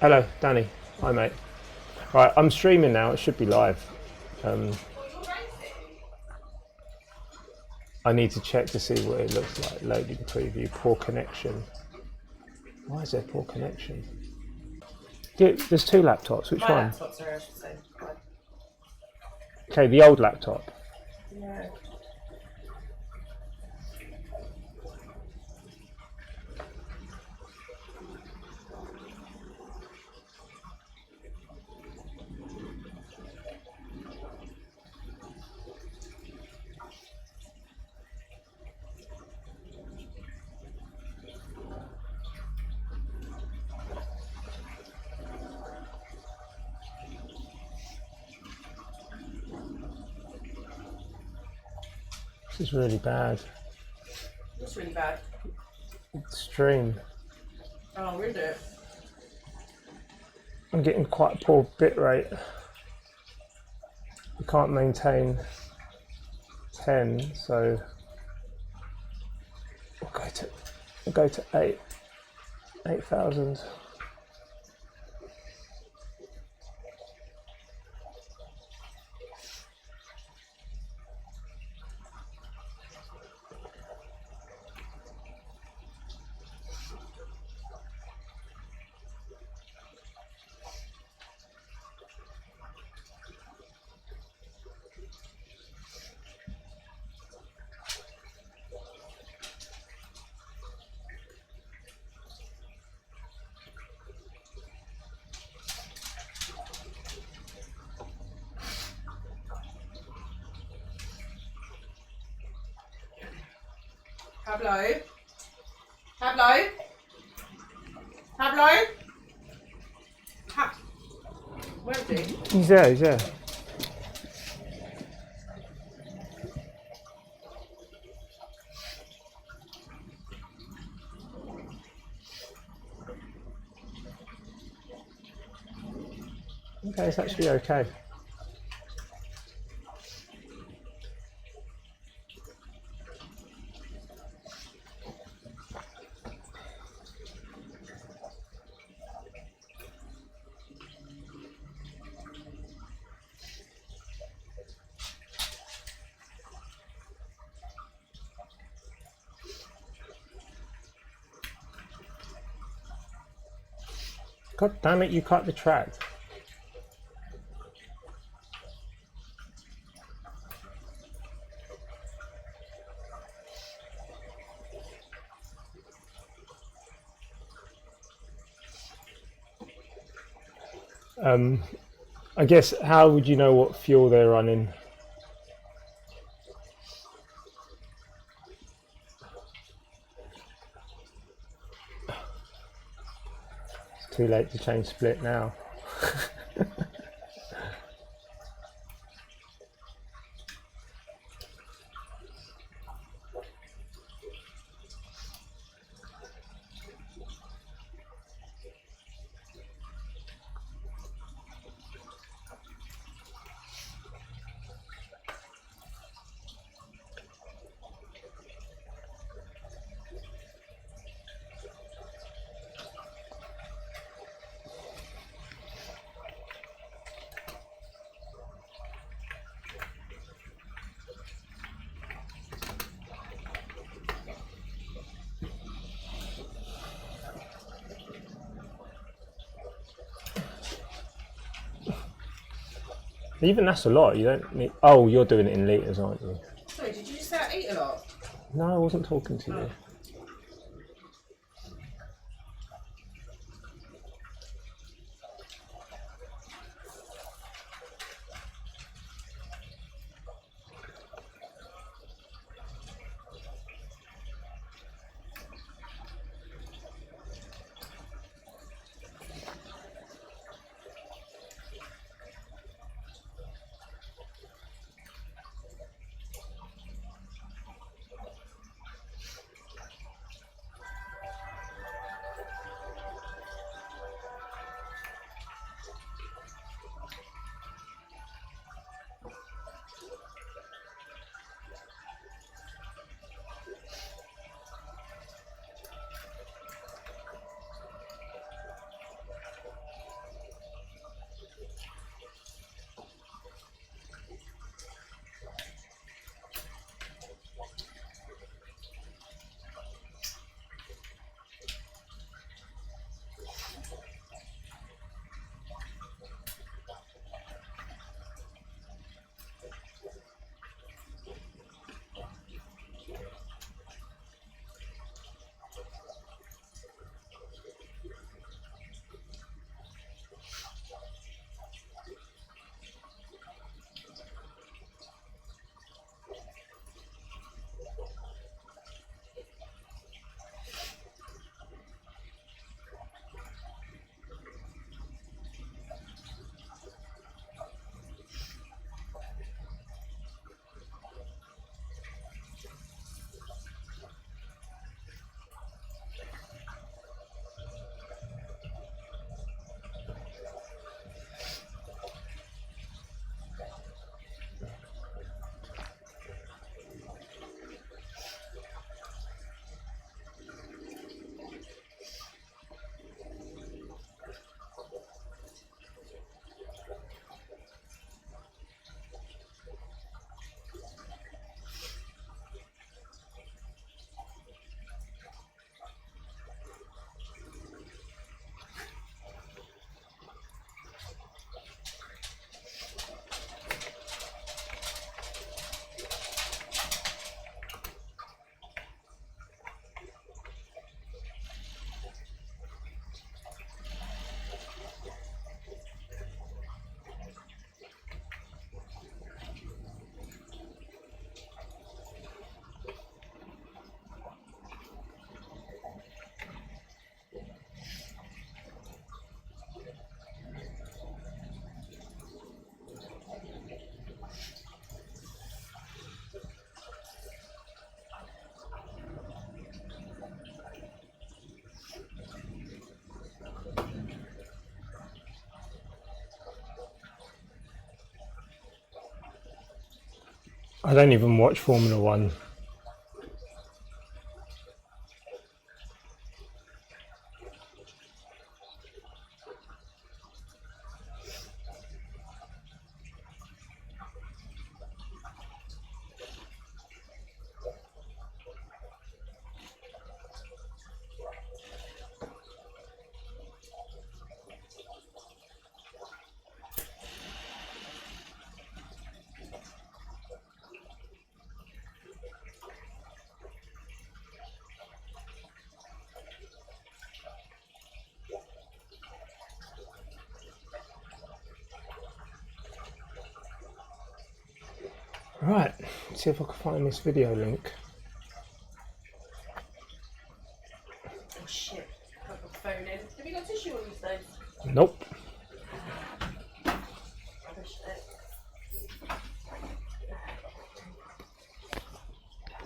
Hello, Danny. Hi, mate. Right, I'm streaming now. It should be live. I need to check to see what it looks like. Loading preview. Poor connection. Why is there poor connection? Yeah, there's two laptops. Which one? Laptop, sorry, I should say. Okay, the old laptop. Yeah. This is really bad. What's really bad? Stream. Oh, read it. I'm getting quite a poor bit rate. I can't maintain 10, so I'll go to 8,000. Pablo? Pablo? Pablo? Where is he? He's there, he's there. Okay, it's actually okay. God damn it, you cut the track. I guess, how would you know what fuel they're running? It's too late to change split now. Even that's a lot. You don't need. Oh, you're doing it in litres, aren't you? Sorry, did you just say I eat a lot? No, I wasn't talking to you. I don't even watch Formula One. Right, let's see if I can find this video link. Oh shit, I've got the phone in. Have you got tissue on these days? Nope. Rubbish it.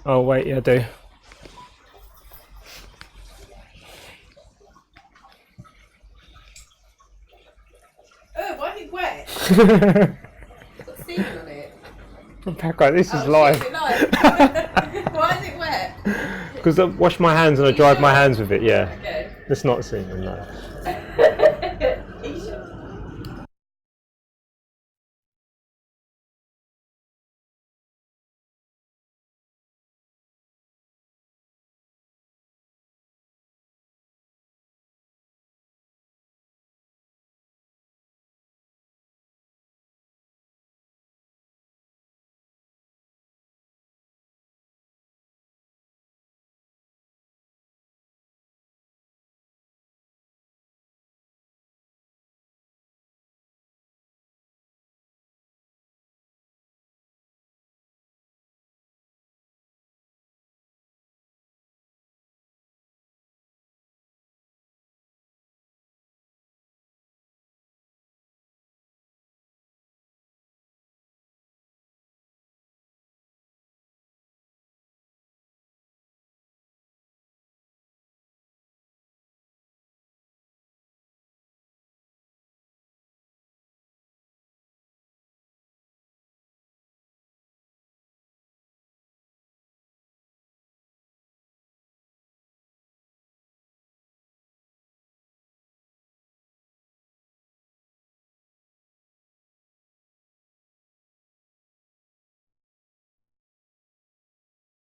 Oh wait, yeah I do. Oh, why is it wet? It's got semen on it. Paco, this is Oh, live. shit, is it live? Why is it wet? Because I wash my hands and I dried my hands with it, yeah. Okay. It's not semen, no. Are you sure?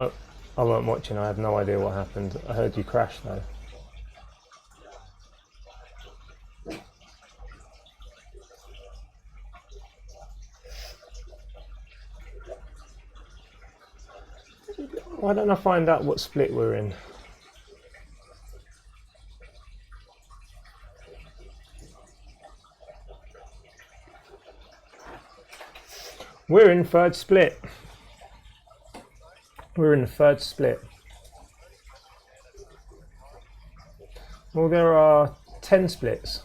Oh, I weren't watching, I have no idea what happened. I heard you crash though. Why don't I find out what split we're in? We're in third split. We're in the third split. Well, there are 10 splits.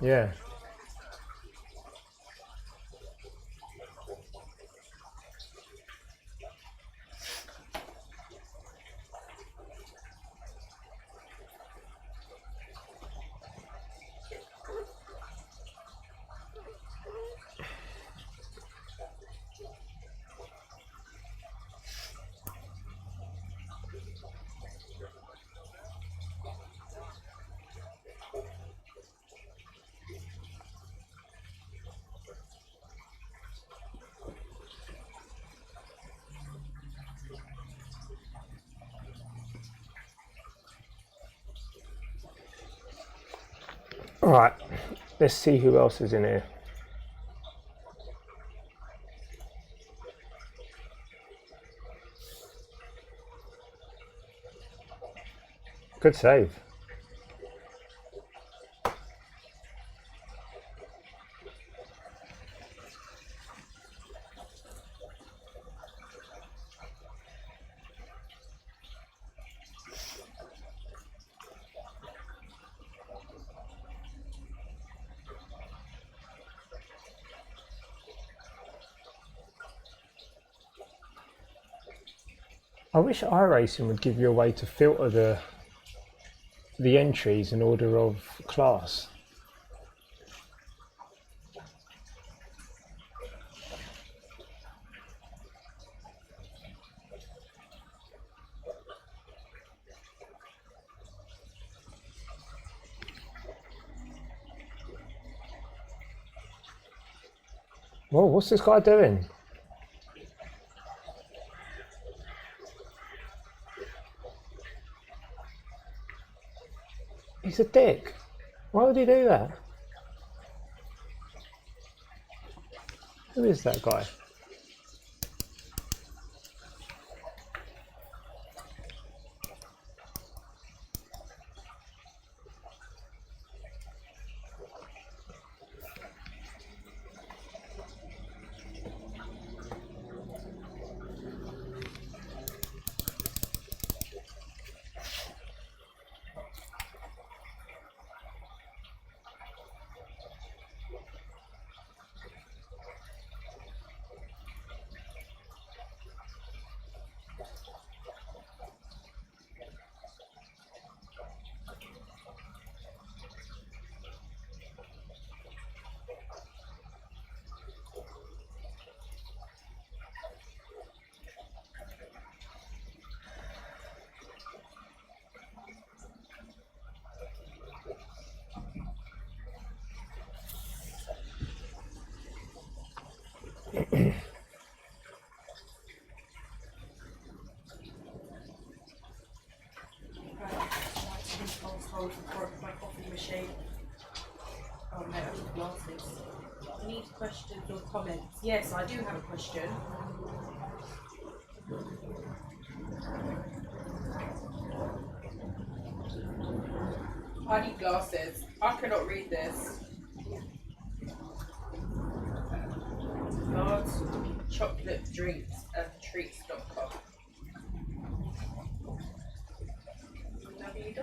Yeah. Alright, let's see who else is in here. Good save. I wish iRacing would give you a way to filter the entries in order of class. Whoa, what's this guy doing? He's a dick. Why would he do that? Who is that guy? My coffee machine. Oh no, I need glasses. Need questions or comments? Yes, I do have a question. I need glasses. I cannot read this. Large chocolate drinks and treats.com. W.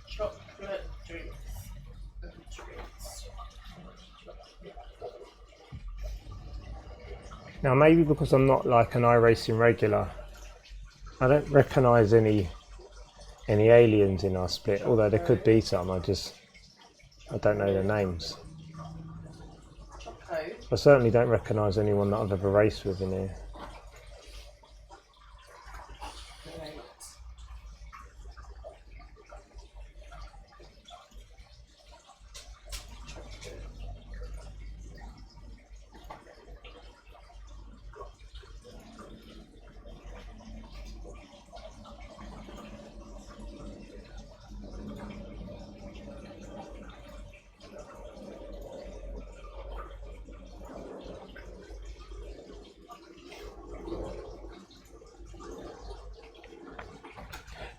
Chocolate drinks and treats. Now maybe because I'm not like an iRacing regular, I don't recognise any aliens in our split, although there could be some, I don't know their names. I certainly don't recognise anyone that I've ever raced with in here.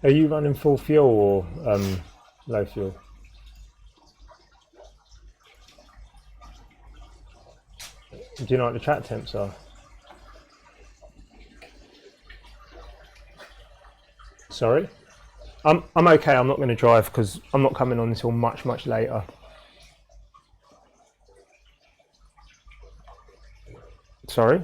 Are you running full fuel or low fuel? Do you know what the track temps are? Sorry? I'm okay, I'm not going to drive because I'm not coming on until much later. Sorry?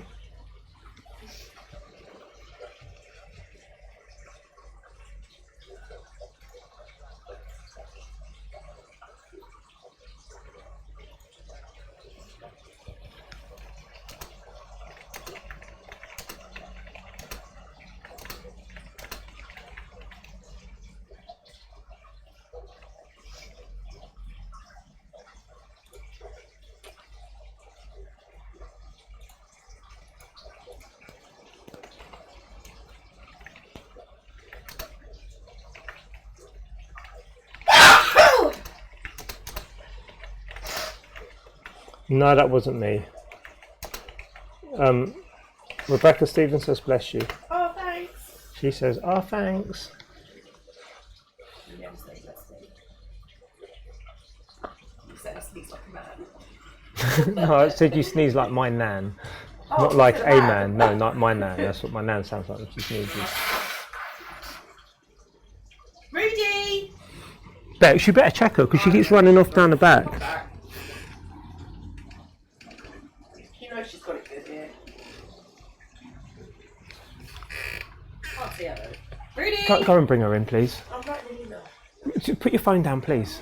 No, that wasn't me. Rebecca Stevens says, bless you. Oh, thanks. She says, oh, thanks. You never say bless me. You said I sneeze like a man. No, I said you sneeze like my nan. Oh, not like a man. No, not my nan. That's what my nan sounds like when she sneezes. Rudy! Bex, you better check her because she keeps running off down the back. You know she's got it good here. Can't see her though. Rudy! Go and bring her in, please. I'm writing an email. Just put your phone down, please.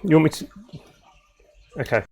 You want me to? Okay.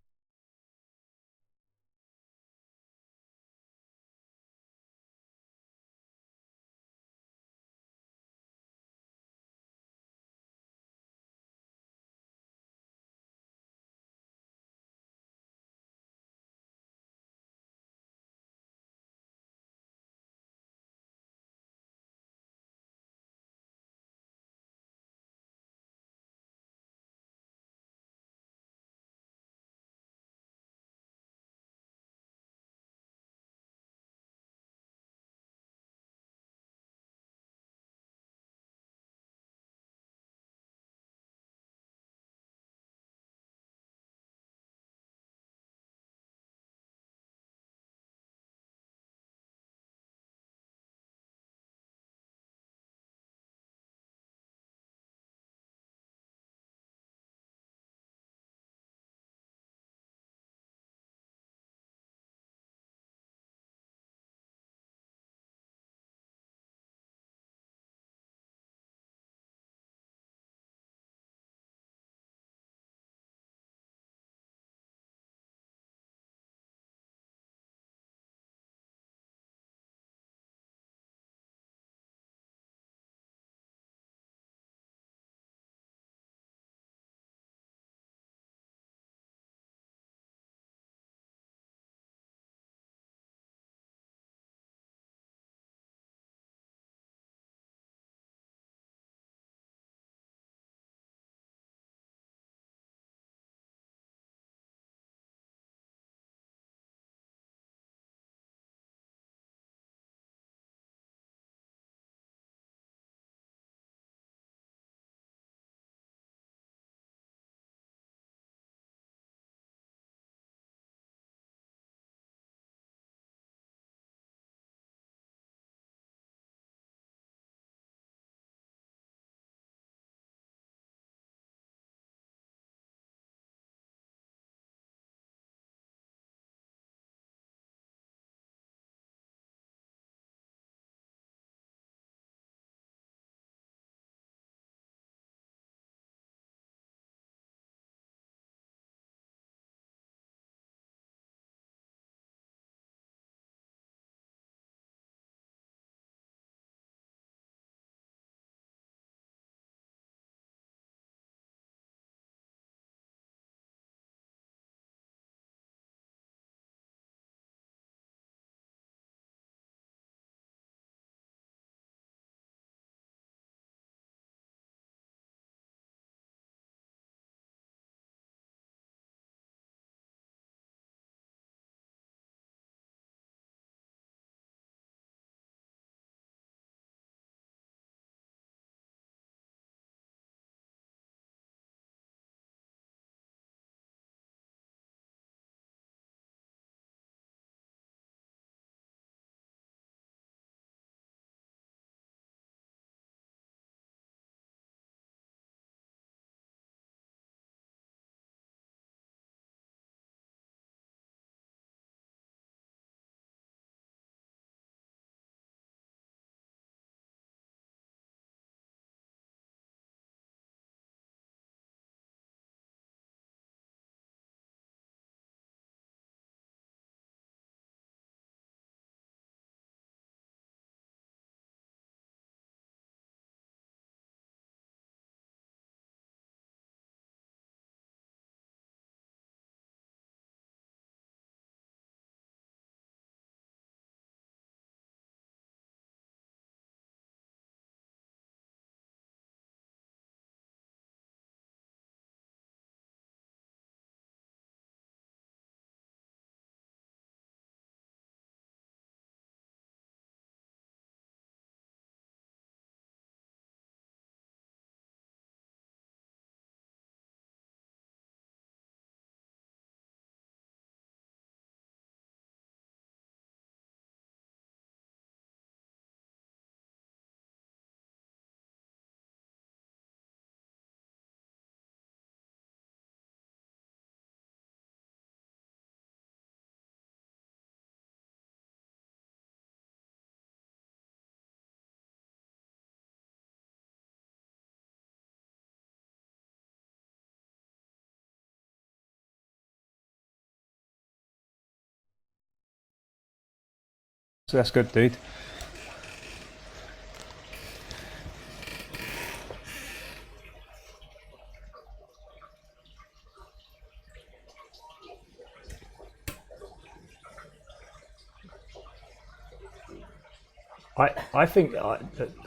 So that's good, dude.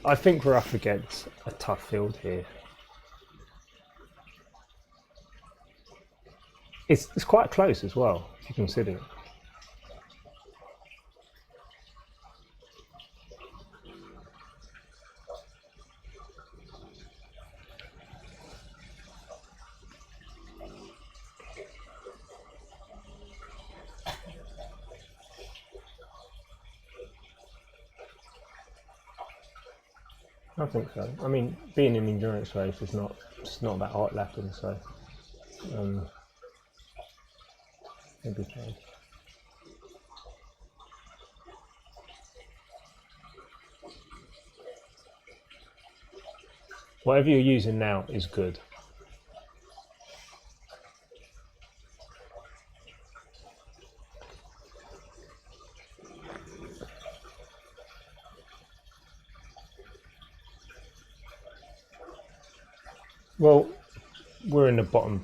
I think we're up against a tough field here. It's quite close as well, if you consider it. I think so. I mean, being in endurance race is not, it's not about art lapping, so it'll be fine. Whatever you're using now is good. Well, we're in the bottom.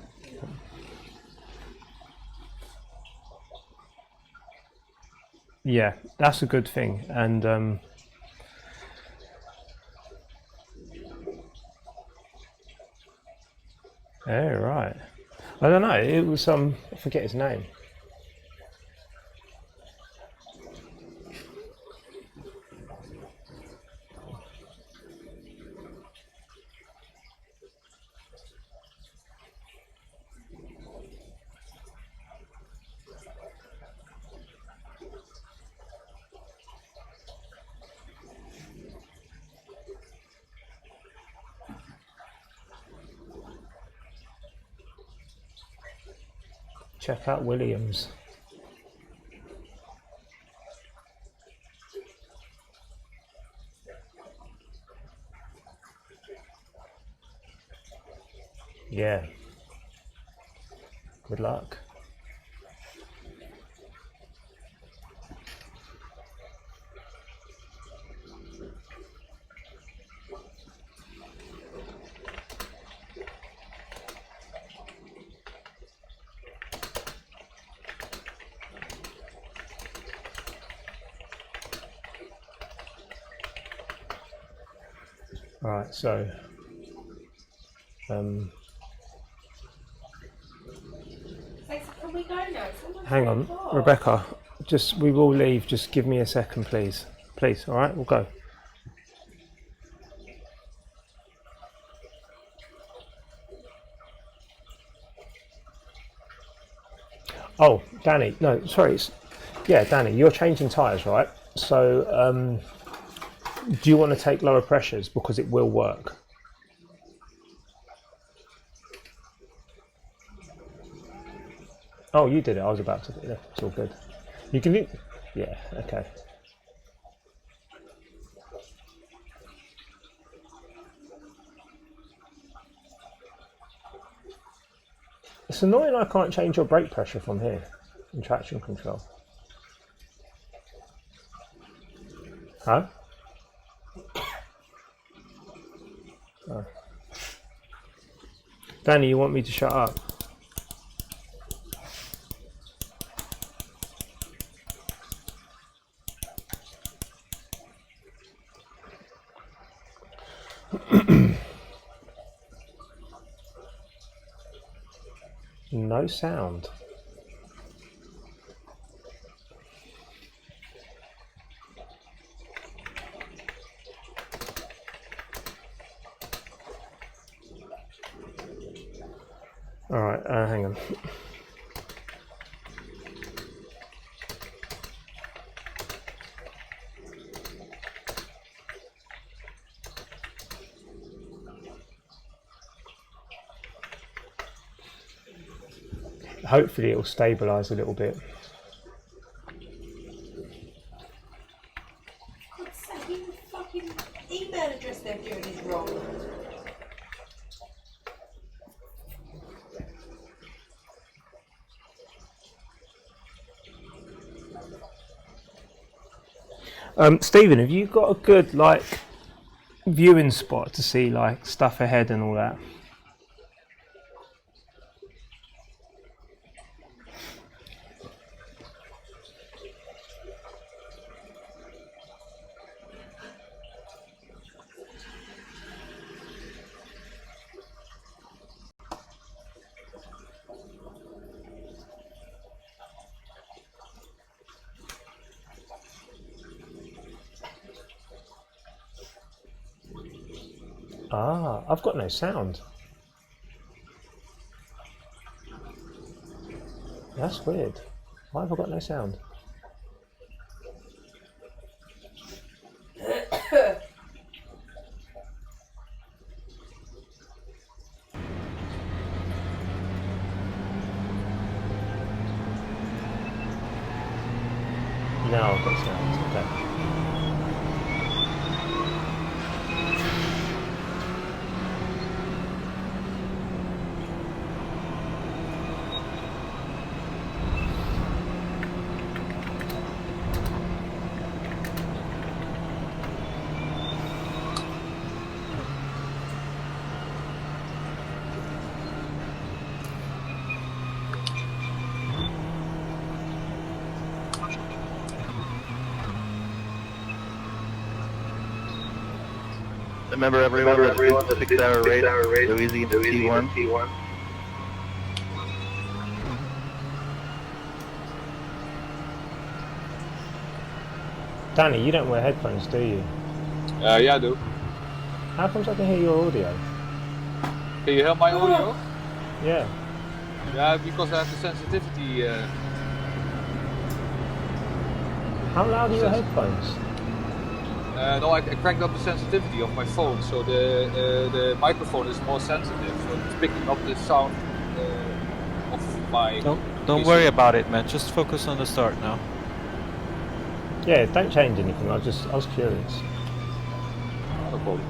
Yeah, that's a good thing. And yeah, right. I don't know. It was I forget his name. Check out Williams. Yeah. Good luck. All right, so Can we go now? hang on, Rebecca. We will leave. Just give me a second, please. Please. All right, we'll go. Oh, Danny. No, sorry. Yeah, Danny. You're changing tyres, right? So, do you want to take lower pressures because it will work? Oh, you did it. I was about to. Yeah, it's all good. You can. Yeah. Okay. It's annoying I can't change your brake pressure from here in traction control. Huh? Oh. Danny, you want me to shut up? No sound. All right, hang on. Hopefully it will stabilize a little bit. God's sake, even the fucking email address they're giving is wrong. Stephen, have you got a good like viewing spot to see like stuff ahead and all that? Ah, I've got no sound. That's weird. Why have I got no sound? Now I've got sound. Okay. Remember everyone, the 6-hour race, so easy into T1. Danny, you don't wear headphones, do you? Yeah, I do. How comes I can hear your audio? Can you hear my audio? Yeah. Yeah, because I have the sensitivity. How loud are your headphones? No, I cranked up the sensitivity of my phone, so the microphone is more sensitive, so it's picking up the sound of my. Don't worry about it, man. Just focus on the start now. Yeah, don't change anything. I was curious. No problem.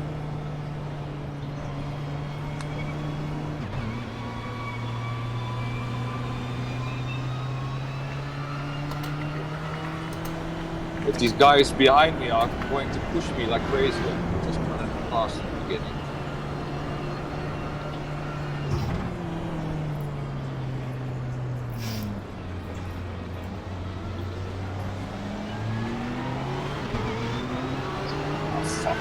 If these guys behind me are going to push me like crazy, I'm just gonna pass in the beginning. Oh, fuck.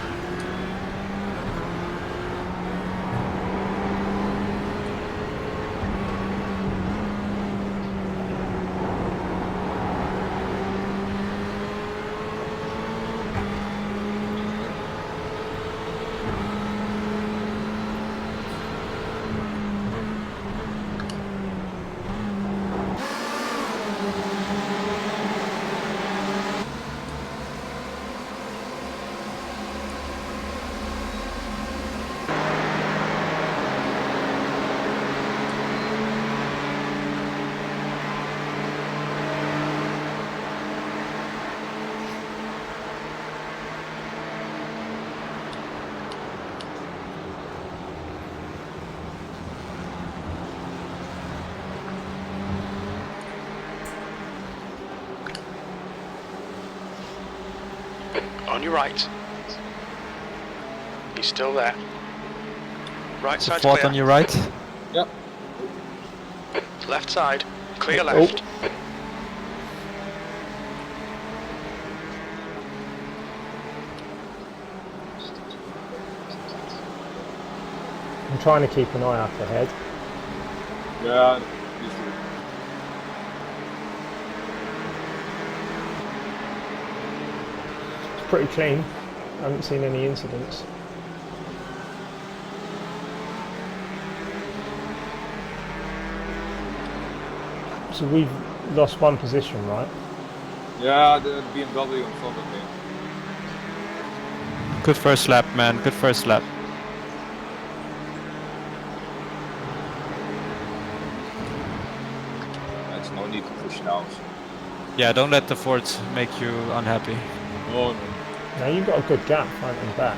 On your right. He's still there. Right side Support clear. on your right. Yep. Left side. Clear left. I'm trying to keep an eye up ahead. Yeah. It's pretty clean. I haven't seen any incidents. So we've lost one position, right? Yeah, the BMW in front of me. Good first lap, man. Good first lap. There's no need to push now. Yeah, don't let the Fords make you unhappy. No, no. Now you've got a good gap front and back.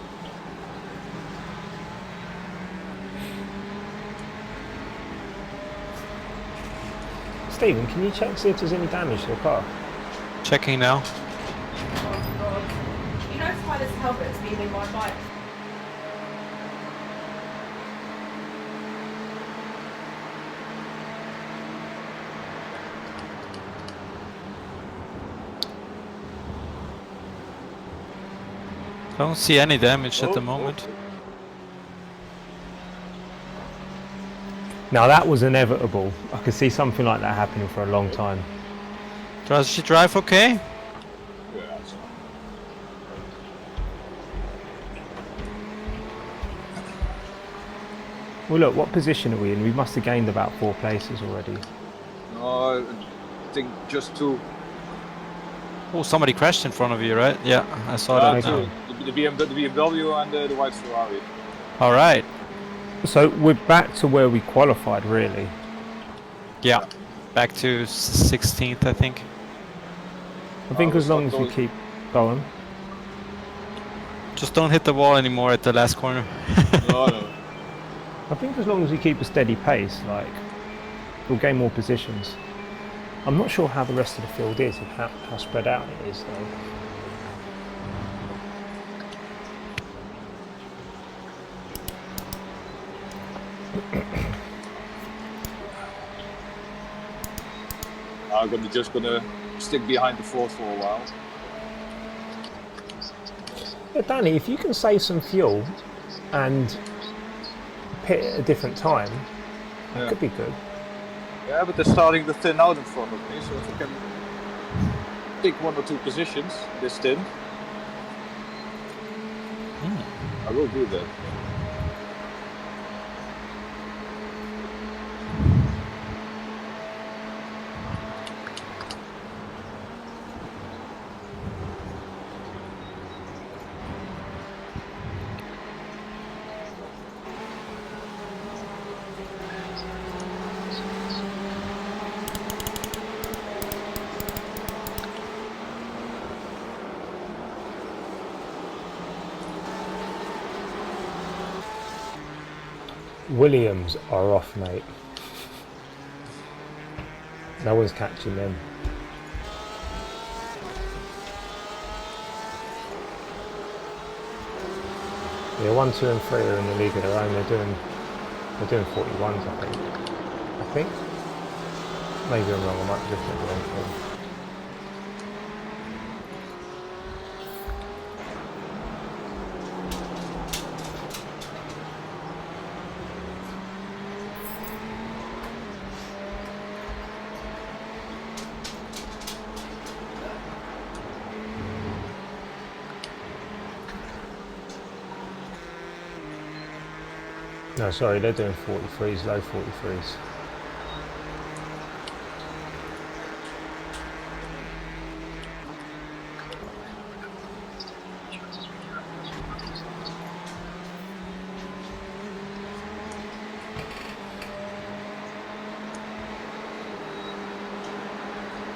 Stephen, can you check see if there's any damage to the car? Checking now. Oh God. You know Tyler's helmet's been in my bike. Don't see any damage at the moment. Now that was inevitable. I could see something like that happening for a long time. Does she drive okay? Yeah, it's Well look, what position are we in? We must have gained about 4 places already. no, I think just 2. Oh, somebody crashed in front of you, right? Yeah, I saw that. Two. Now. The BMW and the white Ferrari. All right. So we're back to where we qualified really. Yeah, back to 16th, I think. I think as long as we keep going. Just don't hit the wall anymore at the last corner. No. I think as long as we keep a steady pace, like, we'll gain more positions. I'm not sure how the rest of the field is, and how spread out it is though. I'm just gonna stick behind the 4th for a while. Yeah, Danny, if you can save some fuel and pit at a different time, that could be good. Yeah, but they're starting to thin out in front of me, so if I can pick 1 or 2 positions this stint, I will do that. Williams are off, mate. No one's catching them. Yeah, 1, 2 and 3 are in the league of their own. They're doing 41s, I think. Maybe I'm wrong, I might be looking at the wrong thing. No, sorry, they're doing 43s, low 43s.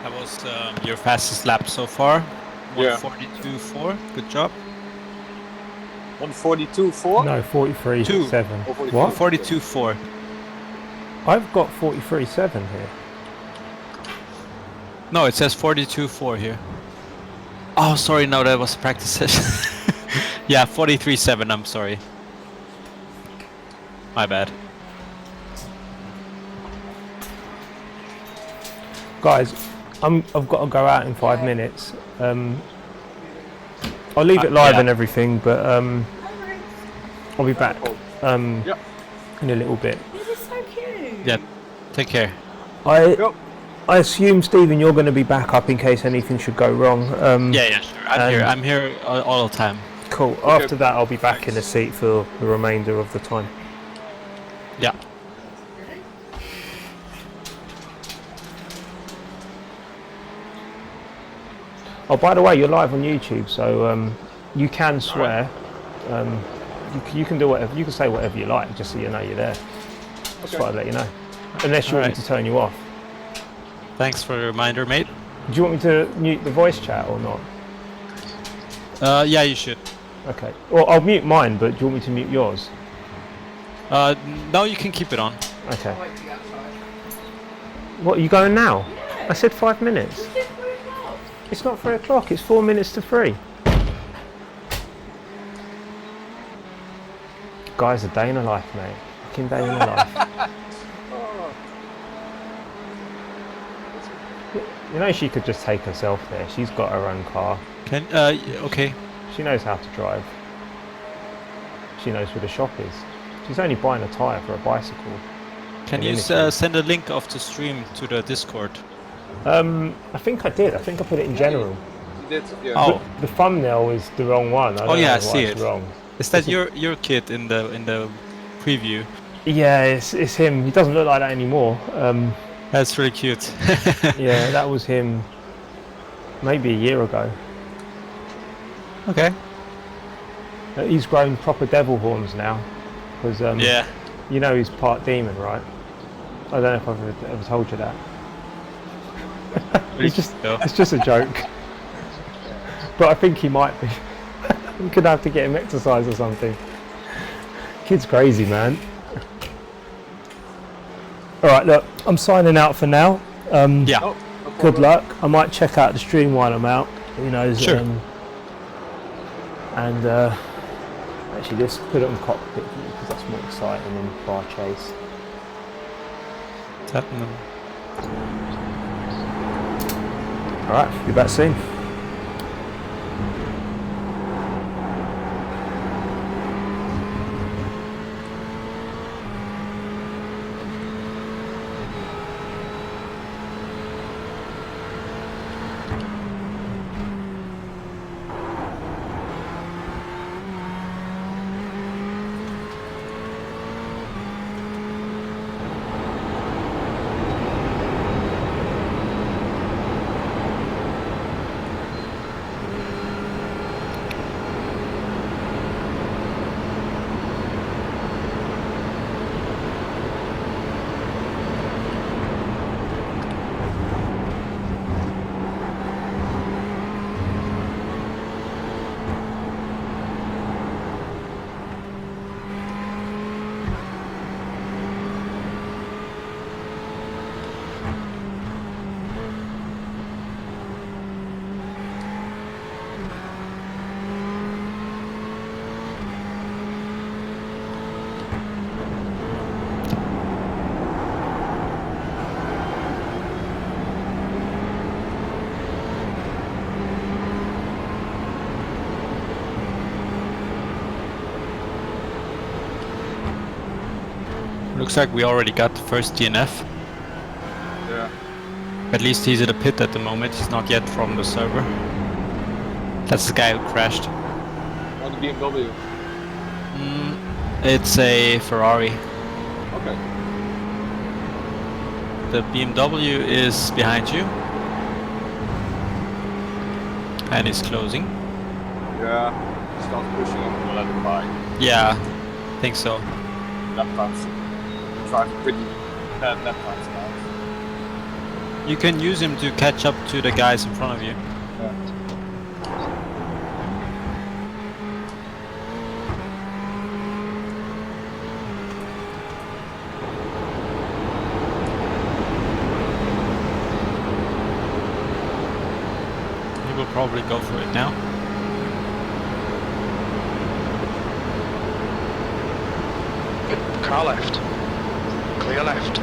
That was your fastest lap so far. Yeah. 142.4. Good job. 142.4? No, 43.7. Oh, 43. What? 42.4. I've got 43.7 here. No, it says 42.4 here. Oh, sorry, no, that was a practice session. Yeah, 43.7, I'm sorry. My bad. Guys, I've got to go out in 5 minutes. I'll leave it live yeah. and everything, but I'll be back Yeah. in a little bit. This is so cute. Yeah, take care. I assume, Stephen, you're going to be back up in case anything should go wrong. Yeah, sure. I'm here all the time. Cool. After that, I'll be back in the seat for the remainder of the time. Yeah. Oh, by the way, you're live on YouTube, so you can swear. You can do whatever. You can say whatever you like, just so you know you're there. Just thought I'd let you know. Unless you want me to turn you off. Thanks for the reminder, mate. Do you want me to mute the voice chat or not? Yeah, you should. Okay. Well, I'll mute mine, but do you want me to mute yours? No, you can keep it on. Okay. What, are you going now? Yeah. I said 5 minutes. You did 3 o'clock. It's not 3 o'clock, it's 4 minutes to 3. Guys, a day in a life, mate. Fucking day in a life. You know, she could just take herself there. She's got her own car. Can okay. She knows how to drive. She knows where the shop is. She's only buying a tyre for a bicycle. Can you send a link of the stream to the Discord? I think I did. I think I put it in general. You did, yeah. Oh, The thumbnail is the wrong one. I don't yeah, know I see why it's it. wrong. is that your kid in the preview? Yeah, it's him. He doesn't look like that anymore. That's really cute. Yeah, that was him maybe a year ago. Okay. He's grown proper devil horns now. Because Yeah. you know he's part demon, right? I don't know if I've ever told you that. It's just a joke. But I think he might be. We could have to get him exercise or something. Kid's crazy, man. Alright, look, I'm signing out for now. Yeah. Oh, no Good problem. luck. I might check out the stream while I'm out. Who knows? Sure. And actually, let's put it on cockpit because that's more exciting than bar chase. Tapping them. Alright, be back soon. Looks like we already got the first DNF. Yeah. At least he's at a pit at the moment. He's not yet from the server. That's the guy who crashed. On the BMW. It's a Ferrari. Okay. The BMW is behind you. And is closing. Yeah. Start pushing him and let him by. Yeah, I think so. Lap times. Drive pretty bad lap times now. You can use him to catch up to the guys in front of you. Yeah. He will probably go for it now. Car left. Clear left.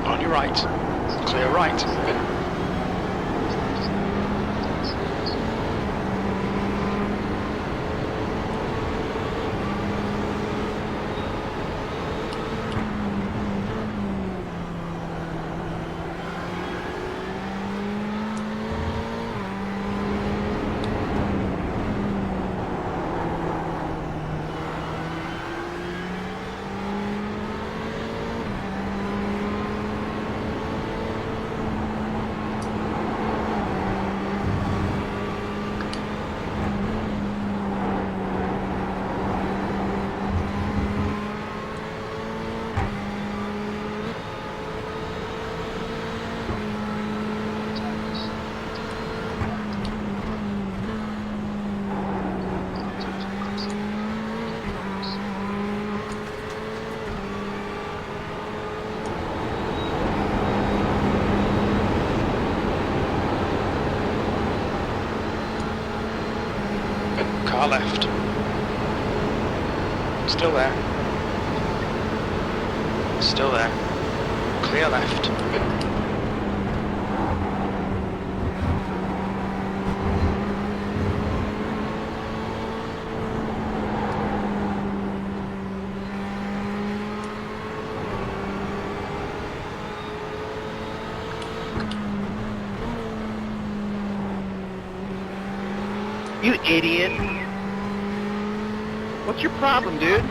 On your right. Clear right. Car left. Still there. Still there. Clear left. You idiot! What's your problem, dude?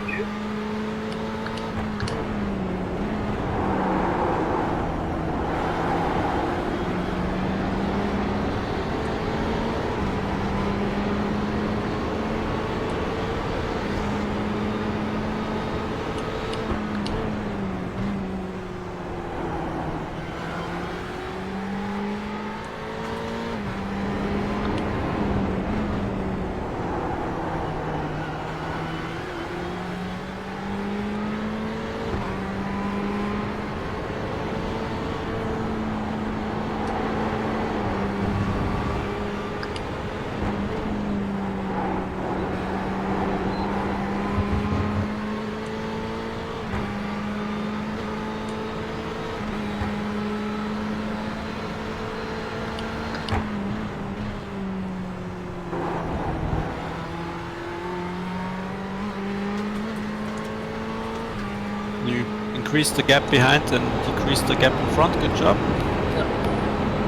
You increase the gap behind and decrease the gap in front. Good job.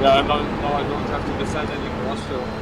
Yeah, now I don't have to descend anymore, so...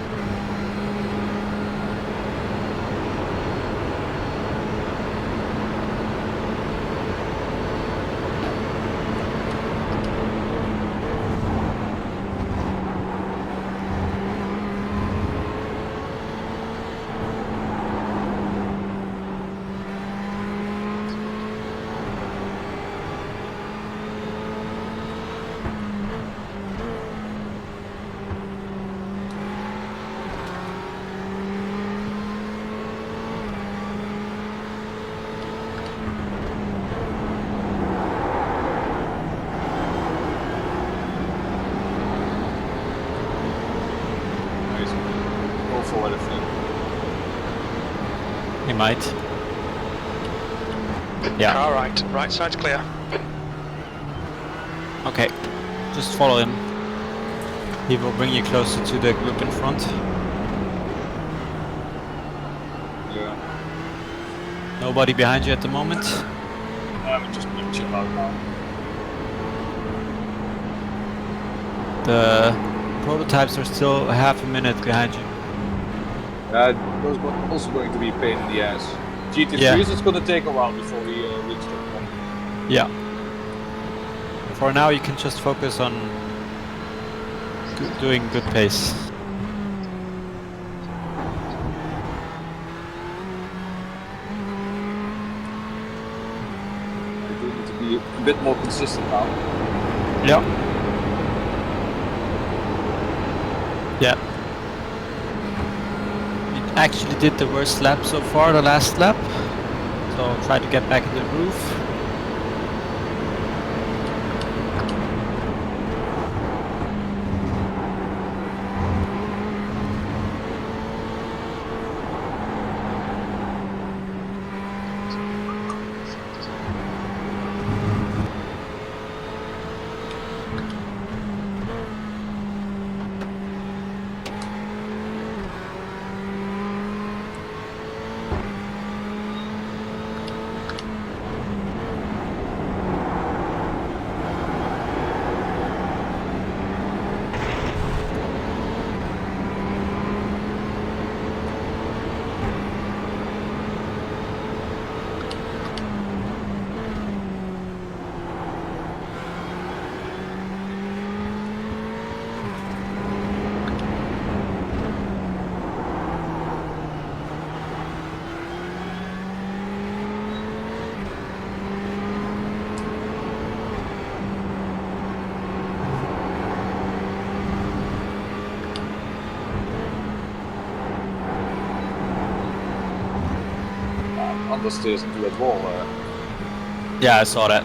He might. Yeah. Car right. Right side's clear. Okay. Just follow him. He will bring you closer to the group in front. Yeah. Nobody behind you at the moment. I'm just gonna chill out now. The prototypes are still half a minute behind you. Those are also going to be a pain in the ass. GT3 Yeah. is going to take a while before we reach that point. Yeah. For now, you can just focus on doing good pace. We do need to be a bit more consistent now. Yeah. Yeah. You actually did the worst lap so far, the last lap. So try to get back in the groove. Understeers into that wall. Yeah, I saw that.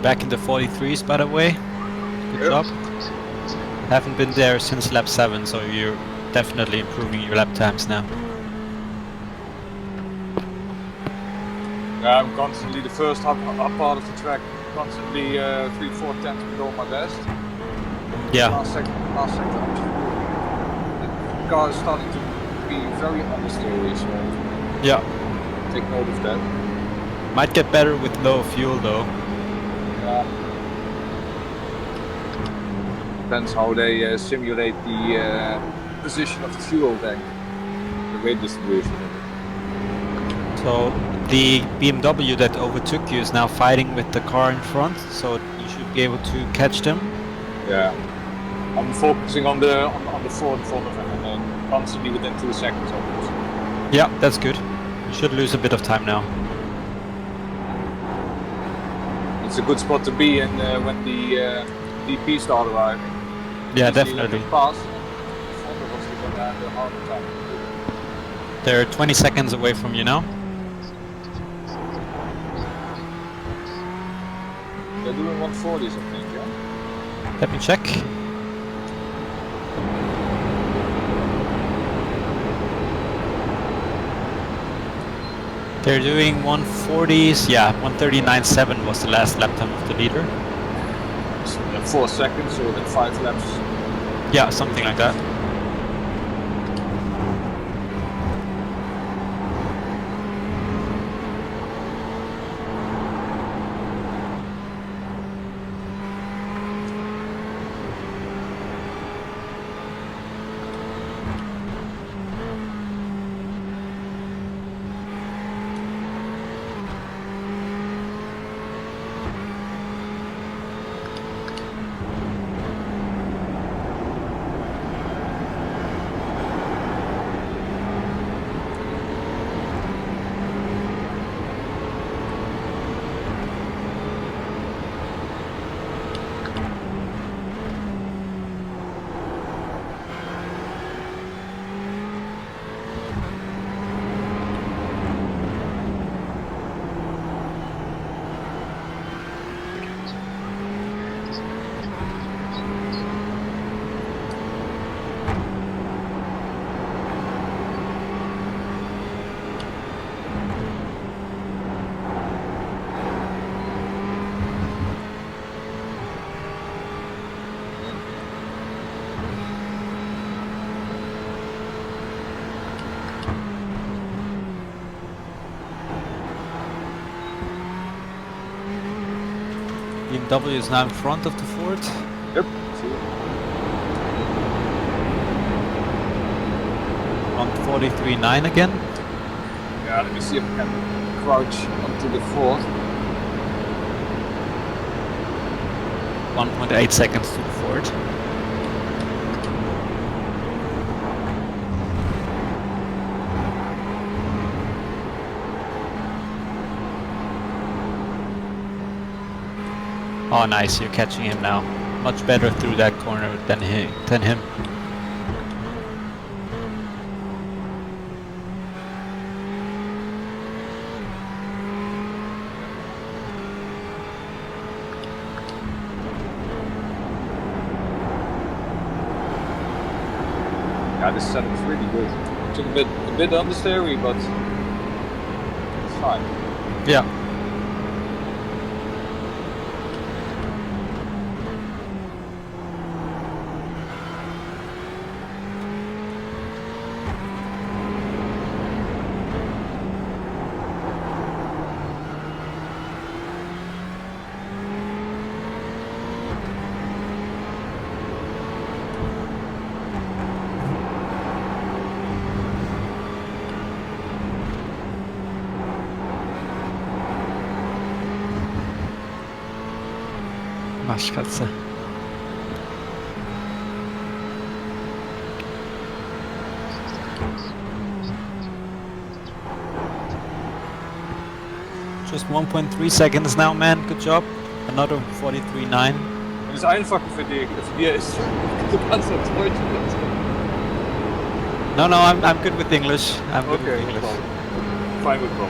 back in the 43s, by the way. Good job. Haven't been there since lap 7, so you're definitely improving your lap times now. Yeah, I'm constantly the first up part of the track, constantly 3-4 tenths below my best. Yeah. Last sector, the car is starting to be very understeery, so Yeah. take note of that. Might get better with low fuel though. Yeah. Depends how they simulate the position of the fuel tank, the weight distribution. So the BMW that overtook you is now fighting with the car in front, so you should be able to catch them. Yeah. I'm focusing on the Ford in front of him and then constantly within 2 seconds almost. Yeah, that's good. You should lose a bit of time now. It's a good spot to be in when the DP start arriving. Yeah, Usually definitely. let them pass, and the front of us are gonna have a harder time. They're 20 seconds away from you now. They're doing 140s, I think, yeah? Let me check. They're doing 140s, yeah, 139.7 was the last lap time of the leader. So 4 seconds, so then 5 laps. Yeah, something like that. BMW is now in front of the Ford. Yep. On 43.9 again. Yeah, let me see if I can crouch onto the Ford. 1.8 seconds to the Ford. Oh nice, you're catching him now. Much better through that corner than him. Yeah, this setup is really good. Took a bit understeery, but it's fine. Yeah. Maschkatze. Just 1.3 seconds now, man. Good job. Another 43.9. Das Einfache für dir ist, du kannst auf Deutsch nicht. No, I'm good with English. I'm good with Okay, English. well, fine with both.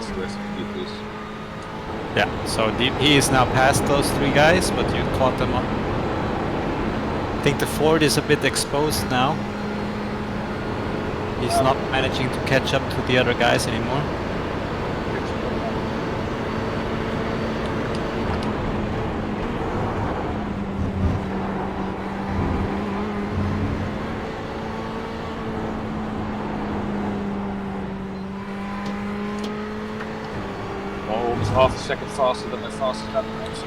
pass the rest of the vehicles. Yeah, so he is now past those 3 guys, but you caught them up. I think the Ford is a bit exposed now. He's not managing to catch up to the other guys anymore. Almost half a second faster than my fastest lap times.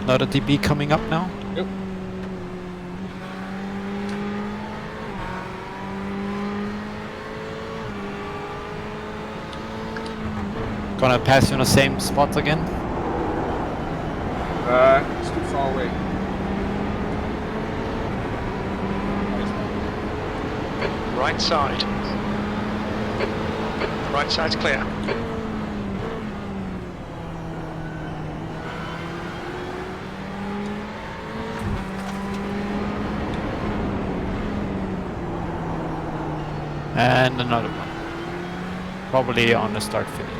Another DB coming up now. Yep. Gonna pass you on the same spot again. It's too far away. Right side. Right side's clear. And another one. Probably on the start finish.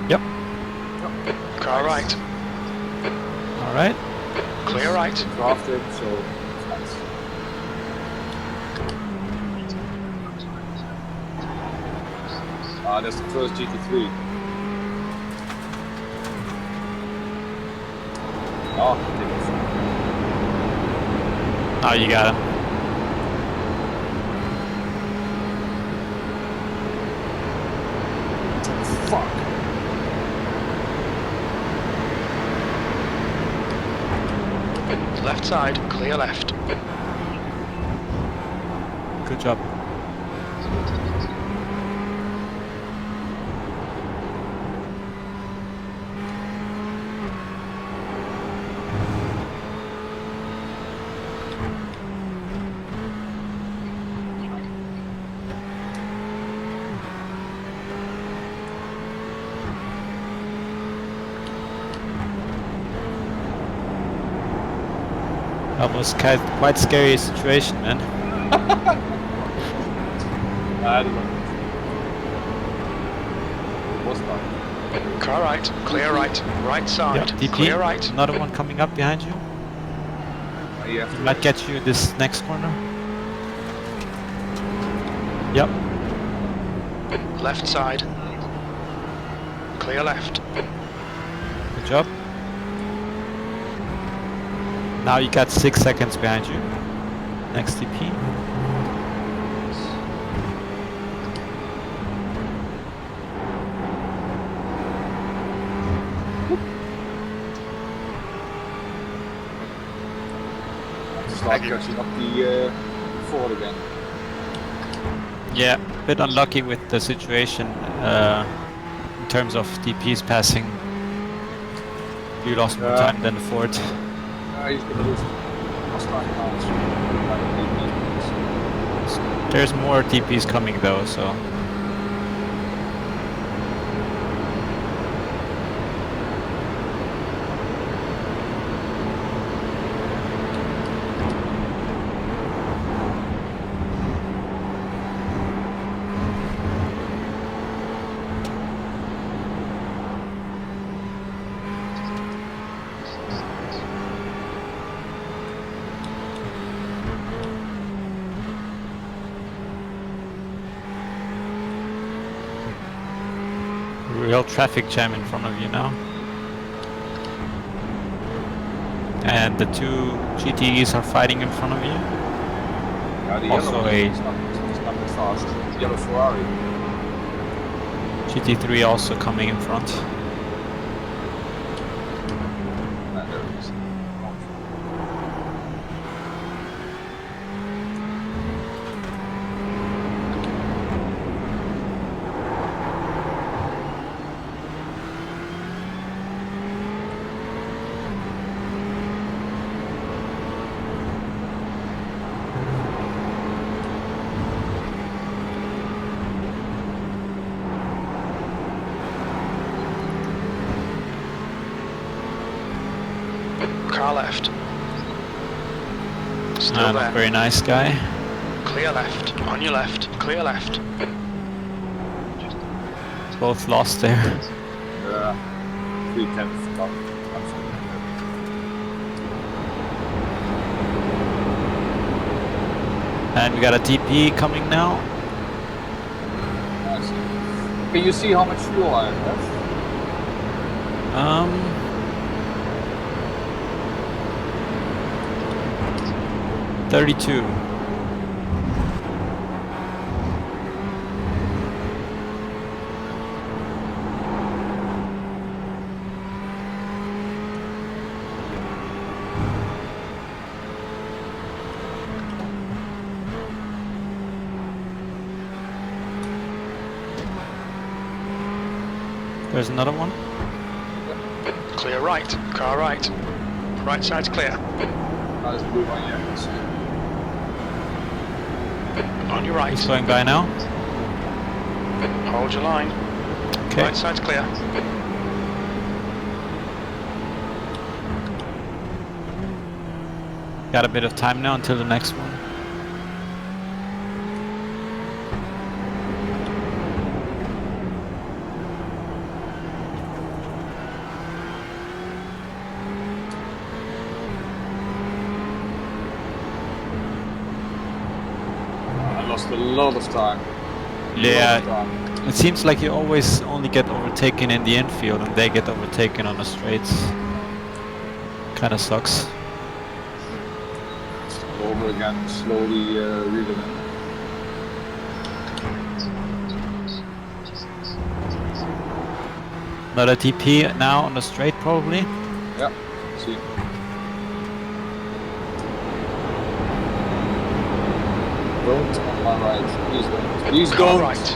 Yep. Car right. Alright. Clear right. Drafted, so it's nice. That's the first GT3. Oh, goodness. Oh, you got him. Fuck. Left side, clear left. Good job. Almost quite scary situation, man. I don't know. What's that? Car right, clear right. Right side, Yep, DP. clear right. Another one coming up behind you. Yeah. Might get you this next corner. Yep. Left side. Clear left. Good job. Now you got 6 seconds behind you. Next TP. start catching up the Ford again. Yeah, a bit unlucky with the situation in terms of DPs passing. You lost more time than the Ford. He's gonna lose last time now. There's more DPs coming though, so. Real traffic jam in front of you now. And the two GTEs are fighting in front of you. Yeah, the Also yellow one a is not that fast. The yellow Ferrari. GT3 also coming in front. There it is. Car left. Still Not there. very nice guy. Clear left. On your left. Clear left. Both lost there. Yeah. 310 top. And we got a DP coming now. Nice. Can you see how much fuel I have? 32. There's another one. Clear right. Car right. Right side's clear. Nice blue one, yeah. Let's see. On your right. He's going by now. Hold your line. Okay. Right side's clear. Got a bit of time now until the next one. I lost a lot of time. Yeah, it seems like you always only get overtaken in the infield and they get overtaken on the straights. Kinda sucks. Over again, slowly reeling in. Another TP now on the straight probably. Yeah, see. Don't on my right. Please don't. Please Car don't. right.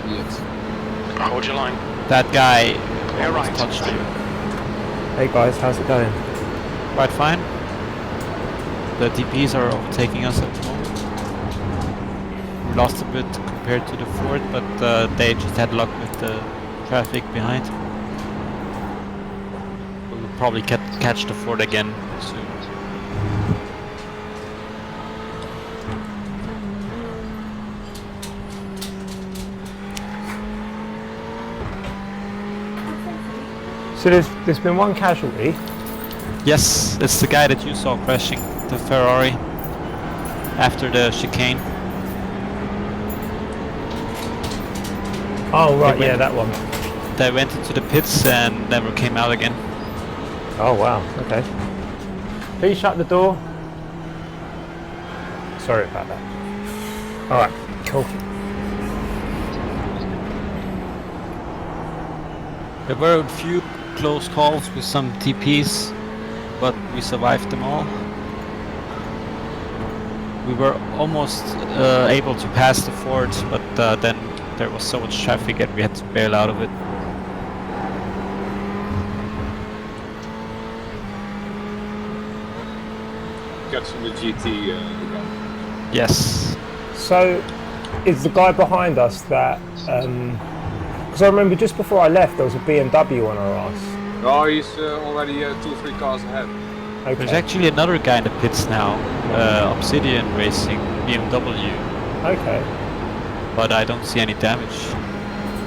Idiot. Hold your line. That guy Clear almost right. touched you. Hey guys, how's it going? Quite fine. The DPs are overtaking us at the moment. We lost a bit compared to the Ford, but they just had luck with the traffic behind. We'll probably catch the Ford again soon. So there's been one casualty. Yes, it's the guy that you saw crashing, the Ferrari, after the chicane. Oh right, They yeah, went- that one. They went into the pits and never came out again. Oh wow, okay. Please shut the door. Sorry about that. Alright, cool. There were a few close calls with some TPs, but we survived them all. We were almost able to pass the fort, but then there was so much traffic and we had to bail out of it. Catching the GT again. Yes. So, is the guy behind us that? Because I remember just before I left, there was a BMW on our arse. Oh, he's already 2-3 cars ahead. Okay. There's actually another guy in the pits now, Obsidian Racing, BMW. Okay. But I don't see any damage.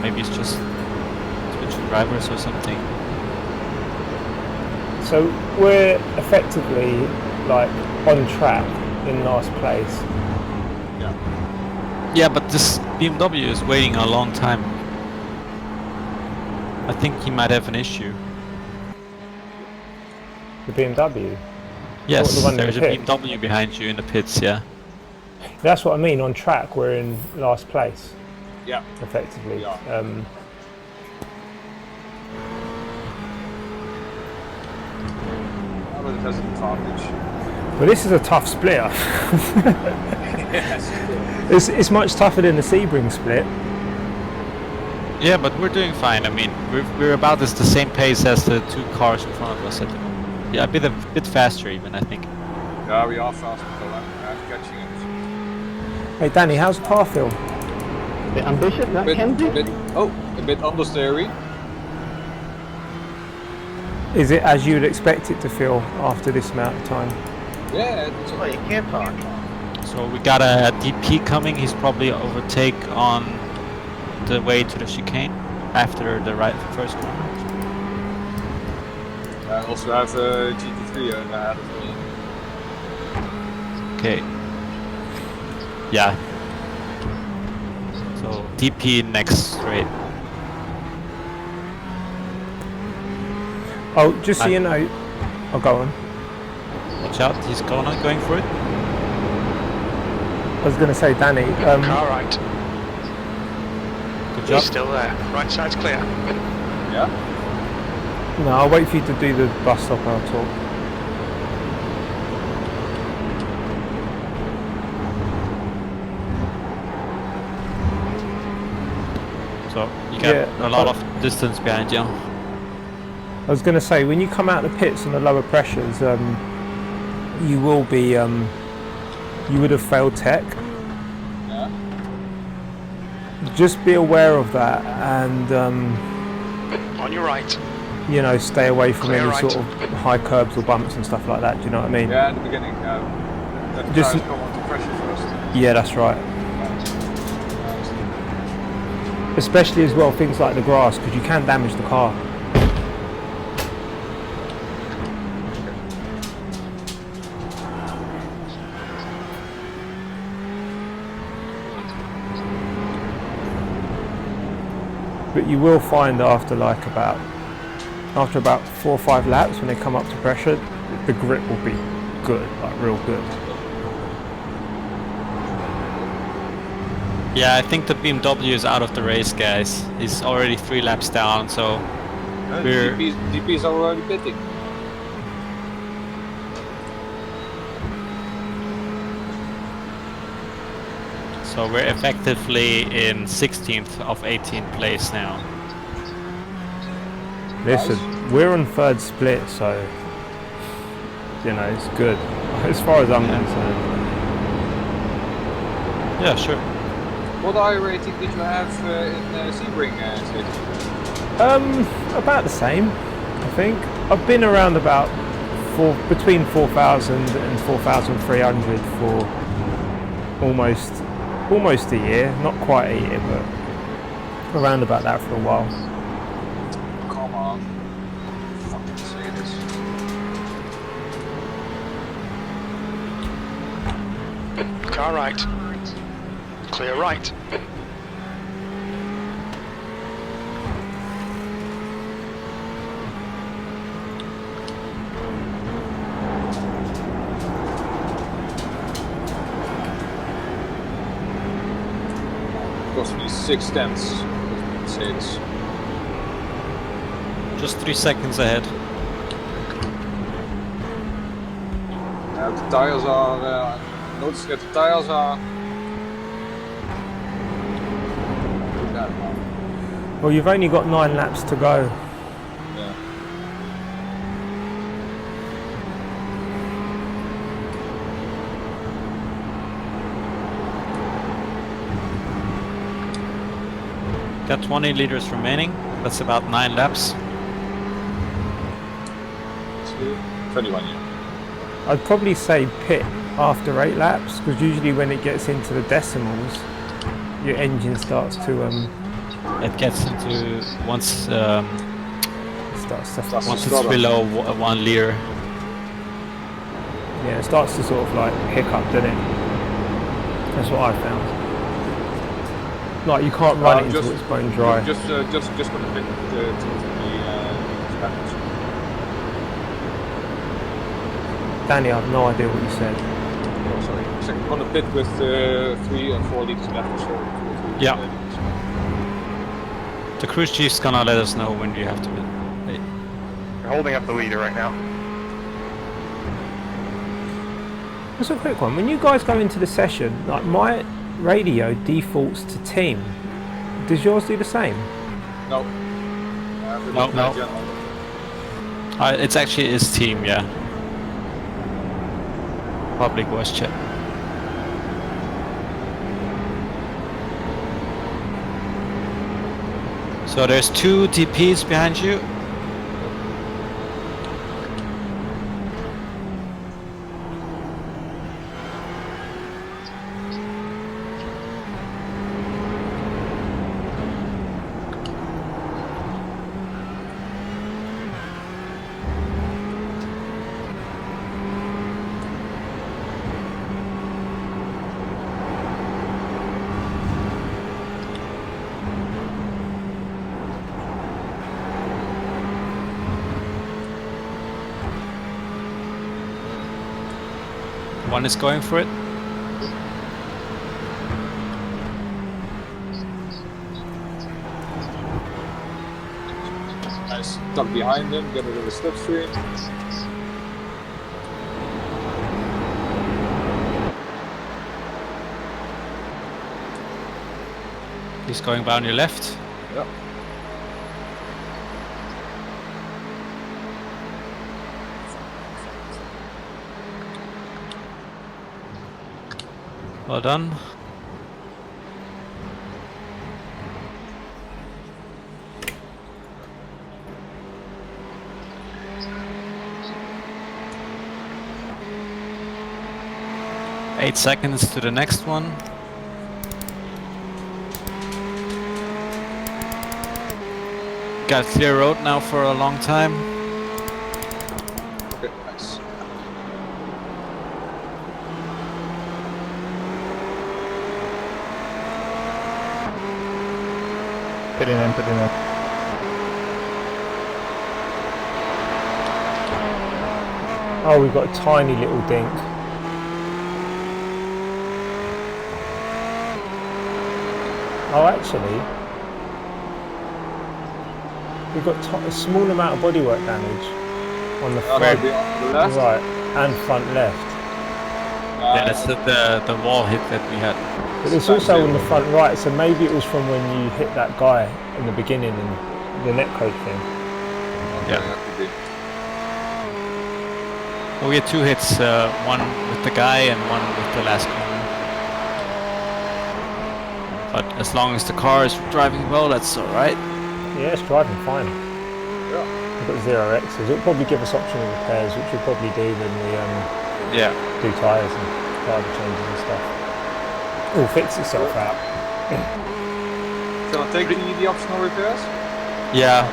Maybe it's just switching drivers or something. So we're effectively like on track in last place. Yeah. Yeah, but this BMW is waiting a long time. I think he might have an issue. The BMW. Yes, the one in there's the a pit? BMW behind you in the pits, yeah. That's what I mean. On track, we're in last place. Yeah. Effectively. Yeah. But it has an advantage. But this is a tough split. Yes. It's much tougher than the Sebring split. Yeah, but we're doing fine. I mean, we're about the same pace as the two cars in front of us at the moment. Yeah, a bit faster even, I think. Yeah, we are fast, but I'm catching it. Hey Danny, how's the car feel? A bit ambitious, that can be. A bit understeery. Is it as you would expect it to feel after this amount of time? Yeah, it's Oh, you can't talk. So we got a DP coming. He's probably overtake on the way to the chicane after the first corner. I also have a GT3 ahead of me. Okay. Yeah. So DP next straight. Oh, just so you know, I'll go on. Watch out, he's going for it. I was going to say, Danny. Car right. Good He's job. still there. Right side's clear. Yeah? No, I'll wait for you to do the bus stop and I'll talk. So you got Yeah, a lot of distance behind you. I was going to say, when you come out of the pits on the lower pressures, you will be, you would have failed tech. Yeah? Just be aware of that and, On your right. you know, stay away from Clear any right. sort of high curbs or bumps and stuff like that. Do you know what I mean? Yeah, in the beginning. Let the Just- tires come onto pressure first. Yeah, that's right. Especially as well things like the grass, because you can damage the car. But you will find after about 4 or 5 laps, when they come up to pressure, the grip will be good, like real good. Yeah, I think the BMW is out of the race, guys. He's already 3 laps down, so we're DP's already pitting. effectively in 16th of 18th place now. Listen, we're on 3rd split, so you know it's good as far as I'm concerned. Yeah, sure. What iRacing did you have in Sebring station? About the same, I think. I've been around about between 4,000 and 4,300 for almost a year. Not quite a year, but around about that for a while. Come on. Fucking say this. Car right. Clear right. Cost me 6 tenths. Say this. Just 3 seconds ahead. The tires are Notice that the tires are... Well, you've only got 9 laps to go. Yeah. Got 20 liters remaining. That's about 9 laps. 21, yeah. I'd probably say pit after 8 laps, because usually when it gets into the decimals, your engine starts to It gets into once starts to once it's below 1 liter. yeah, it starts to sort of like hiccup, doesn't it? That's what I found. Like you can't run it until it's bone dry. Just gonna pick the Spanish. Danny, I have no idea what you said. Oh, sorry. So I'm gonna pit with 3 and 4 liters left. So Yeah. The cruise chief's gonna let us know when you have to pit. You're holding up the leader right now. Just a quick one. When you guys go into the session, like my radio defaults to team. Does yours do the same? No. No. It's actually his team, yeah. Public voice chat. So there's 2 DPs behind you. One is going for it. Nice. Duck behind him, get a little slipstream. He's going by on your left. Yeah. Well done. Eight seconds to the next one. Got clear road now for a long time. Okay, nice. Put it in, put it in. Oh, we've got a tiny little dink. Oh, actually, we've got a small amount of bodywork damage on the front, Maybe on the left. right, and front left. Yeah, that's the wall hit that we had. But it's also on the front right, so maybe it was from when you hit that guy in the beginning and the netcode thing. Yeah. Well, we had 2 hits, one with the guy and one with the last corner. But as long as the car is driving well, that's alright. Yeah, it's driving fine. Yeah. We've got 0Xs. It'll probably give us optional repairs, which we'll probably do when we do tyres and driver changes and stuff. It'll fix itself out. Can I take the optional repairs? Yeah.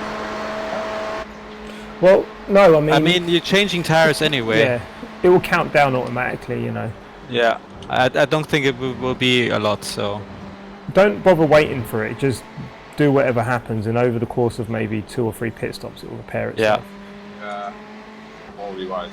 Well, no, I mean, you're changing tires anyway. yeah, it will count down automatically, you know. Yeah. I don't think it will be a lot, so... Don't bother waiting for it, just do whatever happens, and over the course of maybe 2 or 3 pit stops it will repair itself. Yeah. Probably right.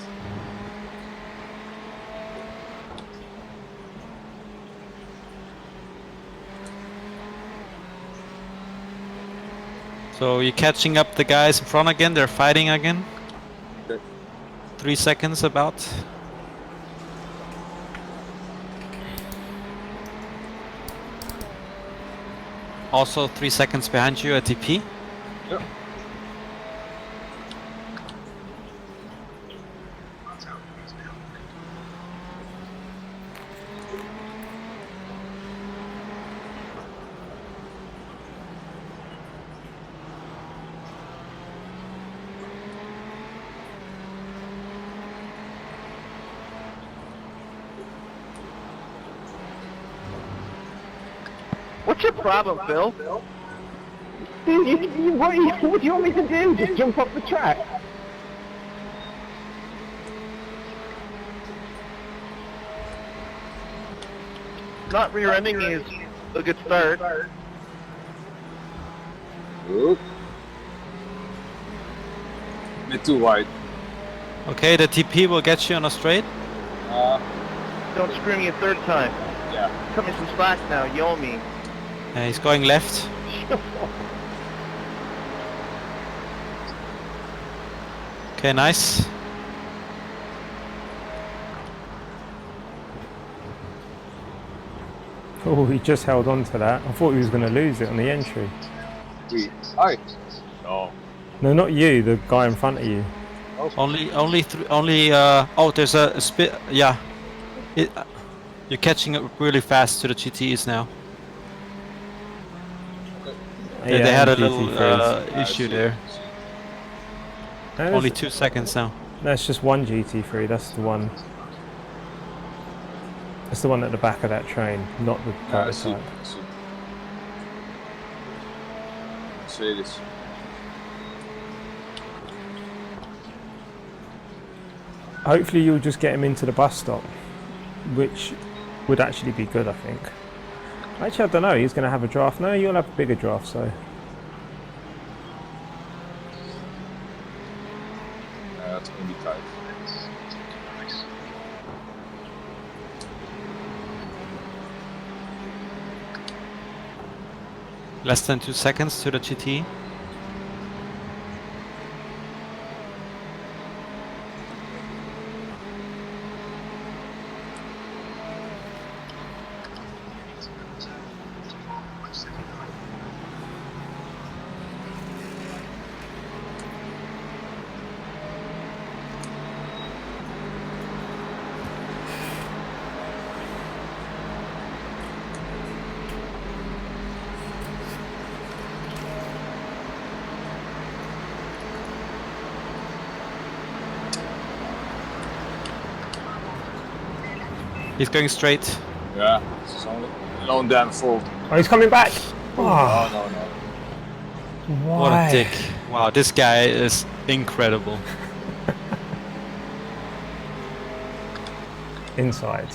So you're catching up the guys in front again, they're fighting again. Okay. 3 seconds about. Also 3 seconds behind you at TP. Yeah. What's your problem, Phil? Dude, what do you want me to do? Just jump off the track? Not rear-ending is a good start. Oop. Bit too wide. Okay, the TP will get you on a straight. Don't screw me a third time. Yeah. Coming some slack now, yo me. He's going left. Okay, nice. Oh, he just held on to that. I thought he was going to lose it on the entry. Hi. No. No, not you, the guy in front of you. Only, oh, there's a spit. Yeah. You're catching up really fast to the GTEs now. They had a little issue there. No, Only 2 seconds now. that's just one GT3, that's the one. That's the one at the back of that train, not the prototype. Say this. Hopefully you'll just get him into the bus stop, which would actually be good, I think. Actually, I don't know, he's going to have a draft. No, you'll have a bigger draft, so... That's going to be tight. Less than 2 seconds to the GT. He's going straight. Yeah, it's only lone damn full. Oh, he's coming back! Oh, No. why? What a dick. Wow, this guy is incredible. Inside.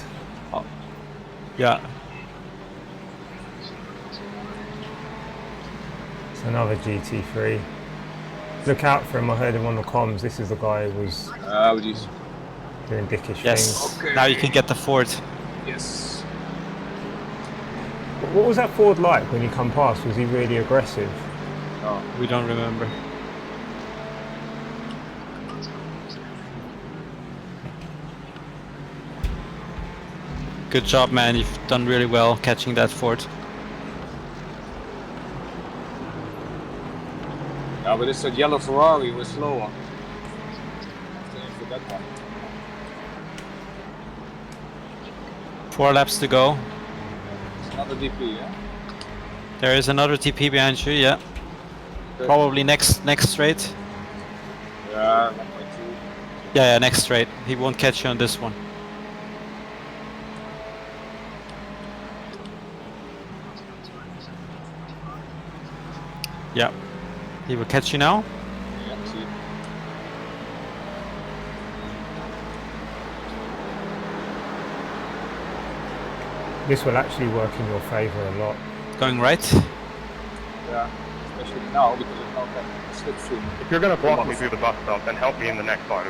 Yeah. It's another GT3. Look out for him, I heard him on the comms. This is the guy who was But he's... doing dickish Yes. things. Okay. Now you can get the Ford. Yes. What was that Ford like when you come past? Was he really aggressive? No. We don't remember. Good job, man. You've done really well catching that Ford. Yeah, but it's that yellow Ferrari was slower. For that one. 4 laps to go. It's another DP, yeah? There is another TP behind you, yeah. Okay. Probably next straight. Yeah, 1.2. Yeah, next straight. He won't catch you on this one. Yeah. He will catch you now. Yeah, see. This will actually work in your favour a lot. Going right. Yeah, especially now because it's not that slipstream. If you're going to block me through the bus stop, then help me in the next one.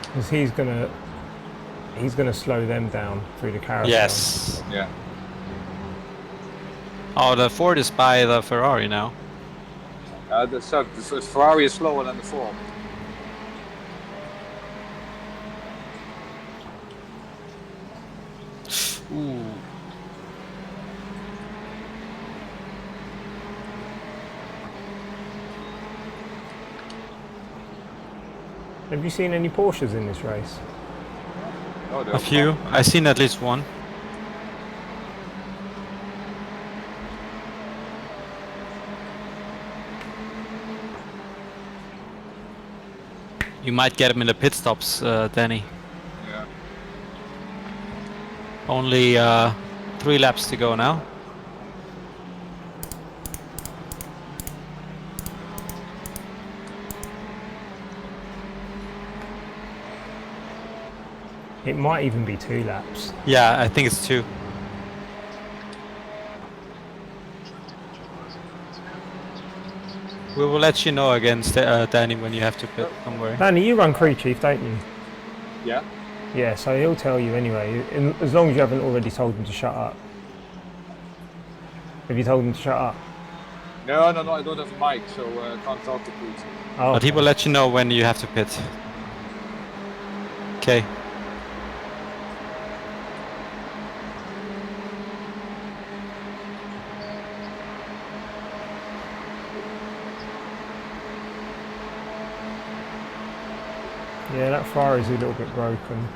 Because he's gonna slow them down through the carousel. Yes. Yeah. Oh, the Ford is by the Ferrari now. The Ferrari is slower than the Ford. Ooh. Have you seen any Porsches in this race? Oh, A few. I've seen at least one. You might get him in the pit stops, Danny. Yeah. Only 3 laps to go now. It might even be 2 laps. Yeah, I think it's 2. We will let you know again, Danny, when you have to pit. Don't worry. Danny, you run crew chief, don't you? Yeah. Yeah, so he'll tell you anyway, as long as you haven't already told him to shut up. Have you told him to shut up? No, I don't have a mic, so I can't talk to crew chief. Oh, But he will let you know when you have to pit. Okay. yeah, that Ferrari's a little bit broken.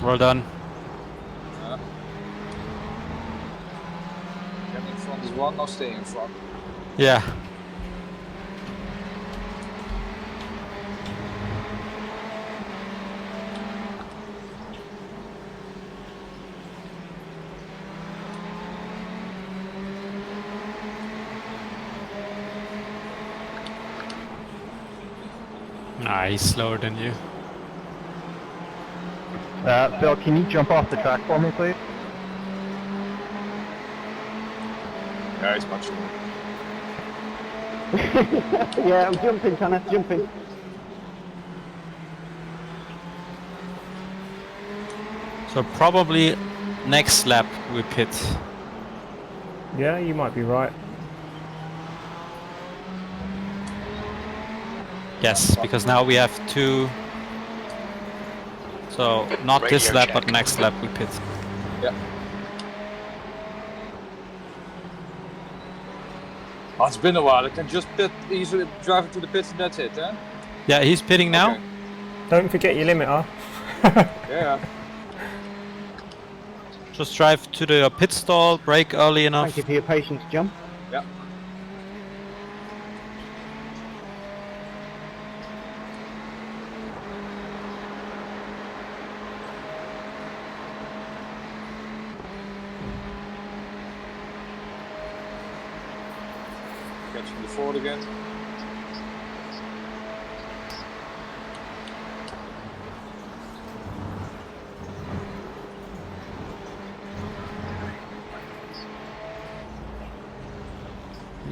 Well done. Getting in front is one, now stay in front. Yeah. Nah, he's slower than you. Phil, can you jump off the track for me, please? Yeah, it's much slower. Yeah, I'm jumping, Tanner, jumping. So probably next lap we pit. Yeah, you might be right. Yes, because now we have 2. So not this Radio lap, check. but next lap we pit. Yeah. Oh, it's been a while. I can just pit, easily drive to the pits and that's it, eh? Yeah, he's pitting now. Okay. Don't forget your limiter. Yeah. Just drive to the pit stall, brake early enough. Thank you for your patience, John. Yeah. Catching the Ford again.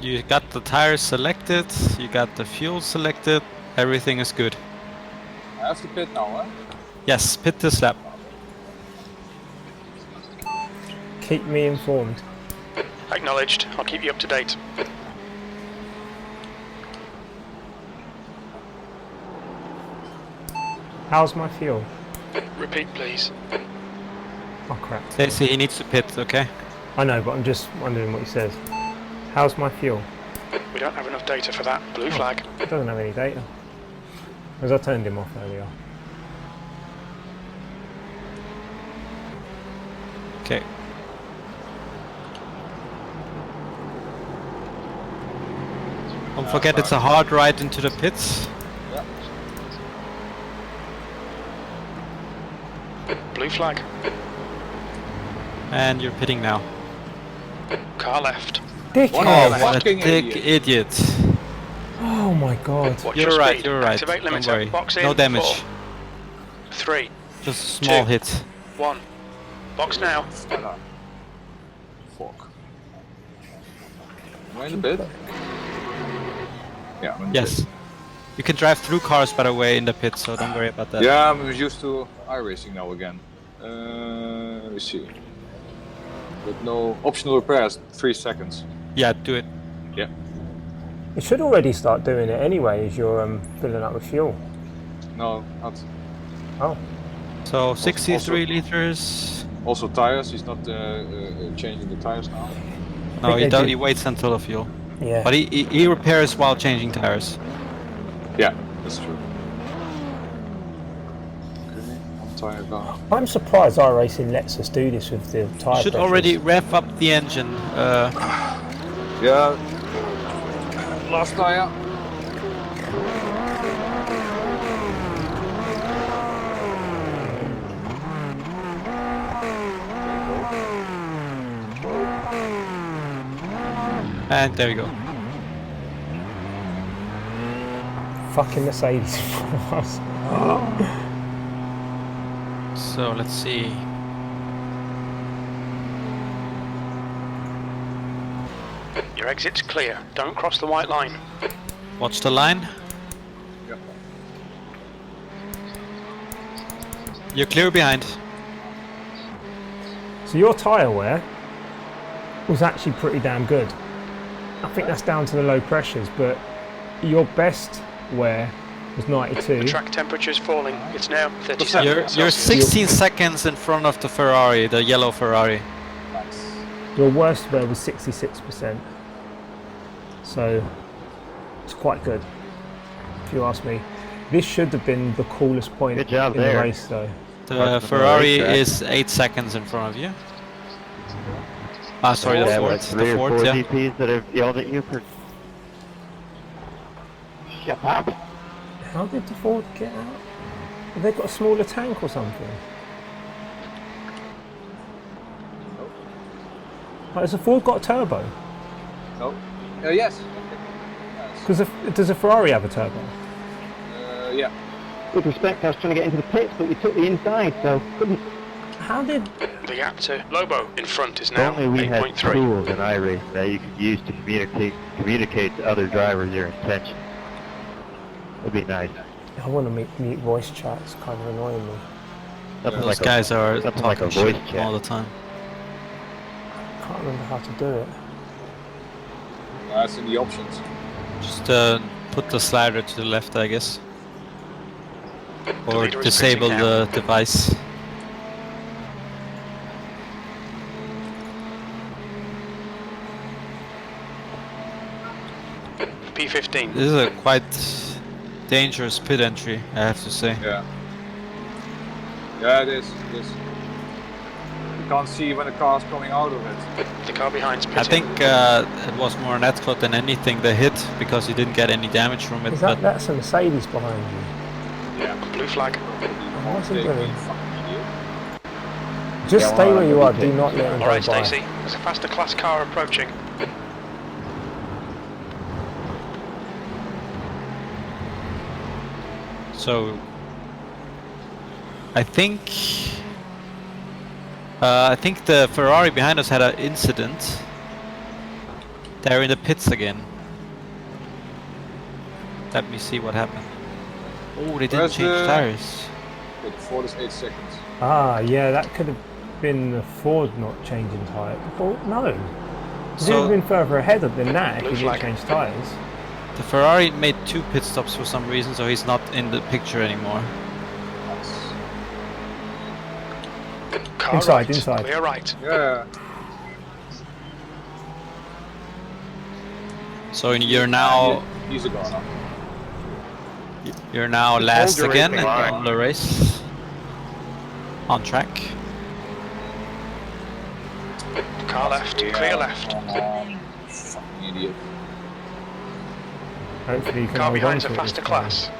You got the tires selected, you got the fuel selected, everything is good. I have to pit now, huh? Yes, pit this lap. Keep me informed. Acknowledged. I'll keep you up to date. How's my fuel? Repeat, please. Oh crap. Stacey, he needs to pit, okay? I know, but I'm just wondering what he says. How's my fuel? We don't have enough data for that. Blue flag. It doesn't have any data. Because I turned him off earlier. Okay. Don't forget it's a hard ride into the pits. Yeah. Blue flag. And you're pitting now. Car left. What Dickhead! a What a fucking dick idiot. idiot. Oh my god. Watch You're your right, speed. you're right. Activate Don't limiter. worry. Box in. No damage. 4, 3, Just a small 2. hit. 1. Box now. Fuck. Am I in the pit? Yeah, I'm in the Yes. You can drive through cars, by the way, in the pit, so don't worry about that. pit. Yeah, I'm used to iRacing now again. Let me see. With no optional repairs, 3 seconds. Yeah, do it. Yeah. You should already start doing it anyway as you're filling up with fuel. No, not. Oh. So 63 liters. Also tires, he's not changing the tires now. No, think he, they he waits until the fuel. Yeah. But he repairs while changing tires. Yeah. That's true. Okay, one tire gone. I'm surprised iRacing lets us do this with the tyre You should pressures. already rev up the engine. Yeah. Last tire. And there we go. Fucking Mercedes in front of us. So let's see. Your exit's clear. Don't cross the white line. Watch the line. Yep. You're clear behind. So your tyre wear was actually pretty damn good. I think that's down to the low pressures, but your best wear was 92. The track temperature's falling. It's now 37. You're 16 seconds in front of the Ferrari, the yellow Ferrari. Nice. Your worst wear was 66%. So it's quite good, if you ask me. This should have been the coolest point Good job in there. the race, though. The Ferrari is 8 seconds in front of you. Ah, sorry, the Yeah, Ford. like 3 The or 4 Ford, yeah. DPs that have yelled at you for... Shut up! How did the Ford get out? Have they got a smaller tank or something? Like, has the Ford got a turbo? No. Yes. Because does a Ferrari have a turbo? Yeah. With respect, I was trying to get into the pits, but we took the inside, so couldn't... How did... The gap to Lobo in front is If now only we had 8.3. tools in iRacing that you could use to communicate to other drivers your intention. That'd be nice. I want to mute voice chat, it's kind of annoying me. Something Those like guys are something like a talking voice shit chat. all the time. I can't remember how to do it. That's in the options. Just put the slider to the left, I guess. Or leader is disable pitching the device. P15. This is a quite dangerous pit entry, I have to say. Yeah. Yeah, it is. It is. You can't see when the car's coming out of it. The car behind's pitching. I think it was more an Edcot than anything the hit, because you didn't get any damage from it. Is But that's a Mercedes behind you? Yeah. Blue flag. What's he Take doing? me, fucking idiot. Just Yeah, stay well, where you are, okay. do not let him go Alright, by. Stacey. There's a faster class car approaching. so I think the Ferrari behind us had an incident. They're in the pits again. Let me see what happened. Oh, they didn't Where's change the- tires. Okay, the Ford is 8 seconds. Ah, yeah, that could have been the Ford not changing tyre. Oh, no. It would So- have been further ahead than that if Blue he didn't flag. change tyres. The Ferrari made 2 pit stops for some reason, so he's not in the picture anymore. Car Inside, right. inside. Clear right. Yeah. So you're now He's a goner. last your again racing line. on the race. On track. Car left. Clear left. Fucking idiot. Hopefully you can Car hold on behind's to a it faster this time. class.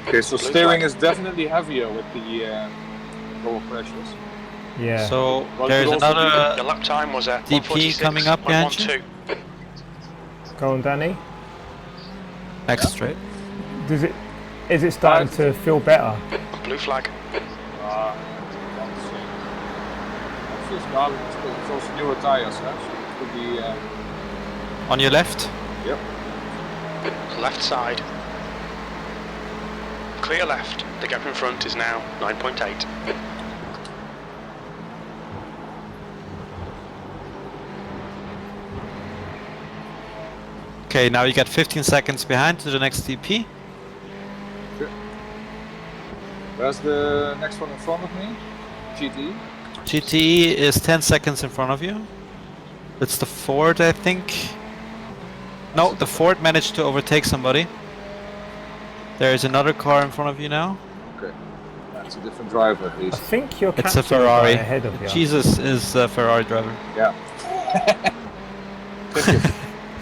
Okay, so Blue steering flag. is definitely heavier with the lower pressures. Yeah. So But there's it could also another The lap time was at DP coming up behind you. 1:46.12. Go on, Danny. next straight. Is it starting to feel better? Blue flag. It feels garbage, but it's also newer tires, huh? So it could be. On your left. Yep. Left side. Clear left. The gap in front is now 9.8. Okay, now you got 15 seconds behind to the next DP. Where's the next one in front of me? GT. GTE is 10 seconds in front of you. It's the Ford, I think. No, the Ford managed to overtake somebody. There is another car in front of you now. Okay. That's a different driver at I least. think you're It's a catching the guy Ferrari. ahead of you. Jesus is a Ferrari driver. Yeah.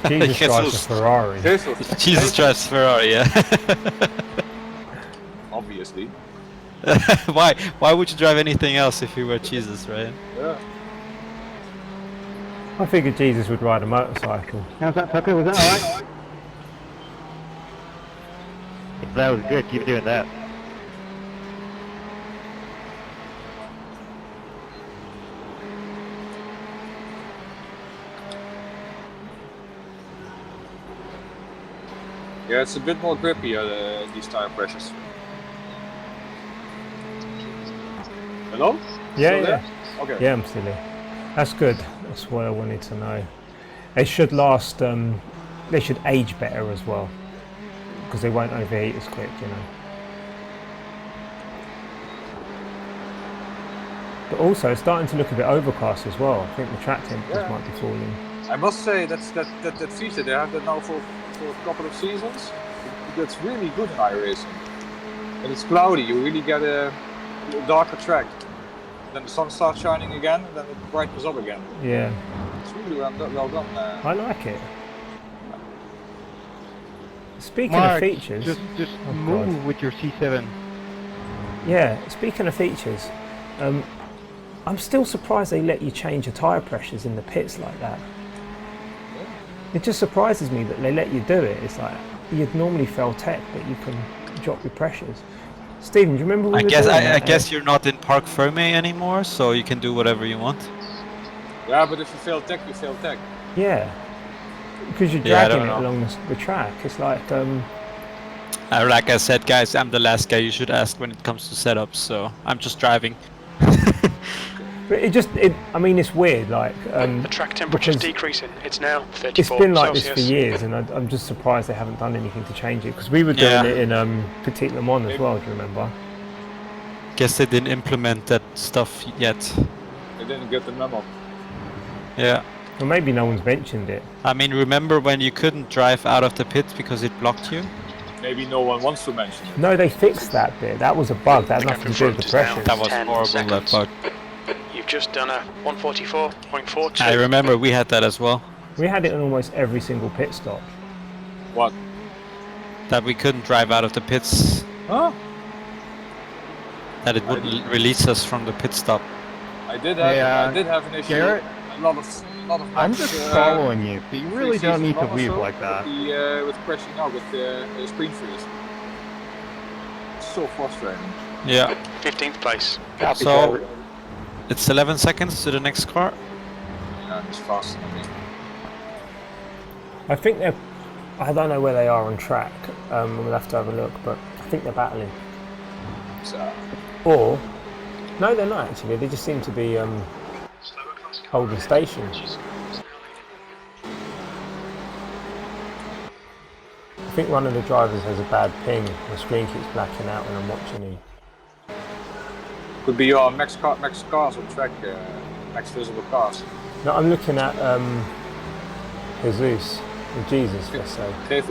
Jesus drives a Ferrari. Jesus drives Ferrari, yeah. Obviously. Why would you drive anything else if you were Jesus, right? Yeah. I figured Jesus would ride a motorcycle. How's that, Tucker? Was that alright? That was good. Keep doing that. Yeah, it's a bit more grippy, these tire pressures. Hello? Yeah, Still yeah. there? Okay. Yeah, I'm still here. That's good. That's what I wanted to know. They should last. They should age better as well, because they won't overheat as quick, you know. But also, it's starting to look a bit overcast as well. I think the track temperatures might be falling. I must say that feature, they have that now for a couple of seasons. That's really good in iRacing. When it's cloudy, you really get a darker track. Then the sun starts shining again, and then it brightens up again. Yeah. It's really well done. I like it. Speaking Mark, of features, just oh move God. with your C7. Yeah. Speaking of features, I'm still surprised they let you change your tyre pressures in the pits like that. It just surprises me that they let you do it. It's like you'd normally fail tech, but you can drop your pressures. Stephen, do you remember? I guess you're not in Parc Fermé anymore, so you can do whatever you want. Yeah, but if you fail tech, you fail tech. Yeah, because you're dragging it along the track. It's like like I said, guys, I'm the last guy you should ask when it comes to setups, so I'm just driving. But I mean, it's weird, like... the track temperature's decreasing. It's now 34 It's been like Celsius. this for years, and I'm just surprised they haven't done anything to change it, because we were doing it in Petit Le Mans as well, do you remember? Guess they didn't implement that stuff yet. They didn't get the memo. Yeah. Or maybe no one's mentioned it. I mean, remember when you couldn't drive out of the pits because it blocked you? Maybe no one wants to mention it. No, they fixed that bit. That was a bug. That had nothing to do with the pressure. That was horrible, that bug. You've just done a 144.42. I remember we had that as well. We had it on almost every single pit stop. What? That we couldn't drive out of the pits. Huh? That it wouldn't release us from the pit stop. I did have an issue. Garrett? A lot of I'm just following you, but you really don't need to weave like that. With crashing out with the screen freeze. It's so frustrating. Yeah. 15th place. So it's 11 seconds to the next car. Yeah, it's faster than me. I think they're... I don't know where they are on track. We'll have to have a look, but I think they're battling. So, Or... No, they're not actually. They just seem to be holding stations. I think one of the drivers has a bad ping. The screen keeps blacking out when I'm watching him. could be your max cars on track, max visible cars. No, I'm looking at Jesus, or Jesus, let's say. Cheif.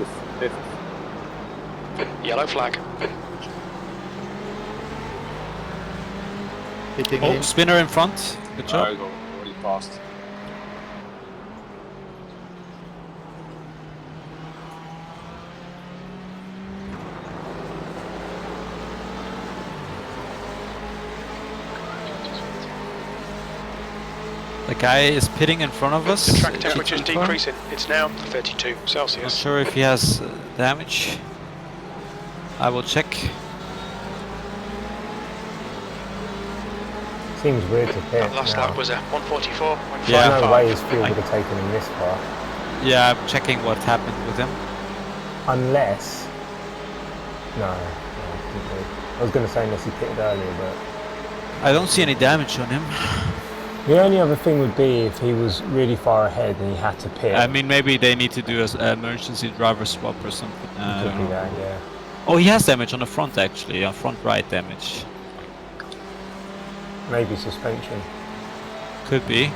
Yellow flag. Oh, spinner in front. Good job. I go already passed. The guy is pitting in front of us. The track temperature is decreasing. It's now 32 Not Celsius. sure if he has damage. I will check. Seems weird to pit. That last lap was a 144.5. Yeah. No way his fuel would have taken him this far. Yeah, I'm checking what happened with him. Unless... No, I was going to say unless he pitted earlier, but... I don't see any damage on him. The only other thing would be if he was really far ahead and he had to pit. I mean, maybe they need to do an emergency driver swap or something. Could be that, yeah. Oh, he has damage on the front actually, on front right damage. Maybe suspension. Could be.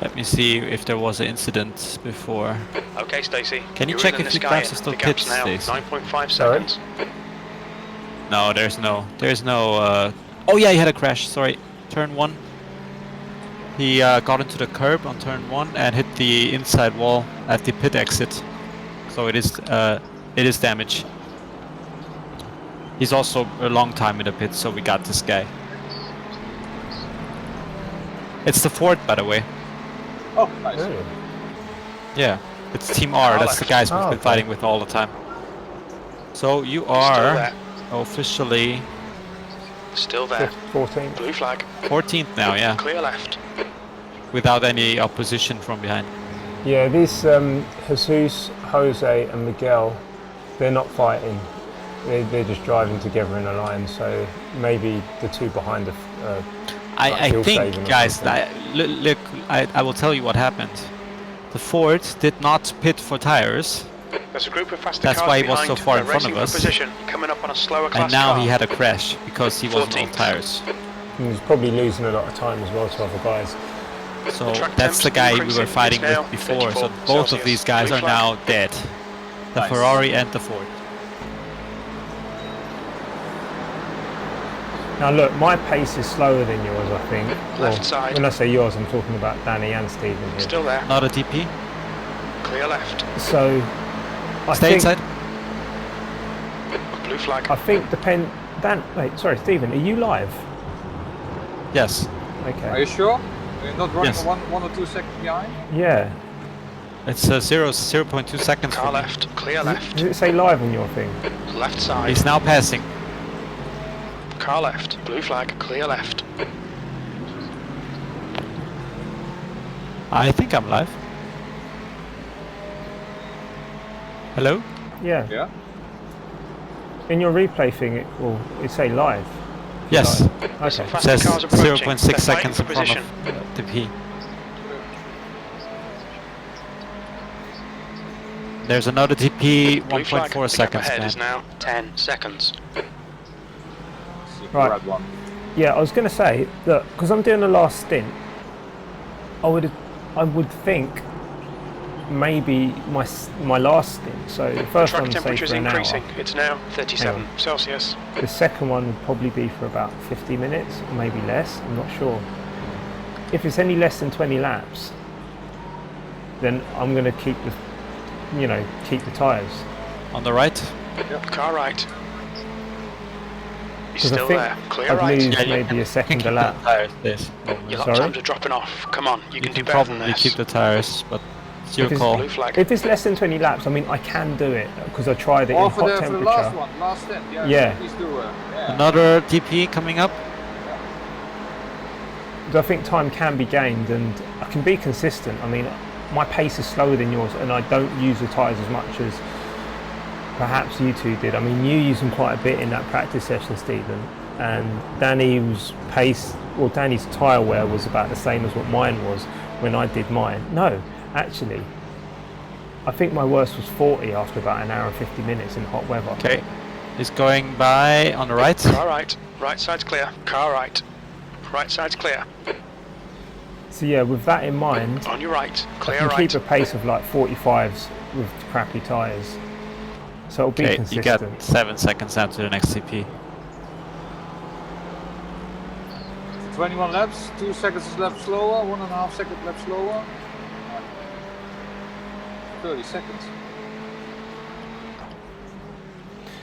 Let me see if there was an incident before. Okay, Stacy. Can you you're check within if the your sky times are still the gap's pitched, now Stacy? 9.5 Sorry? seconds. No, there's no. Oh yeah, he had a crash. Sorry, turn 1. He got into the curb on turn 1 and hit the inside wall at the pit exit. So it is damage. He's also a long time in the pit, so we got this guy. It's the Ford, by the way. Oh, nice. Really? Yeah, it's Team R. That's the guys we've Oh, been okay. fighting with all the time. So you Still are there. officially Still there. 14th. Blue flag. 14th now, yeah, Clear left. without any opposition from behind. Yeah, these Jesus, Jose, and Miguel, they're not fighting. They're just driving together in a line. So maybe the two behind the. I fuel saving think, or guys, something. look, I will tell you what happened. The Ford did not pit for tires, There's a group of faster That's cars why he was behind. so far in They're front racing of for us. position, coming up on a slower class and now car. he had a crash because he wasn't on 14th. tires. And he's probably losing a lot of time as well to other guys. So track that's temps the guy we increasing. were fighting It's now with before. So 54 both of Celsius. these guys Blue are flag. now dead. The Nice. Ferrari and the Ford. Now look, my pace is slower than yours, I think. Left side. When I say yours, I'm talking about Danny and Stephen here. Still there. Not a DP. Clear left. So, I Stay think, inside. Blue flag. I think Dan, wait, sorry, Stephen, are you live? Yes. Are Okay. you sure? You're not running Yes. one or 2 seconds behind? Yeah. It's 0.2 seconds Car from me. left. Clear left. Does it say live on your thing? Left side. He's now passing. Car left. Blue flag. Clear left. I think I'm live. Hello? Yeah. Yeah. In your replay thing, it say live. Yes. Live. Some Okay. It faster says cars approaching. 0.6 They're fighting seconds for in front position. of DP. There's another DP, Blue flag. 1.4 The gap seconds, ahead man. is now 10 seconds. See Right. red one. Yeah, I was going to say that because I'm doing the last stint, I would think maybe my last stint. So the first Track one say temperature is for an increasing. hour. It's now 37 Hang Celsius. The second one would probably be for about 50 minutes, or maybe less. I'm not sure. If it's any less than 20 laps, then I'm going to keep the tyres. On the right? Car right. He's Because I still think there. Clear I'd right. lose Yeah, you maybe can- a second keep a lap. the tires this. Your lap Sorry? times are dropping off. Come on, you You can do can better than probably this. keep the tires, but it's your If it's call. Blue flag. If it's less than 20 laps, I mean, I can do it because I tried it Or in for hot the temperature. last one, last stint. Yeah. Yeah. Please do. Yeah. Another DP coming up. I think time can be gained and I can be consistent. I mean, my pace is slower than yours and I don't use the tyres as much as perhaps you two did. I mean, you used them quite a bit in that practice session, Stephen, and Danny's tyre wear was about the same as what mine was when I did mine. No, actually, I think my worst was 40 after about an hour and 50 minutes in hot weather. Okay. He's going by on the right. Car right. Right side's clear. Car right. Right side's clear. So yeah, with that in mind, On your right. I Clear can right. keep a pace of like 45s with crappy tyres. So it'll be Okay, you consistent. got 7 seconds down to the next CP. 21 laps, 2 seconds left slower, 1.5 seconds left slower. 30 seconds.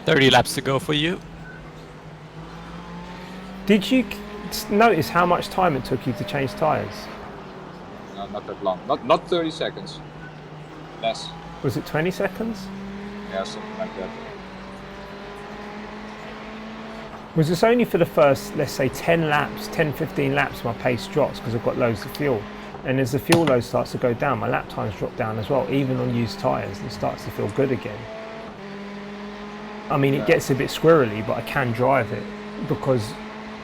30 laps to go for you. Did you notice how much time it took you to change tyres? No, not that long. Not 30 seconds. Less. Was it 20 seconds? Yeah, something like that. Was this only for the first, let's say 10 laps, 10, 15 laps my pace drops because I've got loads of fuel. And as the fuel load starts to go down, my lap times drop down as well, even on used tyres, and it starts to feel good again. I mean, it gets a bit squirrely, but I can drive it because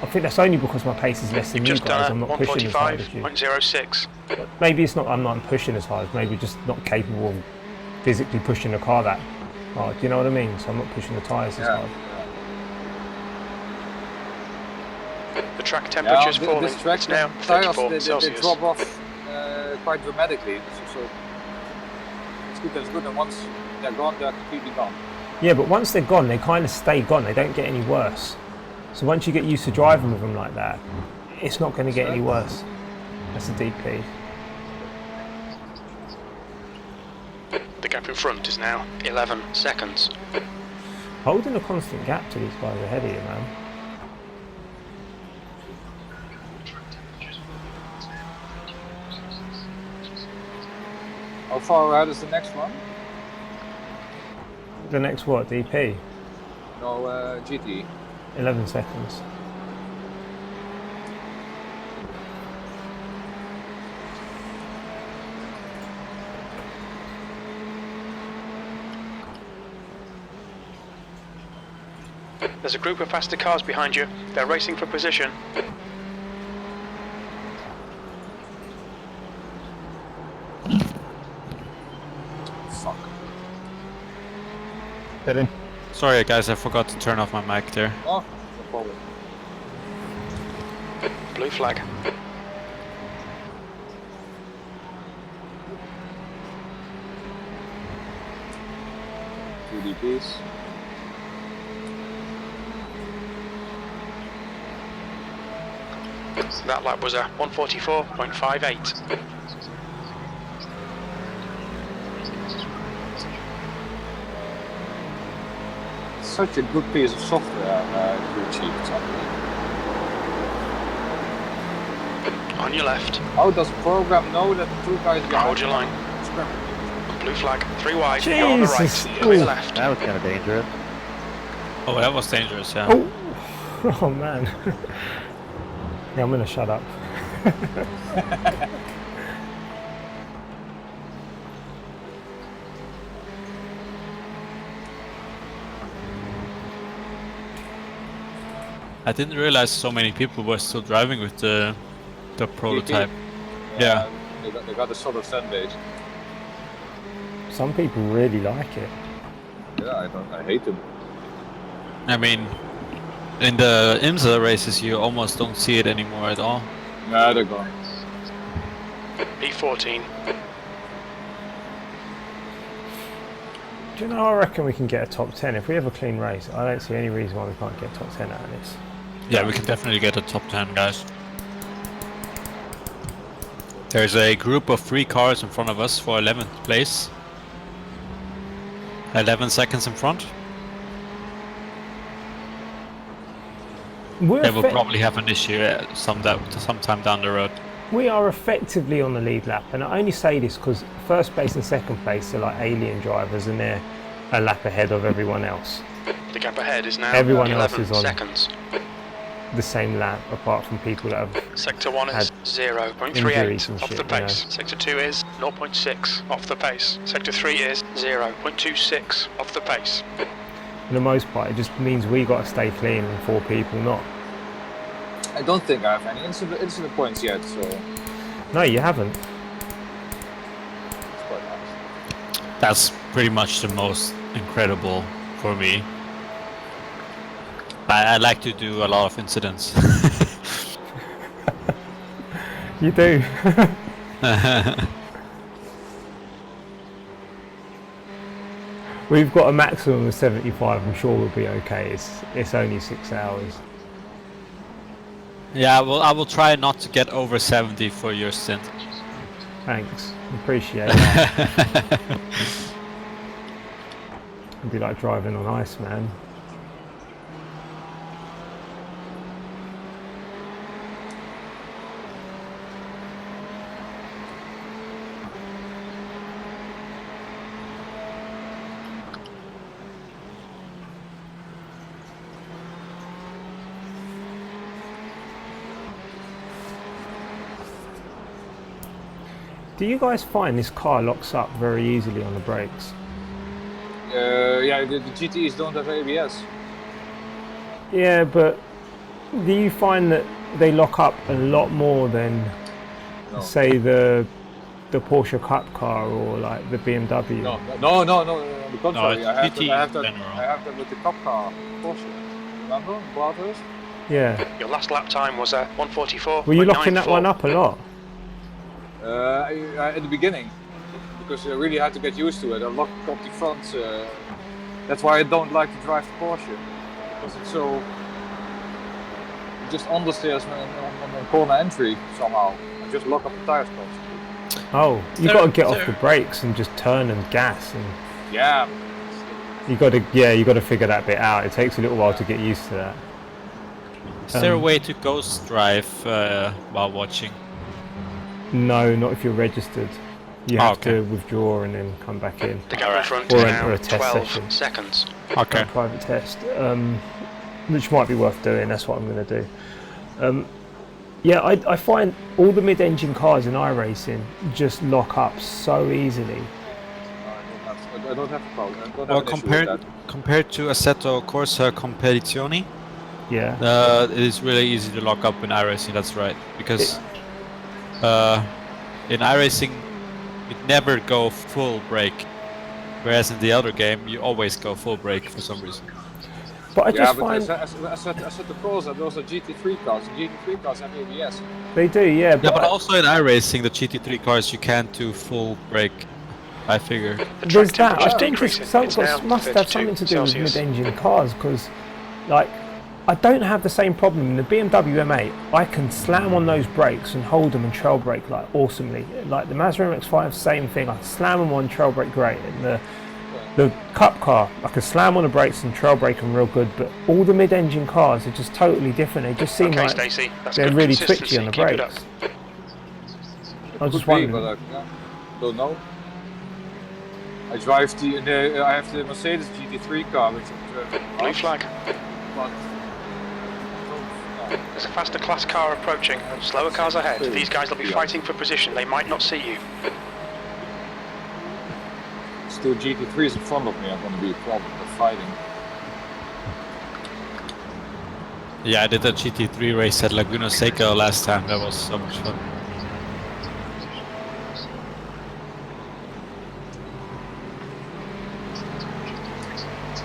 I think that's only because my pace is less than You've you just guys. I'm done not pushing as hard as you. 145.06. Maybe it's not, I'm not pushing as hard, maybe just not capable of physically pushing the car that hard. Do you know what I mean? So I'm not pushing the tyres as hard. The track temperature is falling. This track, It's now tires 34 they Celsius. drop off quite dramatically. So it's good, that's good, and once they're gone, they're completely gone. Yeah, but once they're gone, they kind of stay gone. They don't get any worse. So once you get used to driving with them like that, it's not going to get any worse. That's a DP. The gap in front is now 11 seconds. Holding a constant gap to these guys ahead of you, man. How far ahead is the next one? The next what? DP? No, GT. 11 seconds. There's a group of faster cars behind you. They're racing for position. Fuck. Heading. Sorry guys, I forgot to turn off my mic there. Oh, no problem. Blue flag. 2 DPs. That lap was a 144.58. Such a good piece of software to achieve something. On your left. How does the program know that the 2 guys behind Hold your line. Blue flag. 3 wide. Jesus. You're on the right. Clear left. That was kind of dangerous. Oh, that was dangerous, yeah. Oh, oh man. Yeah, I'm gonna shut up. I didn't realize so many people were still driving with the prototype. Yeah. They got a solid fan base. Some people really like it. Yeah, I hate them. I mean, in the IMSA races, you almost don't see it anymore at all. Nah, they're gone. P14. Do you know, I reckon we can get a top 10. If we have a clean race, I don't see any reason why we can't get top 10 out of this. Yeah, we can definitely get a top 10, guys. There's a group of 3 cars in front of us for 11th place. 11 seconds in front. They will probably have an issue sometime down the road. We are effectively on the lead lap, and I only say this because first place and second place are like alien drivers, and they're a lap ahead of everyone else. The gap ahead is now Everyone else 11 is on seconds. the same lap, apart from people that have Sector 1 is injuries 0.38 and off shit, the you know. pace. Sector 2 is 0.6 off the pace. Sector 3 is 0.26 off the pace. For the most part, it just means we got to stay clean and 4 people not. I don't think I have any incident points yet, so it's No, you haven't. quite nice. That's pretty much the most incredible for me. I like to do a lot of incidents. You do. We've got a maximum of 75. I'm sure we'll be okay. It's only 6 hours. Yeah, well, I will try not to get over 70 for your stint. Thanks. Appreciate that. It'd be like driving on ice, man. Do you guys find this car locks up very easily on the brakes? Yeah, the GTs don't have ABS. Yeah, but do you find that they lock up a lot more than, say, the Porsche Cup car or like the BMW? No. On the contrary, it's I have GT that. in general. I have that with the Cup car Porsche. Remember, Bathurst? Yeah. Your last lap time was a 144.94. Were you locking that one up a lot? At the beginning, because I really had to get used to it. I locked up the front. That's why I don't like to drive the Porsche, because it's so just understeers on the corner entry somehow. I just lock up the tires constantly. Oh, you got to get off the brakes and just turn and gas, and Yeah. you got to figure that bit out. It takes a little while to get used to that. Is there a way to ghost drive while watching? No, not if you're registered. You have to withdraw and then come back in. The gap in front Or is enter now a test 12 session. seconds. Okay. A private test, which might be worth doing. That's what I'm going to do. Yeah, I find all the mid-engine cars in iRacing just lock up so easily. I don't have a problem. I don't Well, have an issue with that. compared to Assetto Corsa Competizione, Yeah. it is really easy to lock up in iRacing. That's right, because in iRacing you never go full brake, whereas in the other game you always go full brake for some reason. But I just but find I said the Corsa, those are GT3 cars. The GT3 cars have ABS. they do, yeah. Yeah, but also in iRacing, the GT3 cars you can't do full brake. I figure. There's that. I think decreasing. it's It's now must have 32 something to do Celsius. with mid-engine cars, because, like, I don't have the same problem in the BMW M8. I can slam on those brakes and hold them and trail brake like awesomely. Like the Mazda MX-5, same thing. I can slam them on, trail brake great. And the Cup car, I can slam on the brakes and trail brake them real good. But all the mid-engine cars are just totally different. They just seem like Stacey, that's they're good really consistency. twitchy on the Keep it up. brakes. I was just Could be, wondering. but don't know. I drive I have the Mercedes GT3 car, which is Blue flag. but There's a faster class car approaching and slower cars ahead. These guys will be fighting for position. They might not see you. still GT3s in front of me. I'm going to be a problem with fighting. Yeah, I did a GT3 race at Laguna Seca last time. That was so much fun.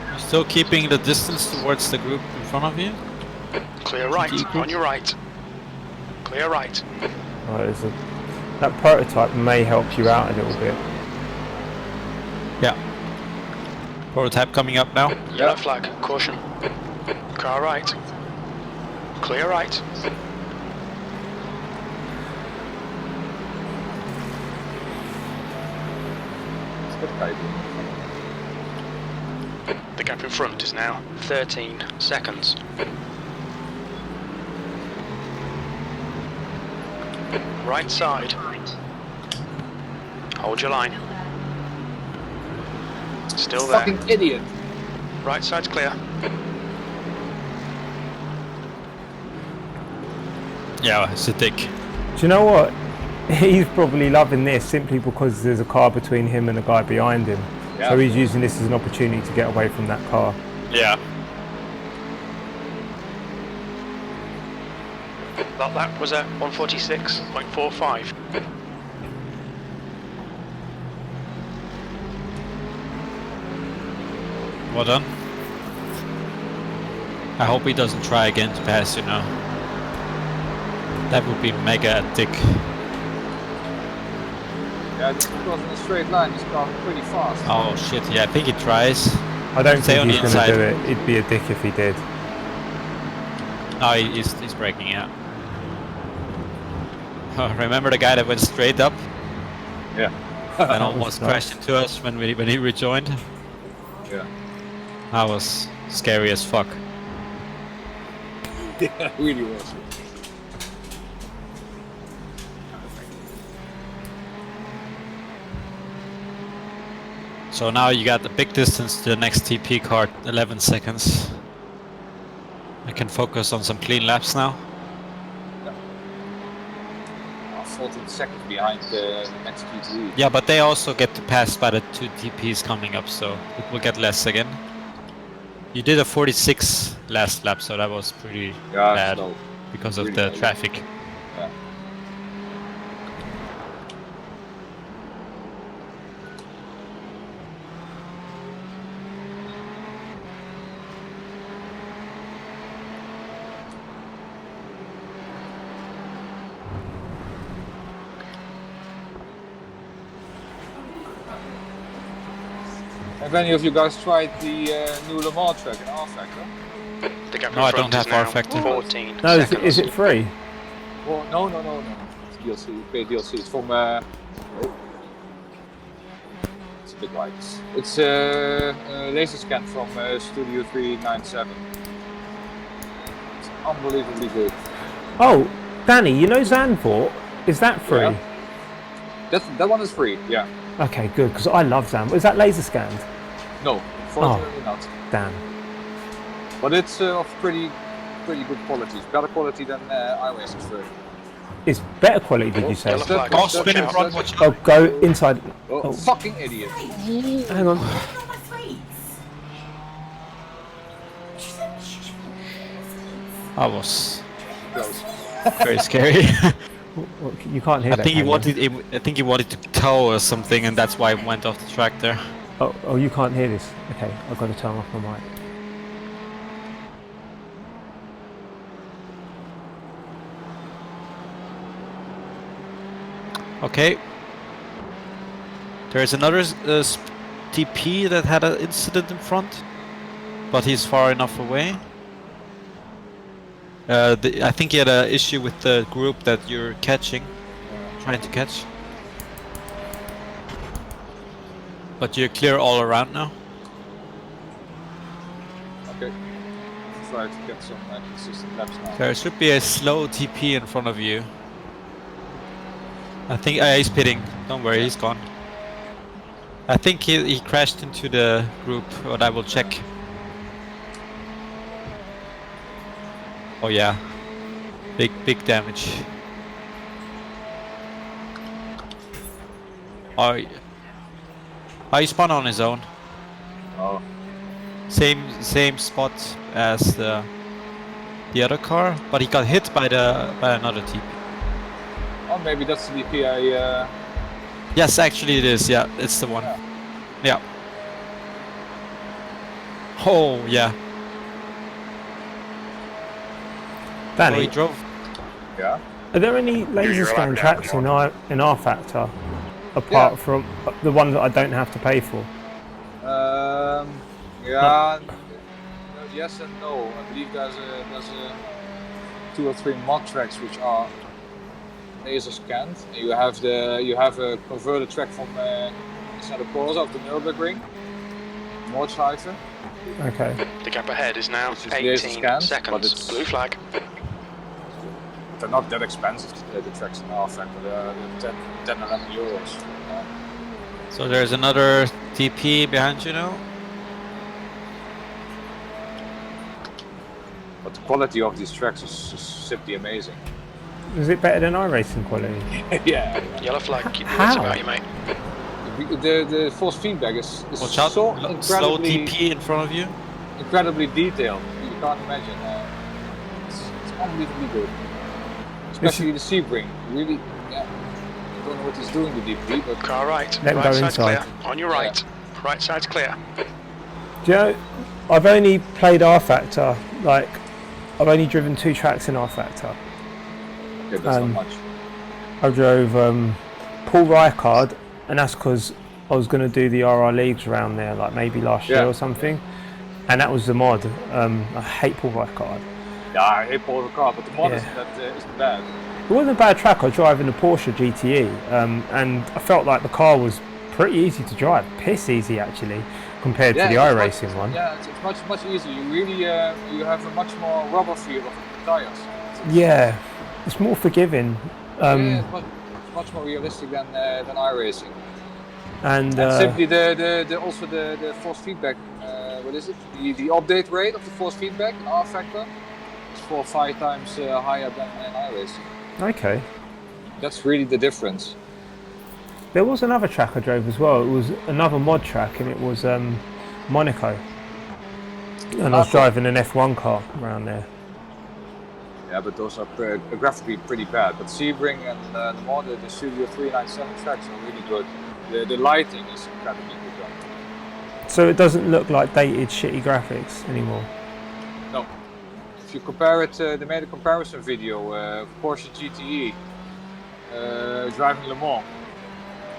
You're still keeping the distance towards the group in front of you? Clear right, on your right. Clear right. Right, that prototype may help you out a little bit. Yeah. Prototype coming up now. Yellow flag, caution. Car right. Clear right. The gap in front is now 13 seconds. Right side. Hold your line. Still there. Fucking idiot. Right side's clear. Yeah, it's a dick. Do you know what? He's probably loving this simply because there's a car between him and the guy behind him. Yeah. So he's using this as an opportunity to get away from that car. Yeah. That lap was at 146.45. Well done. I hope he doesn't try again to pass you now. That would be mega dick. Yeah, just because in a straight line, this car is pretty fast. Oh shit, yeah, I think he tries. I don't Stay on think the he's going to inside. do it. It'd be a dick if he did. No, he's breaking out. Oh, remember the guy that went straight up Yeah. and almost crashed into us when he rejoined? Yeah. That was scary as fuck. Yeah, it really was. So now you got the big distance to the next TP car, 11 seconds. I can focus on some clean laps now. 14 seconds behind the next GT. Yeah, but they also get passed by the two TPs coming up, so it will get less again. You did a 46 last lap, so that was pretty bad slow. because of Really the bad. traffic. Yeah. Have any of you guys tried the new Le Mans track in R Factor? The gap No, in I front don't is have R now Factor. 14 No, seconds. is it free? Well, no. It's DLC. You pay DLC. It's from. It's a bit like this. It's a laser scan from Studio 397. It's unbelievably good. Oh, Danny, you know Zanport? Is that free? Yeah. That one is free. Yeah. Okay, good, because I love Zanport. Is that laser scanned? No, fortunately not. Damn. But it's of pretty good quality. It's better quality than iRacing's version. It's better quality, did you say? Yellow flag. Oh, Watch spin in out. front, watch Oh, out. go inside. Oh, fucking idiot! Hang on. That was Close. very scary. You can't hear I that. think he can you? wanted. I think he wanted to tow or something, and that's why he went off the track there. Oh, you can't hear this. Okay, I've got to turn off my mic. Okay. There's another TP that had an incident in front, but he's far enough away. I think he had an issue with the group that you're trying to catch. But you're clear all around now. Okay. Try to get some consistent laps now. There should be a slow TP in front of you. I think he's pitting. Don't worry, he's gone. I think he crashed into the group, but I will check. Oh yeah, big damage. Oh, he spun on his own. Oh. Same spot as the other car, but he got hit by another TP. Oh, maybe that's the DP Yes, actually it is. Yeah, it's the one. Yeah. Oh yeah. Danny, So he drove. Yeah. are there any laser scan tracks in R Factor apart from the one that I don't have to pay for? Yeah. Yes and no. I believe there's a 2 or 3 mod tracks which are laser scanned. You have a converted track from Santa Corsa of the Nürburgring, Cheif. Okay. The gap ahead is now Which is laser 18 scanned, but seconds. it's- Blue flag. They're not that expensive, the tracks in R Factor. They're 10 11 euros. So there's another TP behind you now. But the quality of these tracks is simply amazing. Is it better than iRacing quality? Yeah. Yellow flag. Keep your How? wits about you, mate. The force feedback is Watch out! so Slow incredibly TP in front of you. incredibly detailed. You can't imagine. It's unbelievably good. Especially the Sebring. Really, yeah. I don't know what he's doing with DP, but Car right. Let him Right go side's inside. clear. On your right. Right side's clear. Do you know, I've only played R Factor, like, I've only driven 2 tracks in R Factor. okay, that's not much. I drove Paul Ricard, and that's because I was going to do the RR Leagues around there, like maybe last year Yeah. or something. And that was the mod. I hate Paul Ricard. Yeah, I hate Paul Ricard, but the mod Yeah. isn't bad. It wasn't a bad track. I was driving the Porsche GTE, and I felt like the car was pretty easy to drive, piss easy actually, compared to the iRacing one. Yeah, it's much easier. You really you have a much more rubber feel of the tires. Yeah, it's more forgiving. Yeah, it's much more realistic than iRacing. And simply the force feedback. What is it? The update rate of the force feedback in R Factor is 4 or 5 times higher than in iRacing. okay. That's really the difference. There was another track I drove as well. It was another mod track, and it was Monaco. And I was driving an F1 car around there. Yeah, but those are graphically pretty bad. But Sebring and the mod, the Studio 397 tracks are really good. The lighting is incredibly good done. So it doesn't look like dated, shitty graphics anymore. No. If you compare it, they made a comparison video of Porsche GTE driving Le Mans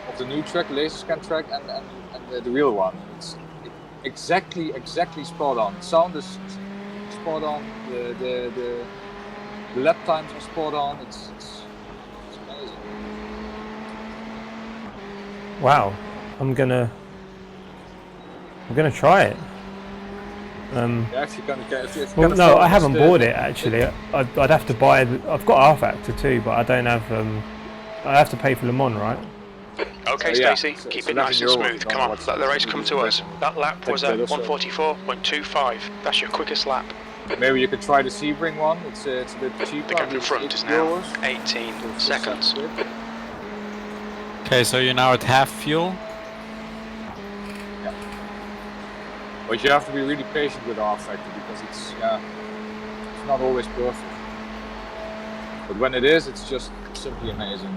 of the new track, laser scan track, and the real one. It's exactly spot on. Sound is spot on. The lap times are spot on. It's amazing. Wow, I'm gonna try it. You're actually Well, no, I haven't bought it actually. I'd have to buy. I've got R-Factor too, but I don't have. I have to pay for Le Mans, right? Okay, yeah, Stacey, so keep it's it nice and 11 smooth. euros, Come on, not let the race come to us. That lap was at That's 144.25. That's your quickest lap. Maybe you could try the Sebring one. It's a bit cheaper. The gap in front is now 18 seconds. Okay, so you're now at half fuel. But you have to be really patient with R-Factor because it's not always perfect. But when it is, it's just simply amazing.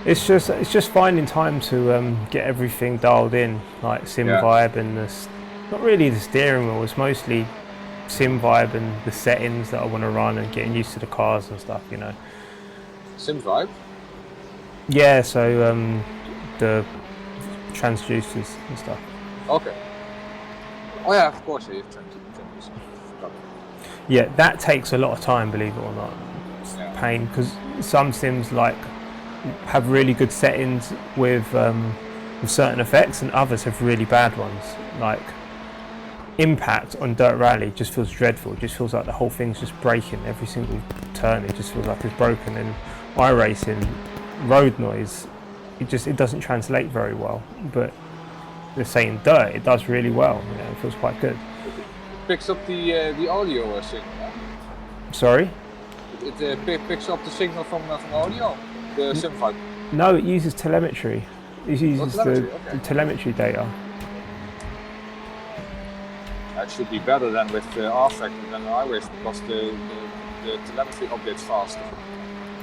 It's just finding time to get everything dialed in, like SimVibe and not really the steering wheel. It's mostly SimVibe and the settings that I want to run and getting used to the cars and stuff, you know. SimVibe? Yeah, so the transducers and stuff. Okay. Oh yeah, of course you have transducers. Yeah, that takes a lot of time, believe it or not. It's pain because some sims like have really good settings with certain effects, and others have really bad ones. Like Impact on Dirt Rally just feels dreadful. It just feels like the whole thing's just breaking every single turn. It just feels like it's broken. And iRacing, road noise, it doesn't translate very well. But they're saying Dirt, it does really well. You know, it feels quite good. It picks up the audio signal. Sorry? It picks up the signal from audio. The SimVibe. No, it uses telemetry. It uses telemetry, the telemetry data. That should be better than with R-Factor than iRacing because the telemetry updates faster.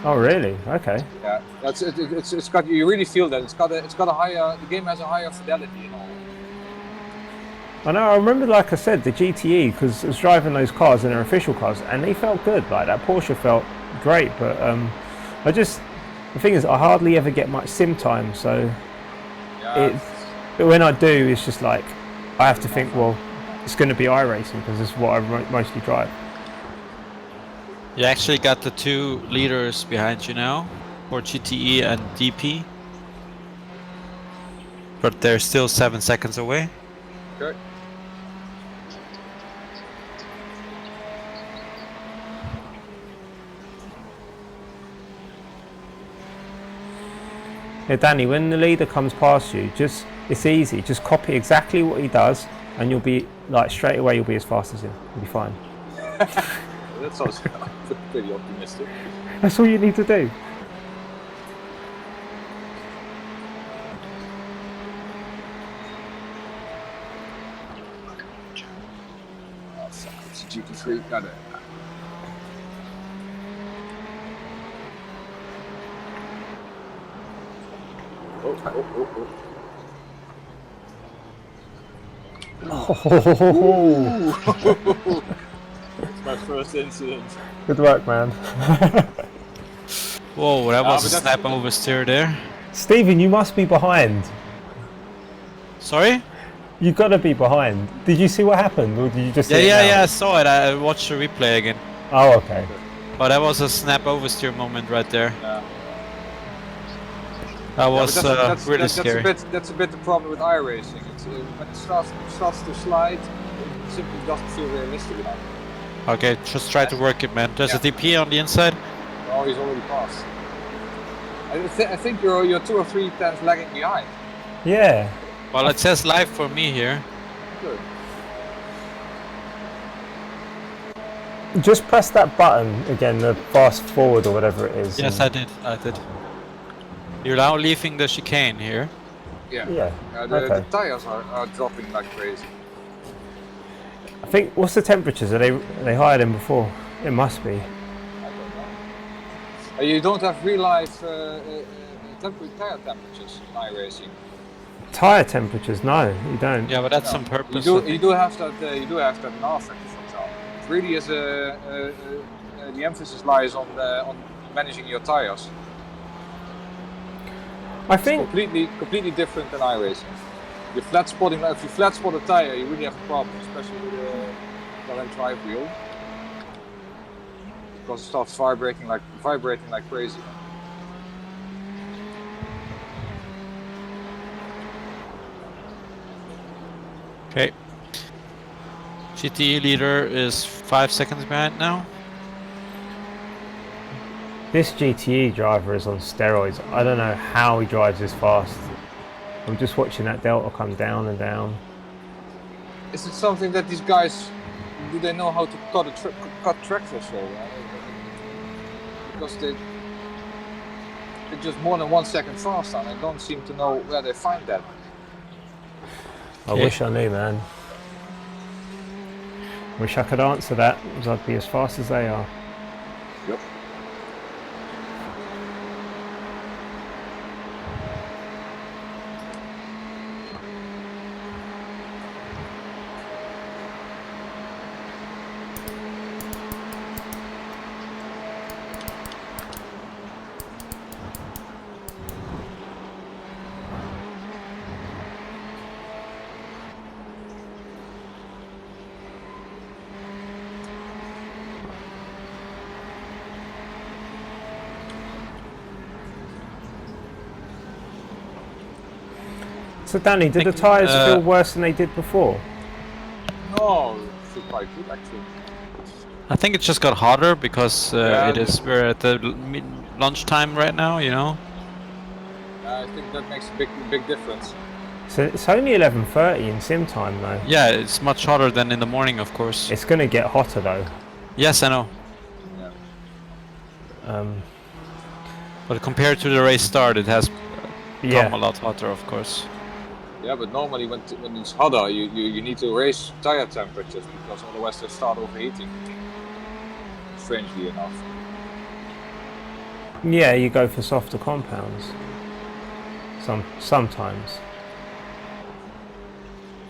Oh really? Okay. Yeah, it's got, you really feel that it's got a higher, the game has a higher fidelity and all. I know. I remember, like I said, the GTE, because I was driving those cars and they're official cars, and they felt good. Like that Porsche felt great, but the thing is, I hardly ever get much sim time, so when I do, it's just like I have to think, well, it's going to be iRacing because it's what I mostly drive. You actually got the 2 leaders behind you now for GTE and DP, but they're still 7 seconds away. Okay. Yeah, Danny, when the leader comes past you, it's easy. Just copy exactly what he does, and you'll be like straight away. You'll be as fast as him. You'll be fine. That sounds pretty optimistic. That's all you need to do. Oh, fuck, it's a GT3. Got it. Oh. It's my first incident. Good work, man. Whoa, that was a snap oversteer there. Stephen, you must be behind. Sorry? You gotta be behind. Did you see what happened, or did you just? Yeah, I saw it. I watched the replay again. Oh, okay. But that was a snap oversteer moment right there. Yeah. That was really scary. That's a bit the problem with iRacing. It's when it starts to slide, it simply doesn't feel realistic enough. Okay, just try to work it, man. There's a DP on the inside. Oh, he's already passed. I think you're 2 or 3 tenths lagging behind. Yeah. Well, it says live for me here. Good. Just press that button again, the fast forward or whatever it is. Yes, I did. You're now leaving the chicane here. Yeah. The tires are dropping like crazy. I think, what's the temperatures? Are they higher than before? It must be. I don't know. You don't have real life tire temperatures in iRacing. Tire temperatures? No, you don't. Yeah, but that's on purpose. You do have that. You do have that in R-Factor, for example. It really is the emphasis lies on managing your tires. I think completely different than iRacing. You're flat spotting. If you flat spot a tire, you really have a problem, especially with the Glen drive wheel, because it starts vibrating like crazy. Okay. GTE leader is 5 seconds behind now. This GTE driver is on steroids. I don't know how he drives this fast. I'm just watching that delta come down and down. Is it something that these guys, do they know how to cut tracks or so? Because they're just more than 1 second faster, and I don't seem to know where they find that. I wish I knew, man. Wish I could answer that, because I'd be as fast as they are. Yep. So Danny, did the tyres feel worse than they did before? No, it feels quite good actually. I think it just got hotter because Yeah, we're at the lunchtime right now, you know. I think that makes a big difference. So it's only 11:30 in sim time though. Yeah, it's much hotter than in the morning, of course. It's going to get hotter though. Yes, I know. Yeah. But compared to the race start, it has become a lot hotter, of course. Yeah, but normally when it's hotter, you need to raise tire temperatures because otherwise they start overheating. Strangely enough. Yeah, you go for softer compounds. Sometimes.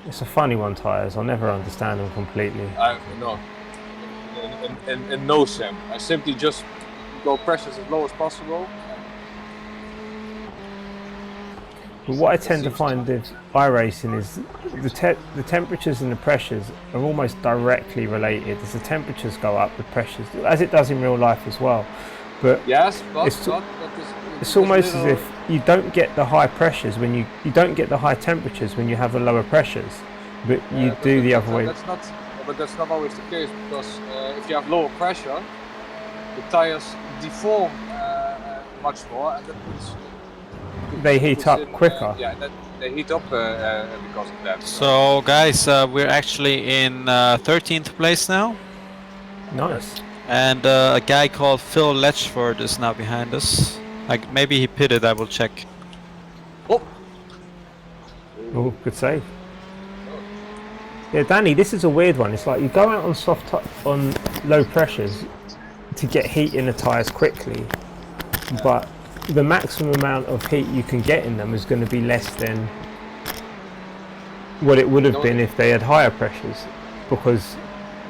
It's a funny one, tyres. I'll never understand them completely. No. In no sim. I simply just go pressures as low as possible. But what I tend to find with iRacing is the temperatures and the pressures are almost directly related. As the temperatures go up, the pressures, as it does in real life as well. But yes, but it's almost as if you don't get the high pressures when you don't get the high temperatures when you have the lower pressures, but you do the other way. But that's not always the case because if you have lower pressure, the tires deform much more, and that puts. They heat up quicker. Yeah, they heat up because of that. So guys, we're actually in 13th place now. Nice. And a guy called Phil Letchford is now behind us. Like maybe he pitted, I will check. Oh, good save. Yeah, Danny, this is a weird one. It's like you go out on low pressures to get heat in the tyres quickly, but the maximum amount of heat you can get in them is going to be less than what it would have been if they had higher pressures, because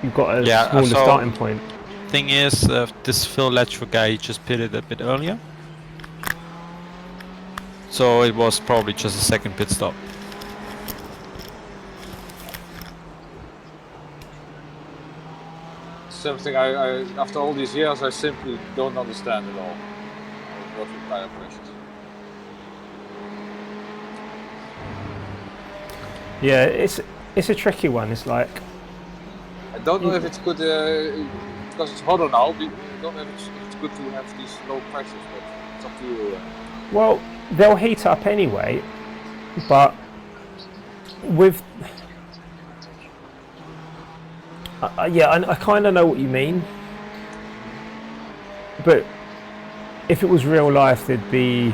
you've got a smaller starting point. Thing is, this Phil Letchford guy, he just pitted a bit earlier, so it was probably just a second pit stop. Something I after all these years I simply don't understand at all. Working tire pressures. Yeah, it's a tricky one. It's like I don't know if it's good because it's hotter now. I don't know if it's good to have these low pressures, but it's up to you. Well, they'll heat up anyway, but with I kind of know what you mean, but if it was real life, it'd be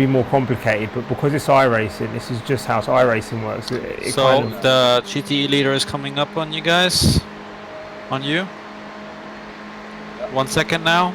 more complicated. But because it's iRacing, this is just how iRacing works. So the GTE leader is coming up on you guys, on you. 1 second now.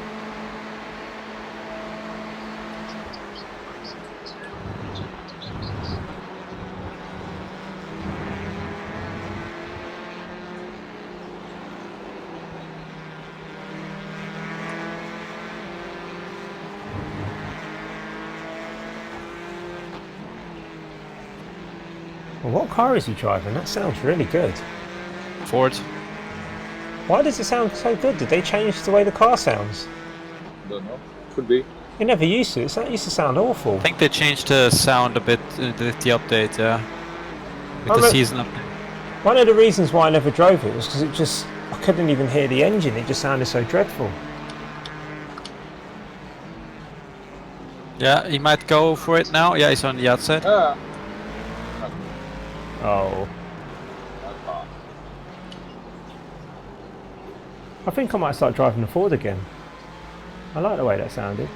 Well, what car is he driving? That sounds really good. Ford. Why does it sound so good? Did they change the way the car sounds? Don't know. Could be. It never used to. It used to sound awful. I think they changed the sound a bit with the update, yeah. With the season update. One of the reasons why I never drove it was because I couldn't even hear the engine. It just sounded so dreadful. Yeah, he might go for it now. Yeah, he's on the outside. Oh. I think I might start driving the Ford again. I like the way that sounded.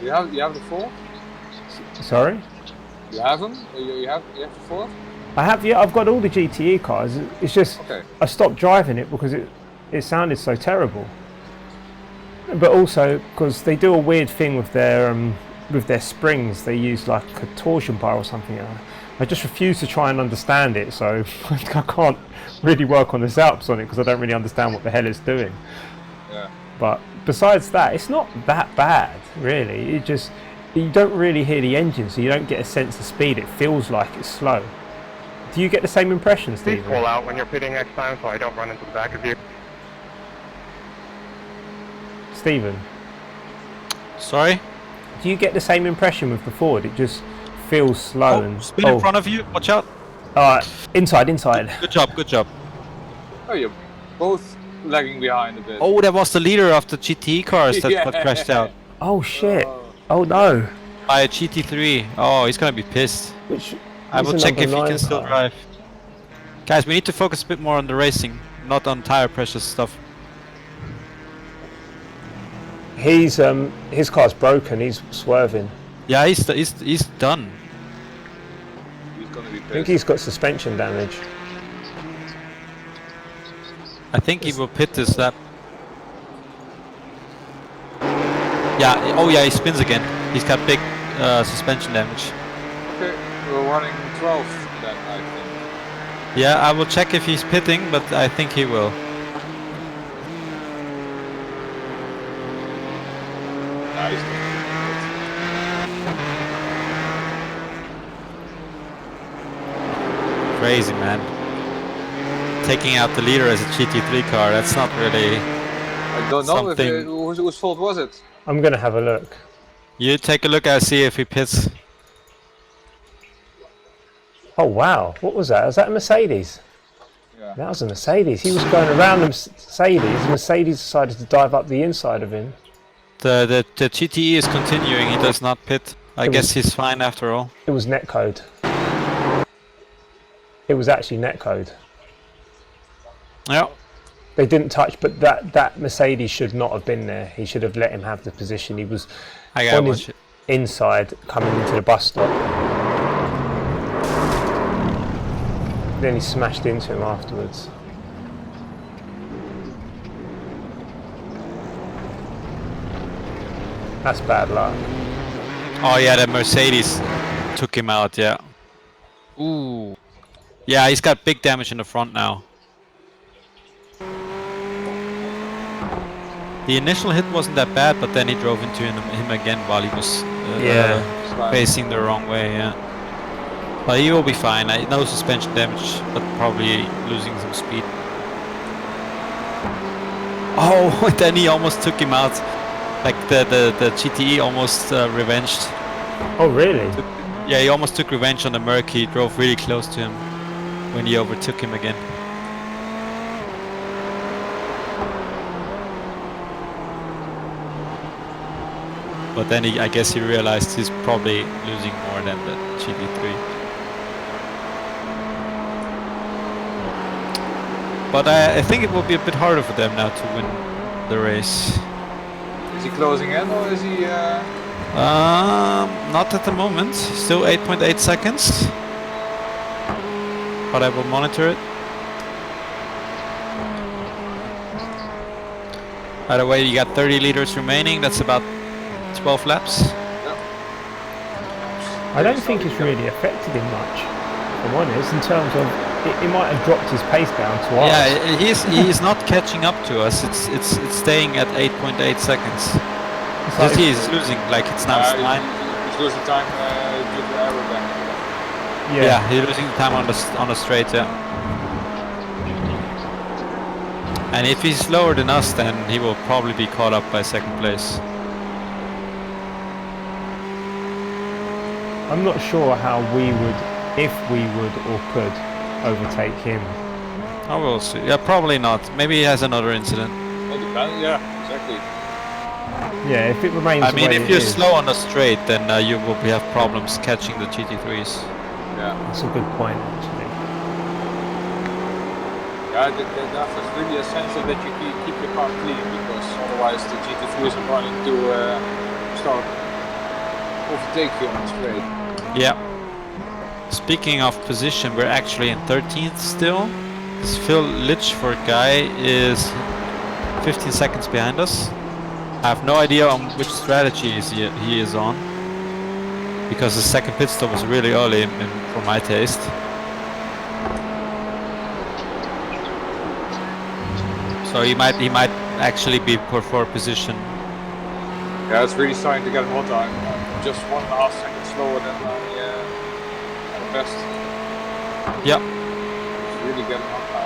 You have the Ford? Sorry? You have them? You have the Ford? I have, yeah, I've got all the GTE cars. It's just, I stopped driving it because it sounded so terrible. But also because they do a weird thing with their springs. They use like a torsion bar or something. I just refuse to try and understand it, so I can't really work on the Alps on it because I don't really understand what the hell it's doing. Yeah. But besides that, it's not that bad, really. You don't really hear the engine, so you don't get a sense of speed. It feels like it's slow. Do you get the same impression, Stephen? Please pull out when you're pitting next time so I don't run into the back of you. Stephen? Sorry? Do you get the same impression with the Ford? It just feels slow and... Spin in front of you, watch out. Alright, inside. Good job. Oh, you're both lagging behind a bit. Oh, that was the leader of the GT cars that got crashed out. Oh shit. Oh no. By a GT3. Oh, he's gonna be pissed. I will check if he can still drive. Guys, we need to focus a bit more on the racing, not on tire pressure stuff. His car's broken. He's swerving. Yeah, he's done. He's gonna be pissed. I think he's got suspension damage. I think he will pit this lap. Yeah, oh yeah, he spins again. He's got big suspension damage. Okay, we're running 12 then, I think. Yeah, I will check if he's pitting, but I think he will. Nice. Crazy, man. Taking out the leader as a GT3 car, that's not really... I don't know if whose fault was it? I'm gonna have a look. You take a look and see if he pits. Oh wow, what was that? Was that a Mercedes? Yeah. That was a Mercedes. He was going around the Mercedes. Mercedes decided to dive up the inside of him. The GTE is continuing, he does not pit. I guess he's fine after all. It was netcode. It was actually netcode. Yeah. They didn't touch, but that Mercedes should not have been there. He should have let him have the position. He was on his inside coming into the bus stop. Then he smashed into him afterwards. That's bad luck. Oh yeah, the Mercedes took him out, yeah. Ooh. Yeah, he's got big damage in the front now. The initial hit wasn't that bad, but then he drove into him again while he was facing the wrong way, yeah. But he will be fine. No suspension damage, but probably losing some speed. Oh, then he almost took him out. Like the GTE almost revenged. Oh really? Yeah, he almost took revenge on the Merc. He drove really close to him when he overtook him again. But then I guess he realized he's probably losing more than the GT3. But I think it will be a bit harder for them now to win the race. Is he closing in or is he... Not at the moment. Still 8.8 seconds. But I will monitor it. By the way, you got 30 liters remaining. That's about 12 laps. I don't think it's really affected him much, if I'm honest, in terms of it might have dropped his pace down to us. Yeah, he's not catching up to us. It's staying at 8.8 seconds. He's losing, like it's now 9. He's losing time due to aerodynamics. Yeah, he's losing time on the straight, yeah. And if he's slower than us, then he will probably be caught up by second place. I'm not sure how we would, if we would or could, overtake him. Oh, we'll see. Yeah, probably not. Maybe he has another incident. It depends, yeah, exactly. Yeah, if it remains I the mean, way if it you're is, slow on the straight, then you will have problems catching the GT3s. Yeah. that's a good point, actually. Yeah, that's really essential that you keep your car clean, because otherwise the GT3s are going to start overtake you on the straight. Yeah. Speaking of position, we're actually in 13th still. This Phil Litchford guy is 15 seconds behind us. I have no idea on which strategy he is on, because the second pit stop was really early for my taste. So he might actually be for position. Yeah, it's really starting to get hot. I'm just 1.5 seconds slower than the best. Yeah. It's really getting hot now.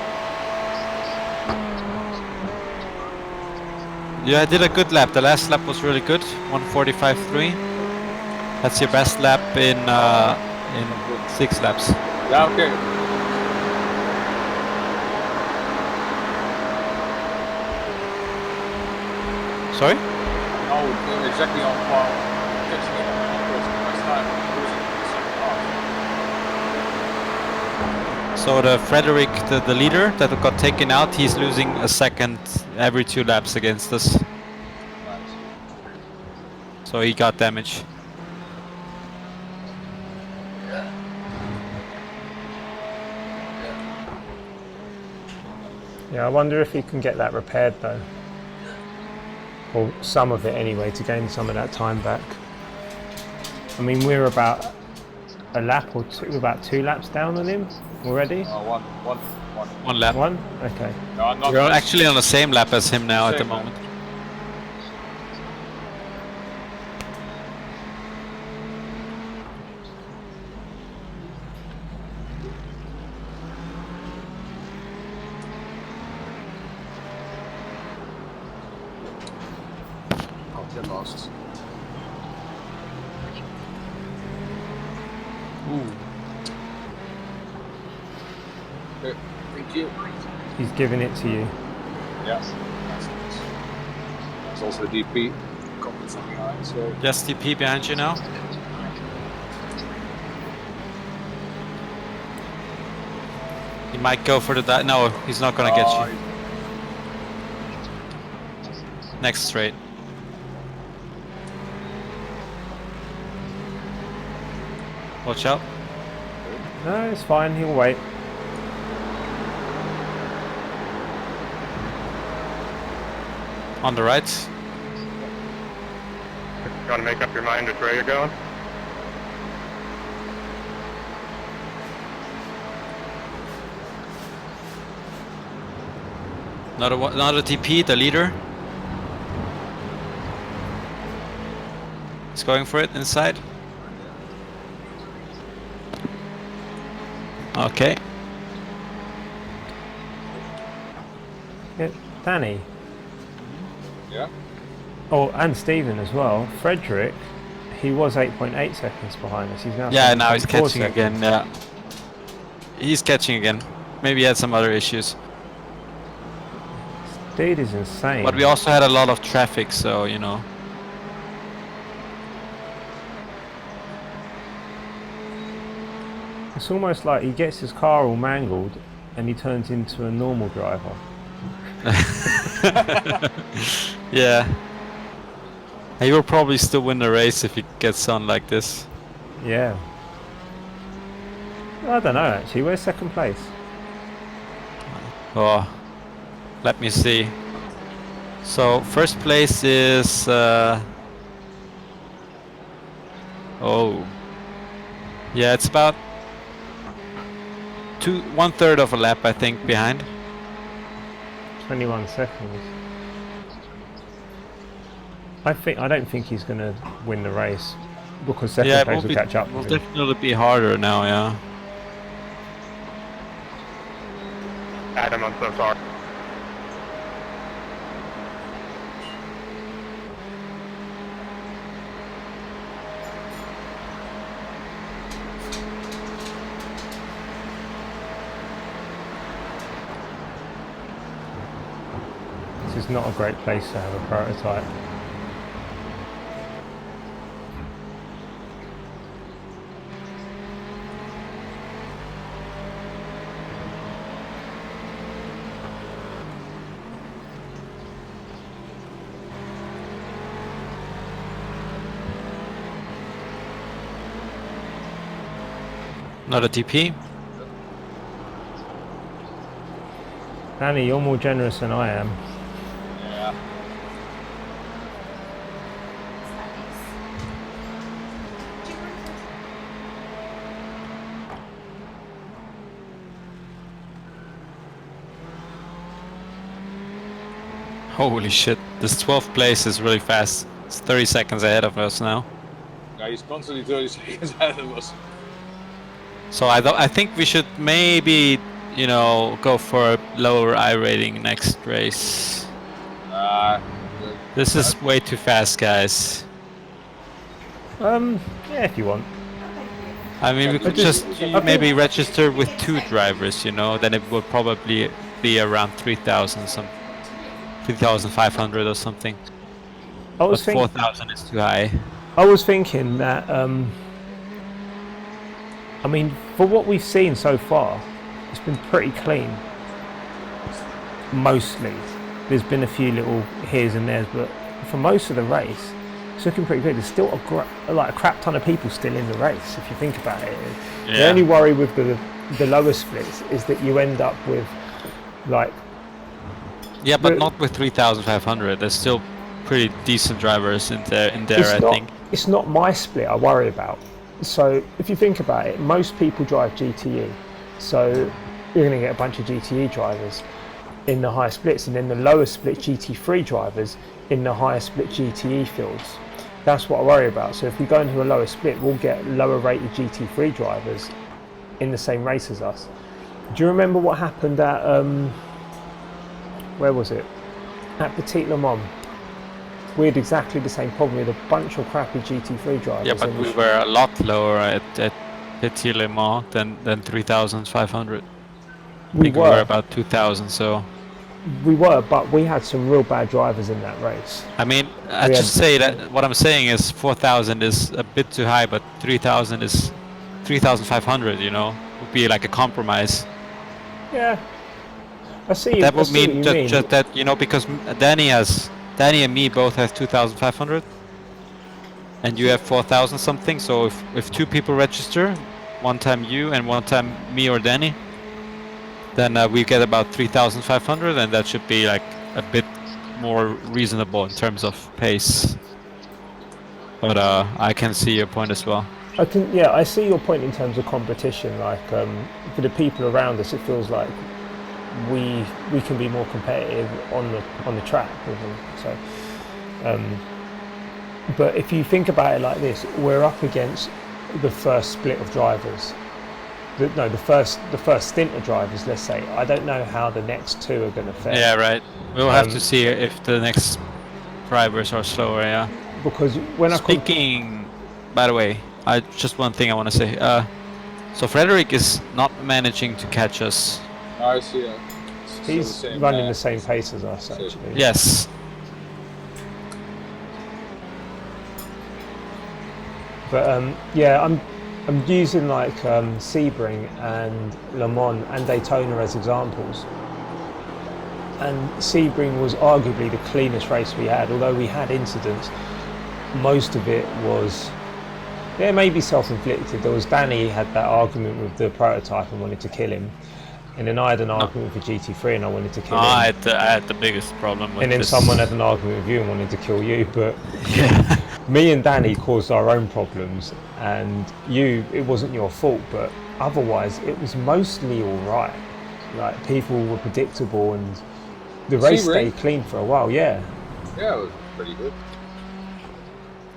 Yeah, I did a good lap. The last lap was really good. 1:45.3. That's your best lap in 6 laps. Yeah, okay. Sorry? No, exactly on par. Catching it on first time. Losing the second half. So the Frederick, the leader that got taken out, he's losing a second every 2 laps against us. Nice. So he got damage. Yeah, I wonder if he can get that repaired though. Or some of it anyway, to gain some of that time back. I mean, we're about a lap or two, about 2 laps down on him already. One. 1 lap. 1? Okay. No, I'm not. We're actually on the same lap as him now at the Same lap. moment. Oh, get lost. Ooh. Okay, thank you. He's giving it to you. Yes. There's also a DP coming from behind, so. Just DP behind you now. He might go for the no, he's not gonna get you. Next straight. Watch out. No, it's fine, he'll wait. On the right. You want to make up your mind which way you're going? Another TP, the leader. He's going for it inside. Okay. Yeah, Danny. Yeah. Oh, and Stephen as well. Frederick, he was 8.8 seconds behind us. He's now. Yeah, now he's 7.4 catching seconds. again. Yeah. He's catching again. Maybe he had some other issues. Speed is insane. But we also had a lot of traffic, so you know. It's almost like he gets his car all mangled and he turns into a normal driver. Yeah. He will probably still win the race if he gets on like this. Yeah. I don't know actually. Where's second place? Oh, let me see. So first place is oh, yeah, it's about 1/3 of a lap, I think, behind. 21 seconds. I don't think he's going to win the race because second place will catch up will with him. definitely be harder now. Yeah. So sorry. This is not a great place to have a prototype. Not a TP? Danny, you're more generous than I am. Yeah. Holy shit, this 12th place is really fast. It's 30 seconds ahead of us now. Yeah, he's constantly 30 seconds ahead of us. So I think we should maybe, you know, go for a lower I rating next race. This is way too fast, guys. Yeah, if you want. I mean, we could just maybe register with 2 drivers, you know, then it would probably be around 3,000, 3,500 or something. But 4,000 is too high. I was thinking that, I mean, for what we've seen so far, it's been pretty clean. Mostly. There's been a few little heres and there's, but for most of the race, it's looking pretty good. There's still a crap ton of people still in the race, if you think about it. Yeah. The only worry with the lower splits is that you end up with, like... Yeah, but not with 3,500. There's still pretty decent drivers in there, I think. It's not my split I worry about. So if you think about it, most people drive GTE, so you're going to get a bunch of GTE drivers in the higher splits, and then the lower split GT3 drivers in the higher split GTE fields. That's what I worry about. So if we go into a lower split, we'll get lower rated GT3 drivers in the same race as us. Do you remember what happened at where was it? At Petit Le Mans. We had exactly the same problem with a bunch of crappy GT3 drivers. Yeah, but we were a lot lower at Petit Le Mans than 3,500. We were about 2,000, so... We were, but we had some real bad drivers in that race. I mean, I just say that what I'm saying is 4,000 is a bit too high, but 3,000 is 3,500, you know, would be like a compromise. Yeah. I see. That would mean just that, you know, because Danny and me both have 2,500, and you have 4,000 something. So if 2 people register, one time you and one time me or Danny, then we get about 3,500, and that should be like a bit more reasonable in terms of pace. But I can see your point as well. I see your point in terms of competition. Like for the people around us, it feels like we can be more competitive on the track with them. So, but if you think about it like this, we're up against the first split of drivers. The first stint of drivers, let's say. I don't know how the next 2 are going to fare. Yeah, right. We'll have to see if the next drivers are slower. Yeah. Because when by the way, just one thing I want to say. So Frederick is not managing to catch us. I see. He's running the same pace as us, actually. Yes. But yeah, I'm using like Sebring and Le Mans and Daytona as examples. And Sebring was arguably the cleanest race we had, although we had incidents. Most of it was, yeah, maybe self-inflicted. There was Danny had that argument with the prototype and wanted to kill him. And then I had an argument with GT3 and I wanted to kill him. I had the biggest problem with And then someone had an argument with you and wanted to kill you. But yeah. Me and Danny caused our own problems, and it wasn't your fault, but otherwise it was mostly all right. Like, people were predictable and the race stayed clean for a while. Yeah, it was pretty good.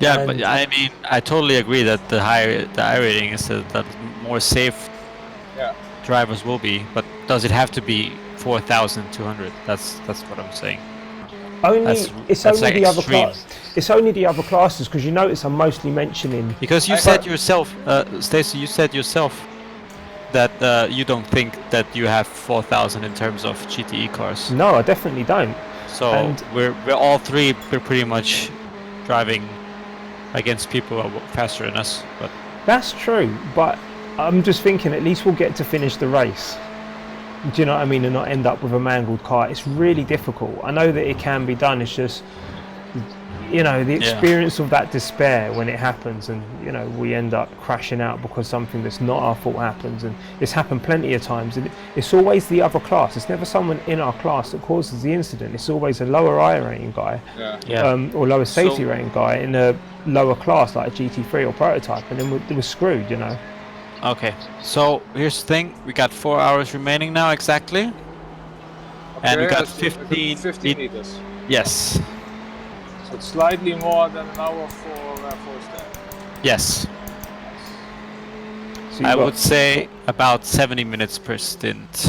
Yeah, and but I mean, I totally agree that the I rating is that more safe drivers will be, but does it have to be 4,200. That's what I'm saying. It's that's only like the other extreme. class. It's only the other classes because you notice I'm mostly mentioning. Because you said yourself, Stacey, you said yourself that you don't think that you have 4,000 in terms of GTE cars. No, I definitely don't. So And we're all three. We're pretty much driving against people who are faster than us. But that's true. But I'm just thinking, at least we'll get to finish the race. Do you know what I mean? And not end up with a mangled car. It's really difficult. I know that it can be done. It's just, you know, the experience of that despair when it happens, and you know, we end up crashing out because something that's not our fault happens. And it's happened plenty of times. And it's always the other class. It's never someone in our class that causes the incident. It's always a lower I rating guy, or lower safety rating guy in a lower class like a GT3 or prototype, and then we're screwed. You know. okay, so here's the thing: we got 4 hours remaining now exactly, and we got 15 meters. Yes. So it's slightly more than an hour for step. Yes. So I would say about 70 minutes per stint.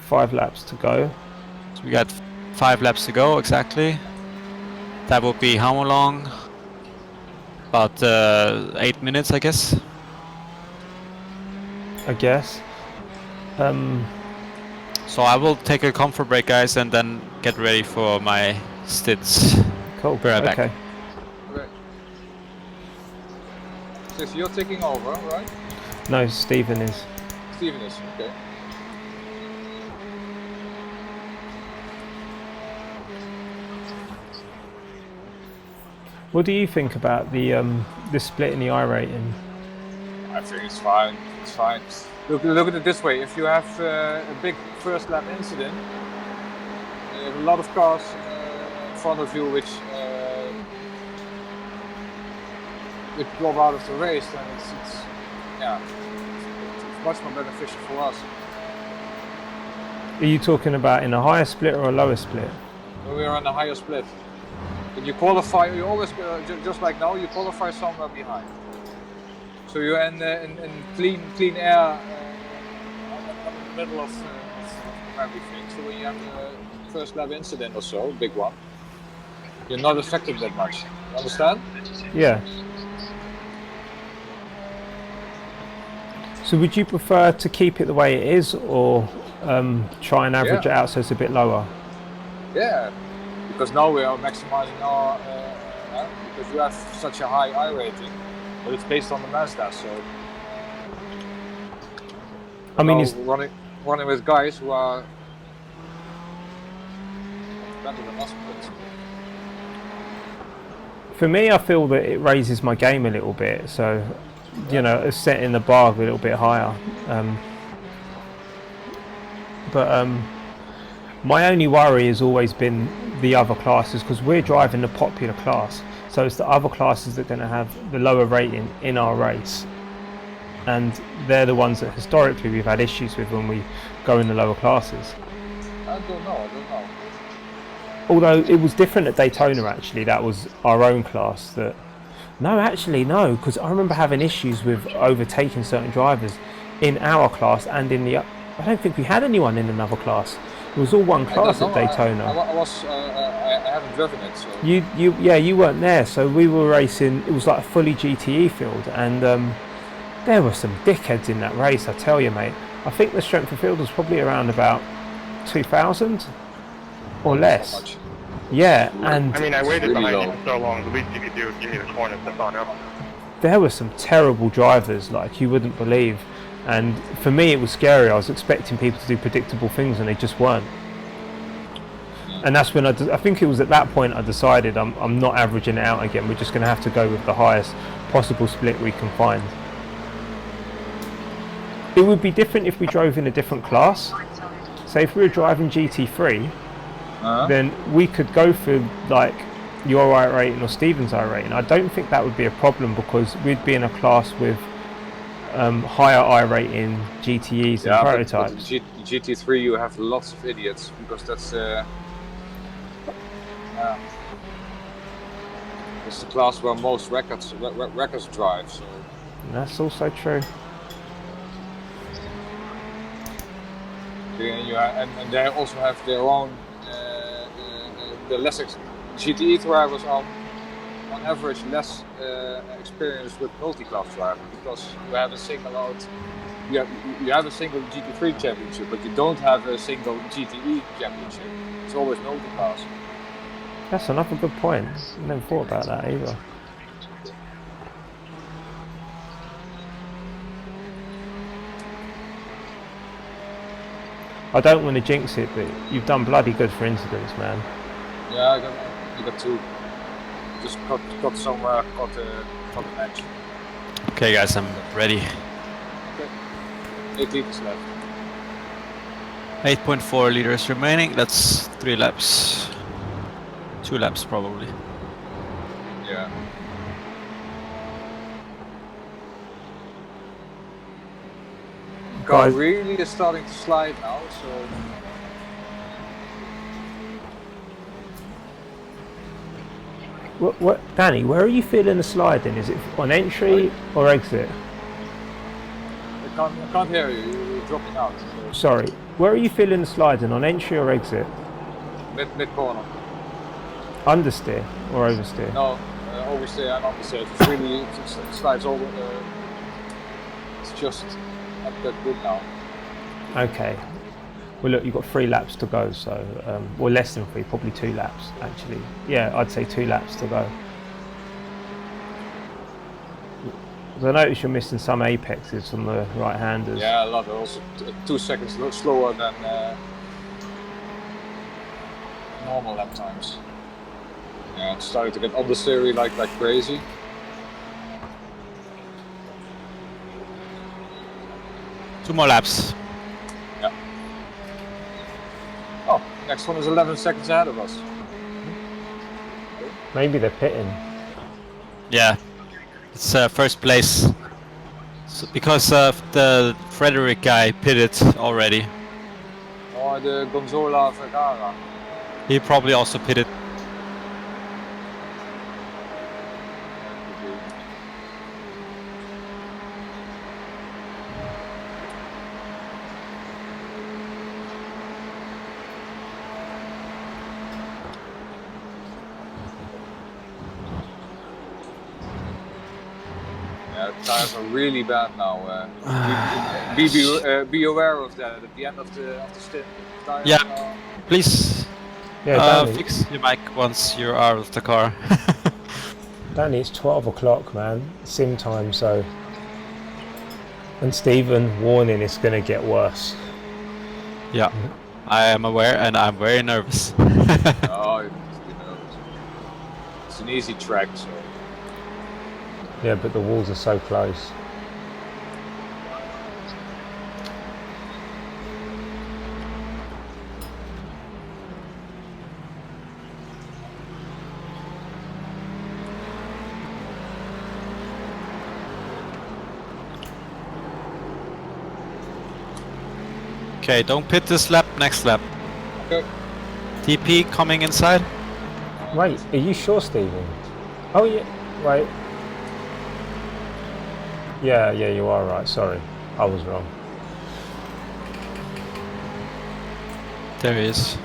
5 laps to go. So we got 5 laps to go exactly. That would be how long? About 8 minutes, I guess. So I will take a comfort break, guys, and then get ready for my stints. Cool. Be right back. Right. So you're taking over, right? No, Stephen is. Steven is, okay. What do you think about the split in the I rating? I think it's fine. It's fine. Look at it this way: if you have a big first lap incident, you have a lot of cars in front of you which drop out of the race, then it's much more beneficial for us. Are you talking about in a higher split or a lower split? When we are on a higher split, but you qualify. You always just like now. You qualify somewhere behind. So you're in clean air in the middle of everything. So when you have a first lap incident or so, a big one, you're not affected that much. You understand? Yeah. So would you prefer to keep it the way it is, or try and average it out so it's a bit lower? Yeah, because now we are maximizing our, because you have such a high I rating, but it's based on the Mazda, so. I mean, it's running with guys who are better than us. for me, I feel that it raises my game a little bit. So, you know, it's setting the bar a little bit higher. But my only worry has always been the other classes, because we're driving the popular class. So it's the other classes that are going to have the lower rating in our race. And they're the ones that historically we've had issues with when we go in the lower classes. I don't know. Although it was different at Daytona, actually. That was our own class. That no, because I remember having issues with overtaking certain drivers in our class and in the. I don't think we had anyone in another class. It was all one class at Daytona. I haven't driven it. So. You weren't there. So we were racing. It was like a fully GTE field, and there were some dickheads in that race. I tell you, mate. I think the strength of field was probably around about 2,000 or less. So yeah, and I mean, I waited really behind low. you for so long. The least you could do is give me the corner and step on up. there were some terrible drivers, like you wouldn't believe. And for me, it was scary. I was expecting people to do predictable things, and they just weren't. And that's when I think it was at that point I decided I'm not averaging it out again. We're just going to have to go with the highest possible split we can find. It would be different if we drove in a different class. Say if we were driving GT3, then we could go for like your I rating or Stephen's I rating. I don't think that would be a problem, because we'd be in a class with higher I rating GTEs and prototypes. But GT3 you have lots of idiots, because that's it's the class where most records drive. So. That's also true. And they also have their own the less GTE drivers are on average less experienced with multi-class driving, because you have a single out. You have a single GT3 championship, but you don't have a single GTE championship. It's always multi-class. That's another good point. I never thought about that either. I don't want to jinx it, but you've done bloody good for incidents, man. Yeah, you got two. Just got somewhere, got an edge. Okay, guys, I'm ready. Okay. 8 liters left. 8.4 liters remaining. That's 3 laps. 2 laps probably. Yeah. Car really is starting to slide now, so. What, Danny, where are you feeling the slide in? Is it on entry or exit? I can't hear you, you're dropping out. So. Sorry, where are you feeling the slide in? On entry or exit? Mid corner. Understeer or oversteer? No, oversteer and understeer. It's really, it slides over, it's just not that good now. Okay. Well, look, you've got 3 laps to go, so, well, less than 3, probably 2 laps, actually. Yeah, I'd say 2 laps to go. I notice you're missing some apexes from the right-handers. Yeah, a lot. Also 2 seconds slower than normal lap times. Yeah, it's starting to get understeery like crazy. Two more laps. Yeah. Oh, next one is 11 seconds ahead of us. Maybe they're pitting. Yeah, it's first place. So because the Frederick guy pitted already. Or the Gonzola Vergara. He probably also pitted. Tires are really bad now. Be aware of that at the end of the stint. Tires Yeah, please. Yeah, fix your mic once you're out of the car. Danny, it's 12 o'clock, man. Sim time, so. And Stephen, warning, it's going to get worse. Yeah, I am aware and I'm very nervous. Oh, you know, it's an easy track, so. Yeah, but the walls are so close. Okay, don't pit this lap, next lap. Okay. TP coming inside. Wait, are you sure, Stephen? Oh, yeah, wait. Yeah, you are right, sorry. I was wrong. There he is.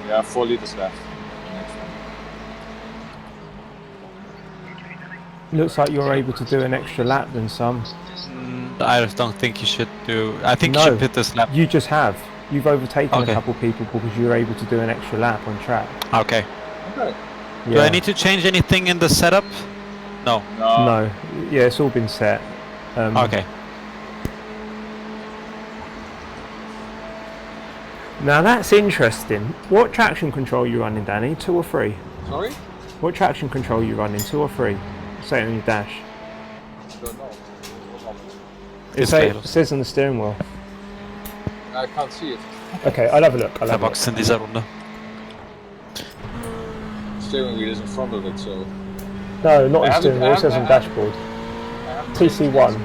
Yeah, 4 liters left. Looks like you're able to do an extra lap than some. I just don't think you should do. I think you No, should pit this lap. you just have. You've overtaken Okay. a couple people because you were able to do an extra lap on track. Okay. Okay. Yeah. Do I need to change anything in the setup? No. No. Yeah, it's all been set. Okay. Now that's interesting. What traction control are you running, Danny? 2 or 3? Sorry? What traction control are you running? 2 or 3? Say it on your dash. Don't know. It says on the steering wheel. I can't see it. Okay, I'll have a look. Tabaks in dieser Runde. Steering wheel is in front of it, so. No, not on I steering wheel. It says on dashboard. TC1.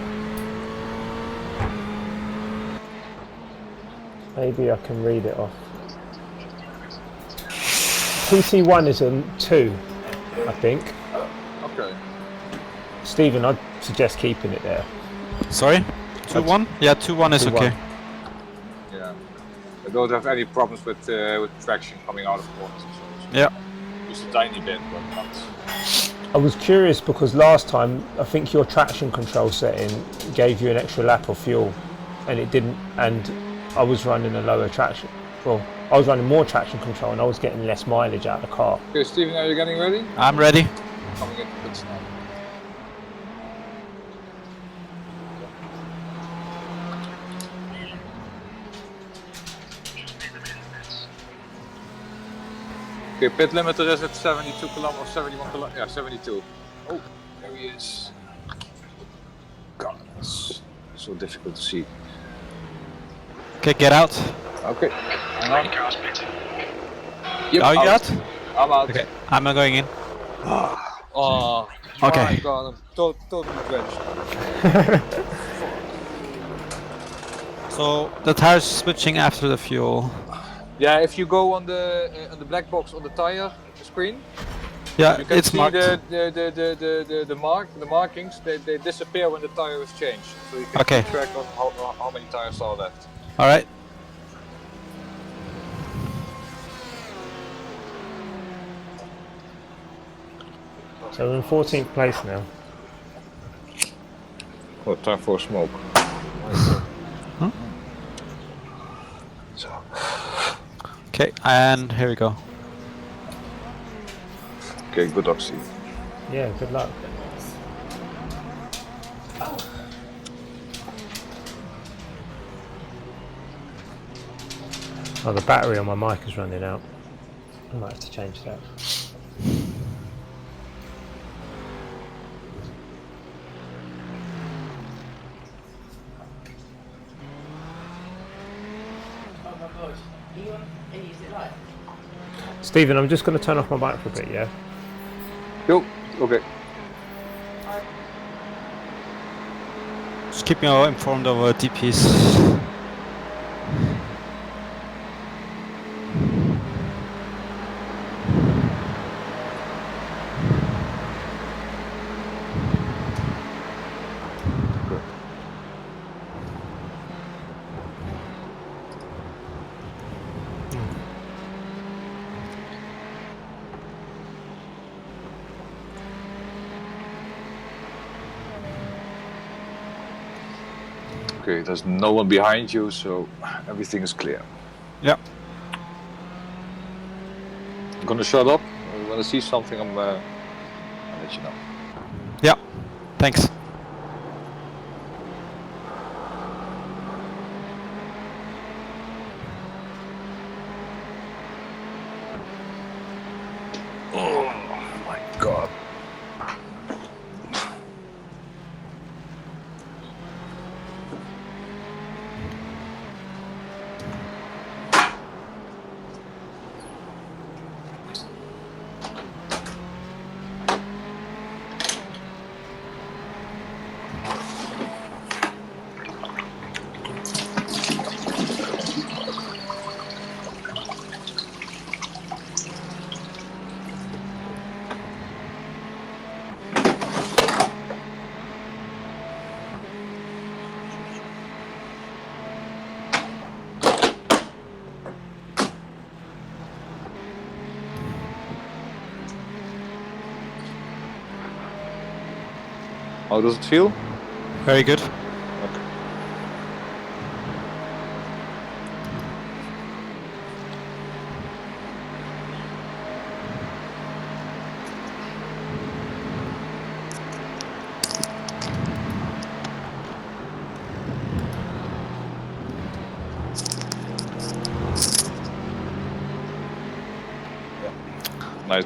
Maybe I can read it off. TC1 is a 2, I think. Okay. Stephen, I'd suggest keeping it there. Sorry? 2-1? Yeah, 2-1 is 2-1. okay. Yeah. I don't have any problems with traction coming out of corners and so. Yeah. Just a tiny bit, but not. I was curious because last time I think your traction control setting gave you an extra lap of fuel, and it didn't. And I was running a lower traction. Well, I was running more traction control, and I was getting less mileage out of the car. Okay, Steven, are you getting ready? I'm ready. Coming into pits now. Okay, pit limiter is at 72 kilometers, 71 kilometers, yeah, 72. Oh, there he is. God, it's so difficult to see. Okay, get out. Okay, hang on. Yep, Are you out? I'm out. Okay, I'm going in. Oh, Okay. my God, I'm totally drenched. So the tires switching after the fuel. Yeah, if you go on the black box on the tire screen, Yeah, you can it's see marked. the markings. They disappear when the tire is changed, so you can Okay. keep track on how many tires are left. All right. So we're in 14th place now. Oh, time for a smoke. Huh? So, Okay, and here we go. okay, good luck, Steve. Yeah, good luck. Oh, the battery on my mic is running out. I might have to change that. Oh my god. Are you on? And is it live? Stephen, I'm just going to turn off my mic for a bit, yeah? Yo, okay. Just keep me all informed of DPs. Okay, there's no one behind you, so everything is clear. Yeah. I'm gonna shut up. When I see something, I'll let you know. Yeah. Thanks. Oh my god. How does it feel? Very good. Okay.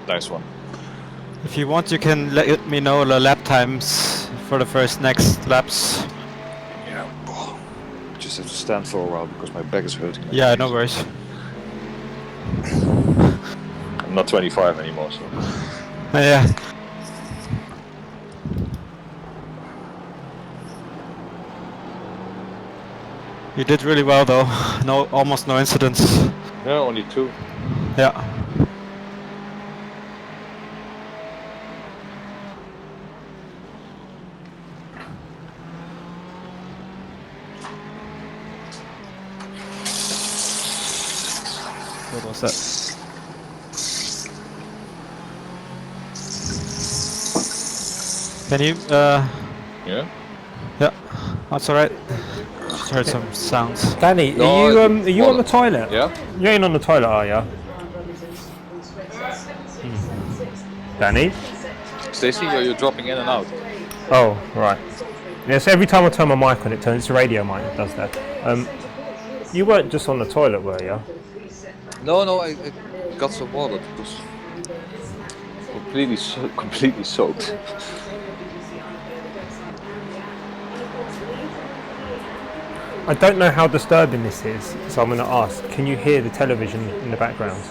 Nice one. If you want, you can let me know the lap times for the first next laps. Yeah. Just have to stand for a while because my back is hurting. Yeah, no worries. I'm not 25 anymore, so. Yeah. You did really well though. No, almost no incidents. Yeah, only 2. Yeah. was that? Can you? Yeah. Yeah, that's alright. Just heard some sounds. Danny, No, are you on the toilet? Yeah. You ain't on the toilet, are you? Danny? Stacy, you're dropping in and out. Oh, right. Yes, every time I turn my mic on, it's a radio mic that does that. You weren't just on the toilet, were you? No, I got some water. It was completely soaked. I don't know how disturbing this is, so I'm going to ask. Can you hear the television in the background?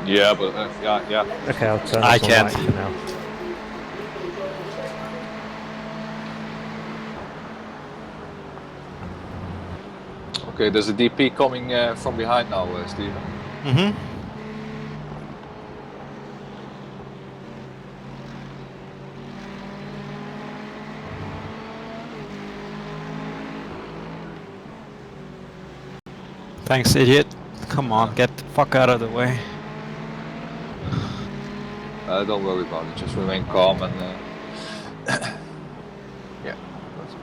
Yeah, but yeah. Okay, I'll turn I this on can't. mic for now. Okay, there's a DP coming from behind now, Steven. Mm-hmm. Thanks, idiot. Come on, get the fuck out of the way. Don't worry about it. Just remain calm and yeah. That's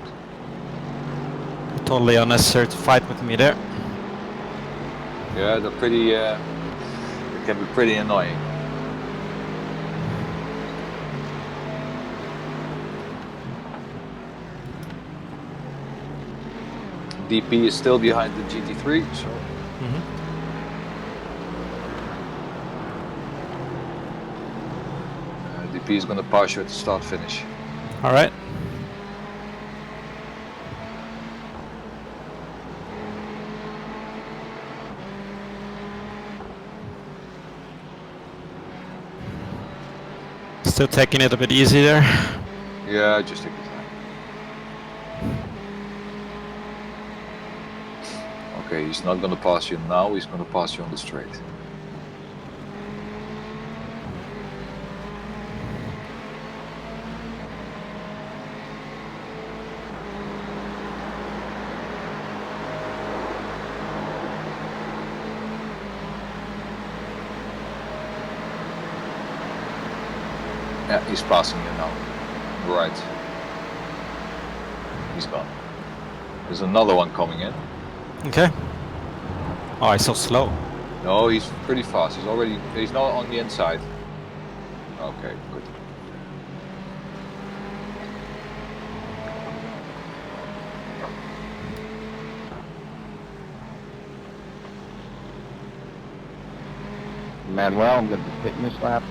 it. Totally unnecessary to fight with me there. Yeah, they're pretty. They can be pretty annoying. DP is still behind the GT3, so. DP is going to pass you at the start finish. All right. Still taking it a bit easy there. Yeah, just take your time. Okay, he's not going to pass you now, he's going to pass you on the straight. Yeah, he's passing you now. Right. He's gone. There's another one coming in. Okay. Oh, he's so slow. No, he's pretty fast. He's not on the inside. Okay, good. Manuel, I'm going to be hitting this lap.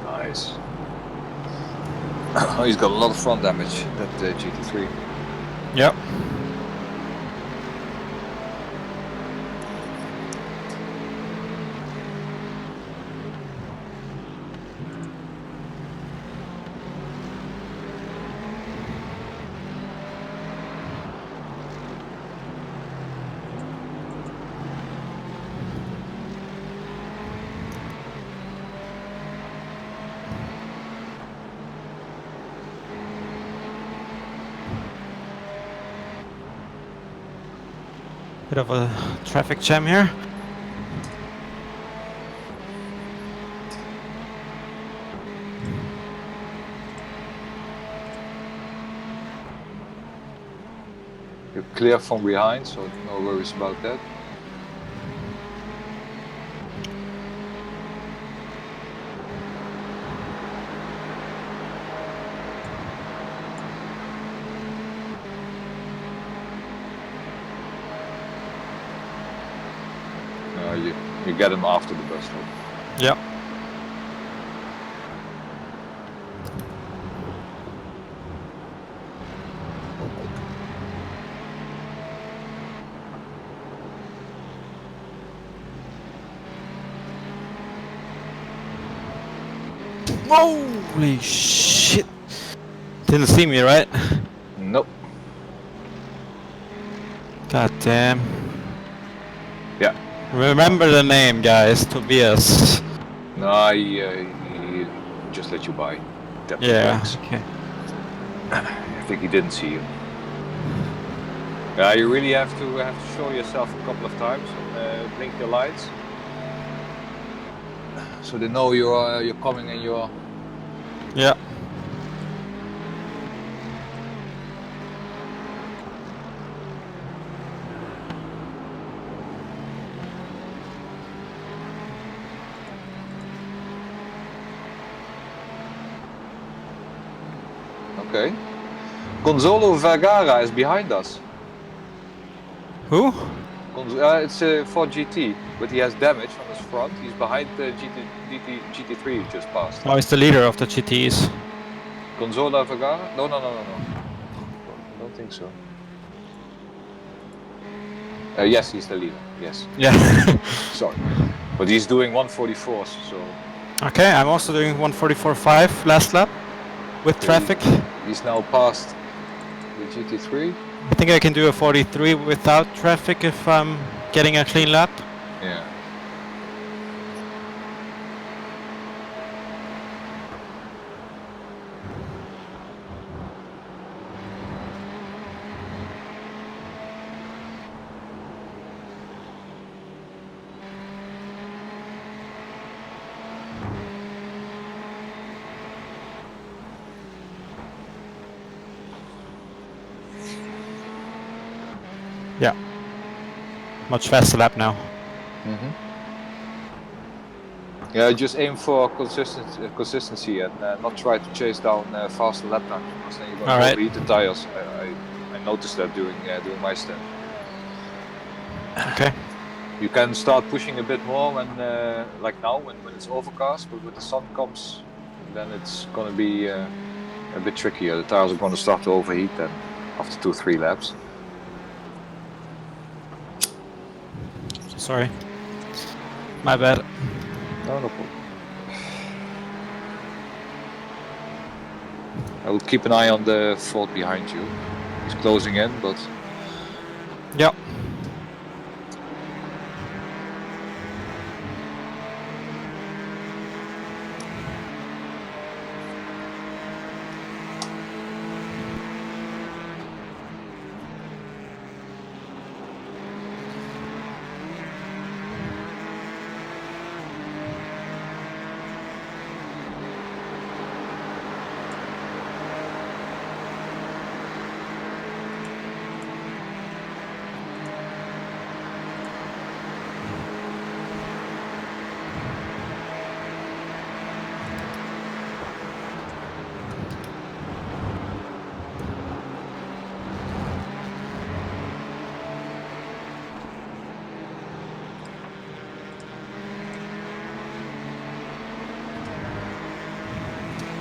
Nice. Oh, he's got a lot of front damage, that GT3. Yep. Bit of a traffic jam here. You're clear from behind, so no worries about that. You get him after the bus stop. Yep. Holy shit! Didn't see me, right? Nope. God damn. Yeah. Remember the name, guys. Tobias. No, he just let you by. Tapped the Yeah. brakes. Okay. I think he didn't see you. Yeah, you really have to show yourself a couple of times and blink your lights, so they know you're coming and you're. Yeah. Okay. Gonzalo Vergara is behind us. Who? It's a Ford GT, but he has damage on his front. He's behind the GT3 you just passed. Oh, he's the leader of the GTs. Gonzalo Vergara? No. I don't think so. Yes, he's the leader. Yes. Yeah. Sorry. But he's doing 144s, so. Okay, I'm also doing 144.5 last lap with traffic. He's now past the GT3. I think I can do a 43 without traffic if I'm getting a clean lap. Yeah. Yeah. Much faster lap now. Yeah, just aim for consistency and not try to chase down faster lap times, because then you're going to overheat the tires. I noticed that during my stint. Okay. You can start pushing a bit more when, like now, when it's overcast, but when the sun comes, then it's going to be a bit trickier. The tires are going to start to overheat then after 2-3 laps. Sorry. My bad. No problem. I will keep an eye on the Ford behind you. He's closing in, but... Yeah.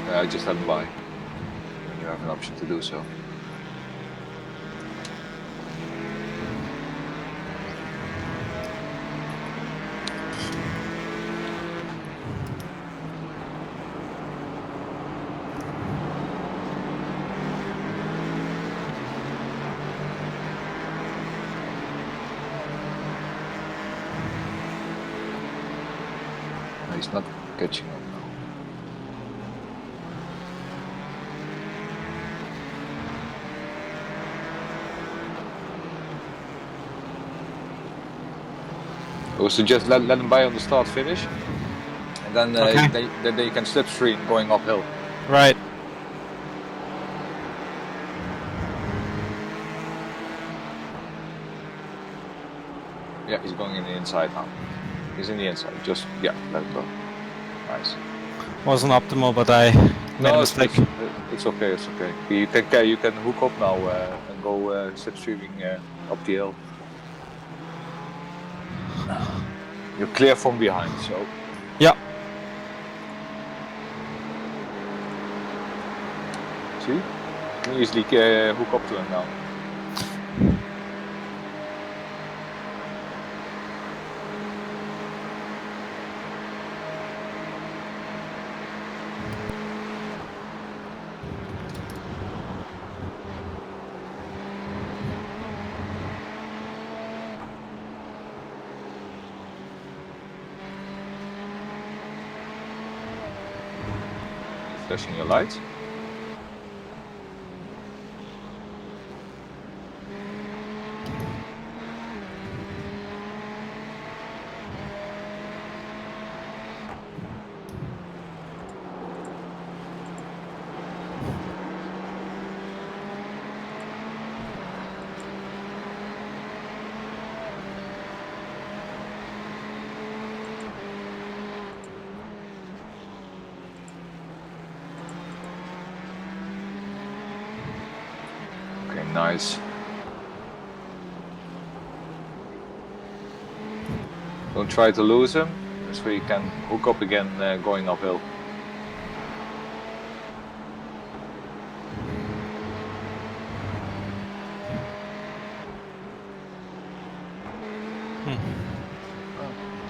I just had him by. You have an option to do so. No, he's not catching up now. I would suggest let him by on the start finish, and then then you can slipstream going uphill. Right. Yeah, he's going in the inside now. He's in the inside. Just let him go. Nice. Wasn't optimal, but I made a mistake. It's okay. It's okay. You can hook up now and go slipstreaming up the hill. You're clear from behind, so. Yeah. See? You can easily hook up to him now. Flashing your lights. Nice. Don't try to lose him. That's where you can hook up again going uphill.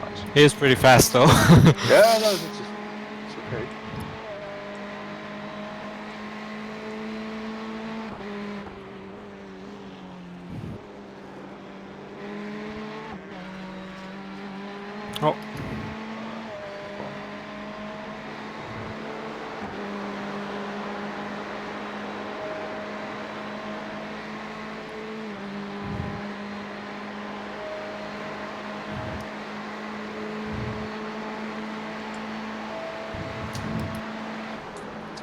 Nice. He is pretty fast though. Yeah, no, it's okay. Oh.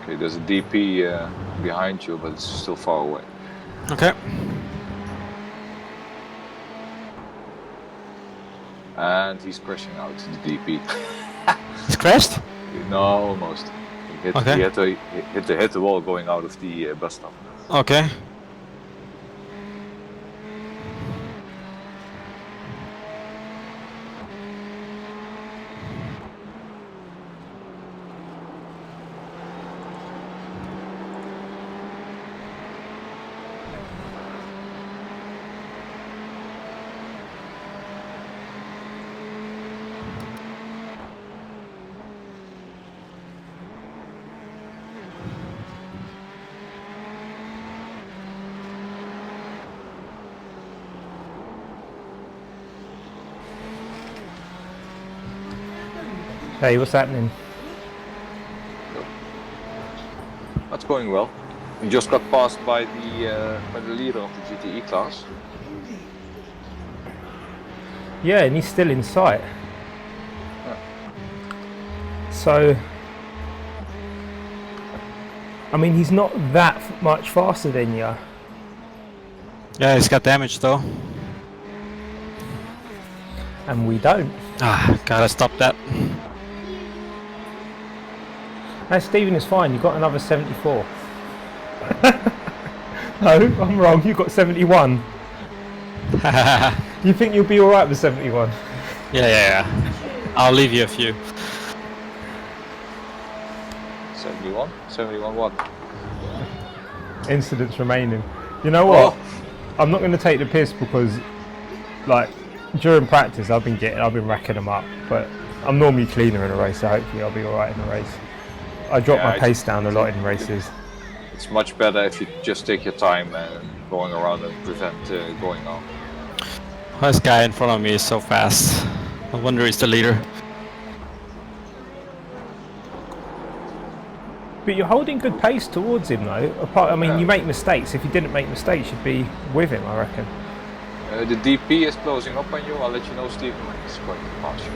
Okay, there's a DP behind you, but it's still far away. Okay. And he's crashing out the DP. He's crashed? No, almost. He hit the wall going out of the bus stop. Okay. Hey, what's happening? That's going well. We just got passed by the leader of the GTE class. Yeah, and he's still in sight. So, I mean, he's not that much faster than you. Yeah, he's got damage though. And we don't. Ah, gotta stop that. Hey, Stephen is fine. You got another 74. No, I'm wrong. You got 71. You think you'll be all right with 71? Yeah. I'll leave you a few. 71? 71 what? Incidents remaining. You know what? Oh. I'm not going to take the piss because, like, during practice I've been racking them up, but I'm normally cleaner in a race, so hopefully I'll be all right in a race. I drop my pace down a lot in races. It's much better if you just take your time and going around and prevent going on. This guy in front of me is so fast. No wonder he's the leader. But you're holding good pace towards him though. Apart, I mean, you make mistakes. If you didn't make mistakes, you'd be with him, I reckon. The DP is closing up on you. I'll let you know, Stephen. It's going to pass you.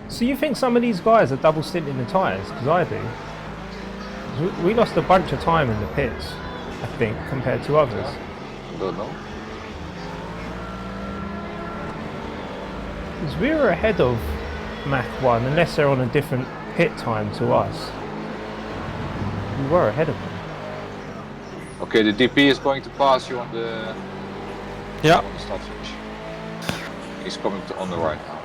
So you think some of these guys are double stinting the tyres? Because I do. We lost a bunch of time in the pits, I think, compared to others. I don't know. Because we were ahead of Mach 1, unless they're on a different pit time to us. We were ahead of them. Okay, the DP is going to pass you on the, on the start finish. He's coming on the right now.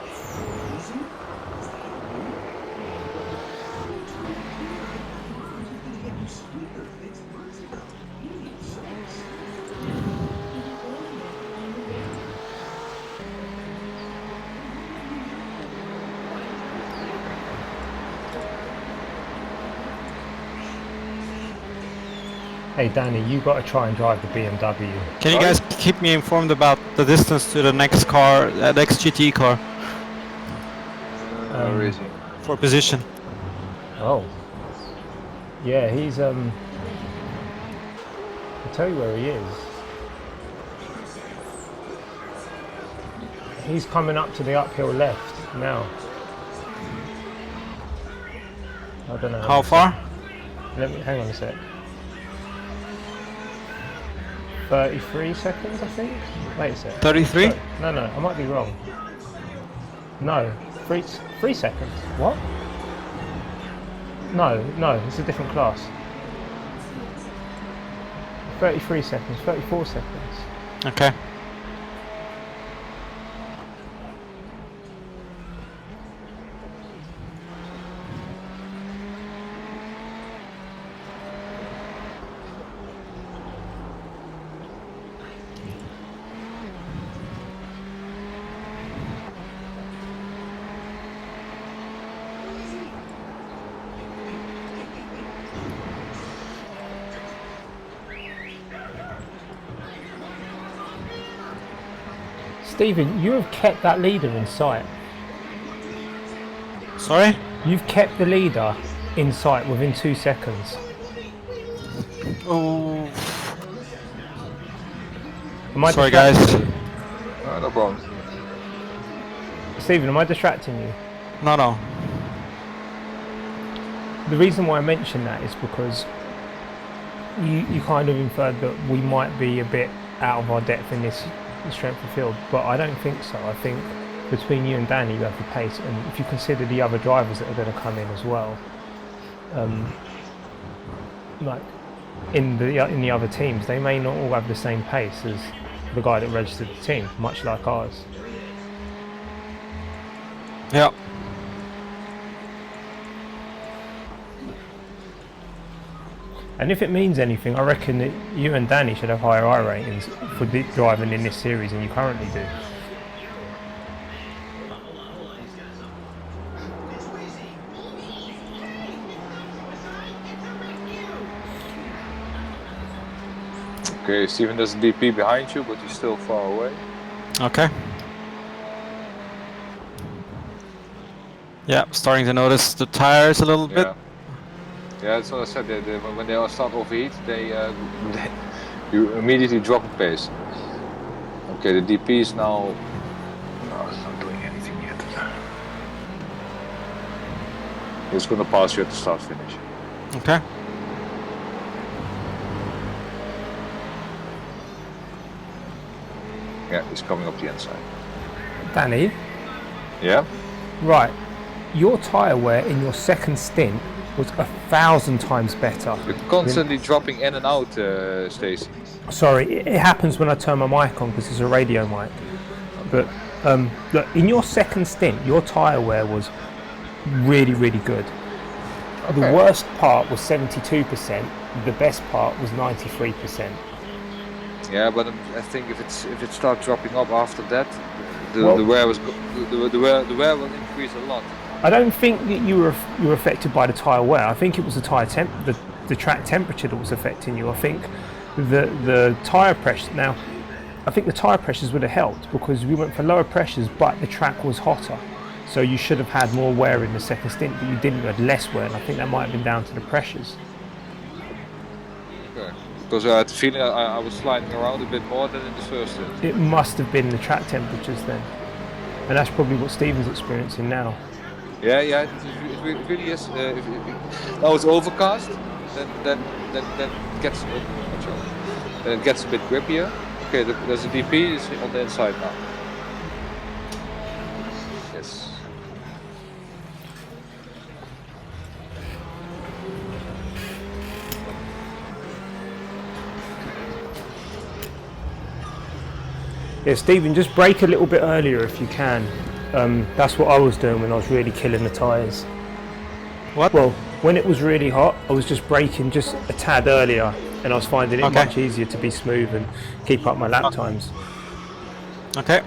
Hey Danny, you got to try and drive the BMW. Can you guys keep me informed about the distance to the next car, next GT car? Where is he? For position. Oh. Yeah, he's I'll tell you where he is. He's coming up to the uphill left now. I don't know. How far? Let me hang on a sec. 33 seconds, I think. Wait a sec. 33? No, I might be wrong. No, 3 seconds. What? No, it's a different class. 33 seconds, 34 seconds. Okay. Stephen, you have kept that leader in sight. Sorry? You've kept the leader in sight within 2 seconds. Oh. Am I Sorry, distracting guys. you? No problem. Stephen, am I distracting you? No. The reason why I mention that is because you kind of inferred that we might be a bit out of our depth in this strength of field, but I don't think so. I think between you and Danny you have the pace, and if you consider the other drivers that are going to come in as well, like in the other teams, they may not all have the same pace as the guy that registered the team, much like ours. Yeah. And if it means anything, I reckon that you and Danny should have higher I ratings for driving in this series than you currently do. Okay, Steven, there's a DP behind you, but he's still far away. Okay. Yeah, starting to notice the tires a little bit. Yeah, that's what I said. When they start overheat, you immediately drop in pace. Okay, the DP is now. No, it's not doing anything yet. It's gonna pass you at the start finish. Okay. Yeah, he's coming up the inside. Danny, Yeah. right, your tyre wear in your second stint was 1,000 times better. You're constantly dropping in and out, Stacey. Sorry, it happens when I turn my mic on because it's a radio mic. But look, in your second stint, your tyre wear was really, really good. Okay. The worst part was 72%. The best part was 93%. Yeah, but I think if it starts dropping up after that, the Well- wear will increase a lot. I don't think that you were affected by the tyre wear. I think it was the the track temperature that was affecting you. I think the tyre pressure. Now, I think the tyre pressures would have helped because we went for lower pressures, but the track was hotter. So you should have had more wear in the second stint, but you didn't. You had less wear, and I think that might have been down to the pressures. Okay. Because I had the feeling I was sliding around a bit more than in the first stint. It must have been the track temperatures then, and that's probably what Stephen's experiencing now. Yeah, it really is. Now it's overcast, then it gets then it gets a bit grippier. Okay, there's a DP is on the inside now. Yes. Yeah, Stephen, just brake a little bit earlier if you can. That's what I was doing when I was really killing the tyres. What? Well, when it was really hot, I was just braking just a tad earlier, and I was finding it Okay. much easier to be smooth and keep up my lap times. Okay.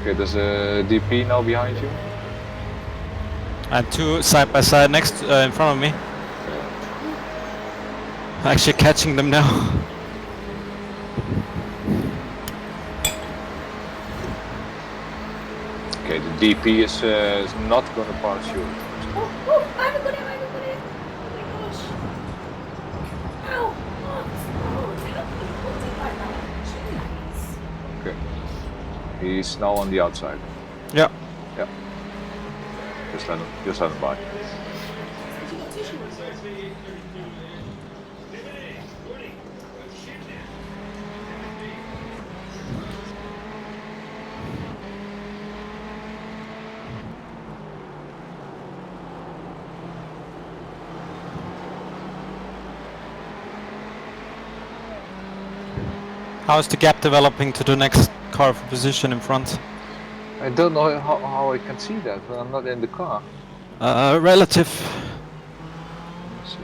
Okay, there's a DP now behind you. And two side by side next in front of me. Actually catching them now. Okay, the DP is not going to pass you. Oh, I haven't got it. Oh my gosh. Ow, what? Oh, it's happening. What's it like that? Jeez. Okay. He's now on the outside. Yeah. Yeah. Just let him by. Have you got tissue? How's the gap developing to the next car position in front? I don't know how I can see that when I'm not in the car. Relative. Let's see.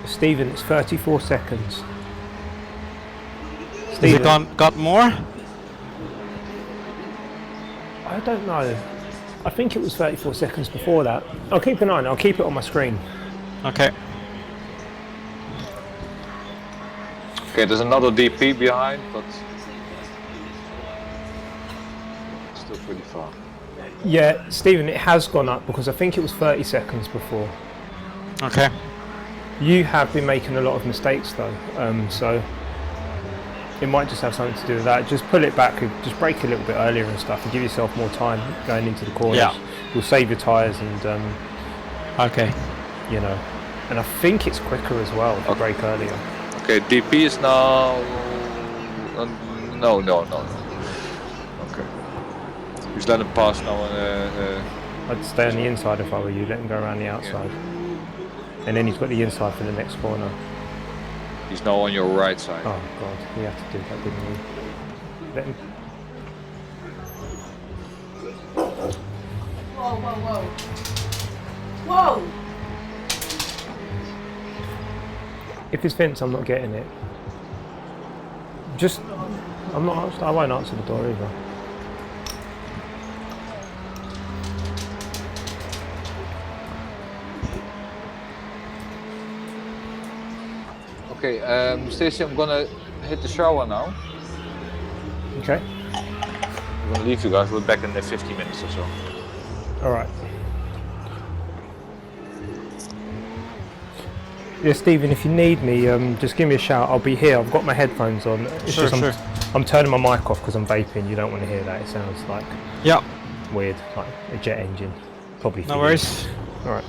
Stephen, it's 34 seconds. Has it got more? I don't know. I think it was 34 seconds before that. I'll keep an eye on it. I'll keep it on my screen. Okay. Okay, there's another DP behind, but still pretty far. Yeah, Stephen, it has gone up because I think it was 30 seconds before. Okay. You have been making a lot of mistakes though, so it might just have something to do with that. Just pull it back, just brake a little bit earlier and stuff, and give yourself more time going into the corners. Yeah. You'll save your tyres and, Okay. you know, and I think it's quicker as well if you brake earlier. Okay, DP is now... no. Okay. Just let him pass now. I'd stay on the inside if I were you, let him go around the outside. Yeah. And then he's got the inside for the next corner. He's now on your right side. Oh god, we had to do that, didn't we? Let him... Whoa. Whoa! If it's Vince, I'm not getting it. Just... I won't answer the door either. Okay, Stacey, I'm gonna hit the shower now. Okay. I'm gonna leave you guys. We're back in 50 minutes or so. Alright. Yeah, Stephen, if you need me, just give me a shout. I'll be here. I've got my headphones on. It's Sure, just sure. I'm turning my mic off because I'm vaping. You don't want to hear that. It sounds like weird, like a jet engine. Probably. No worries. Alright.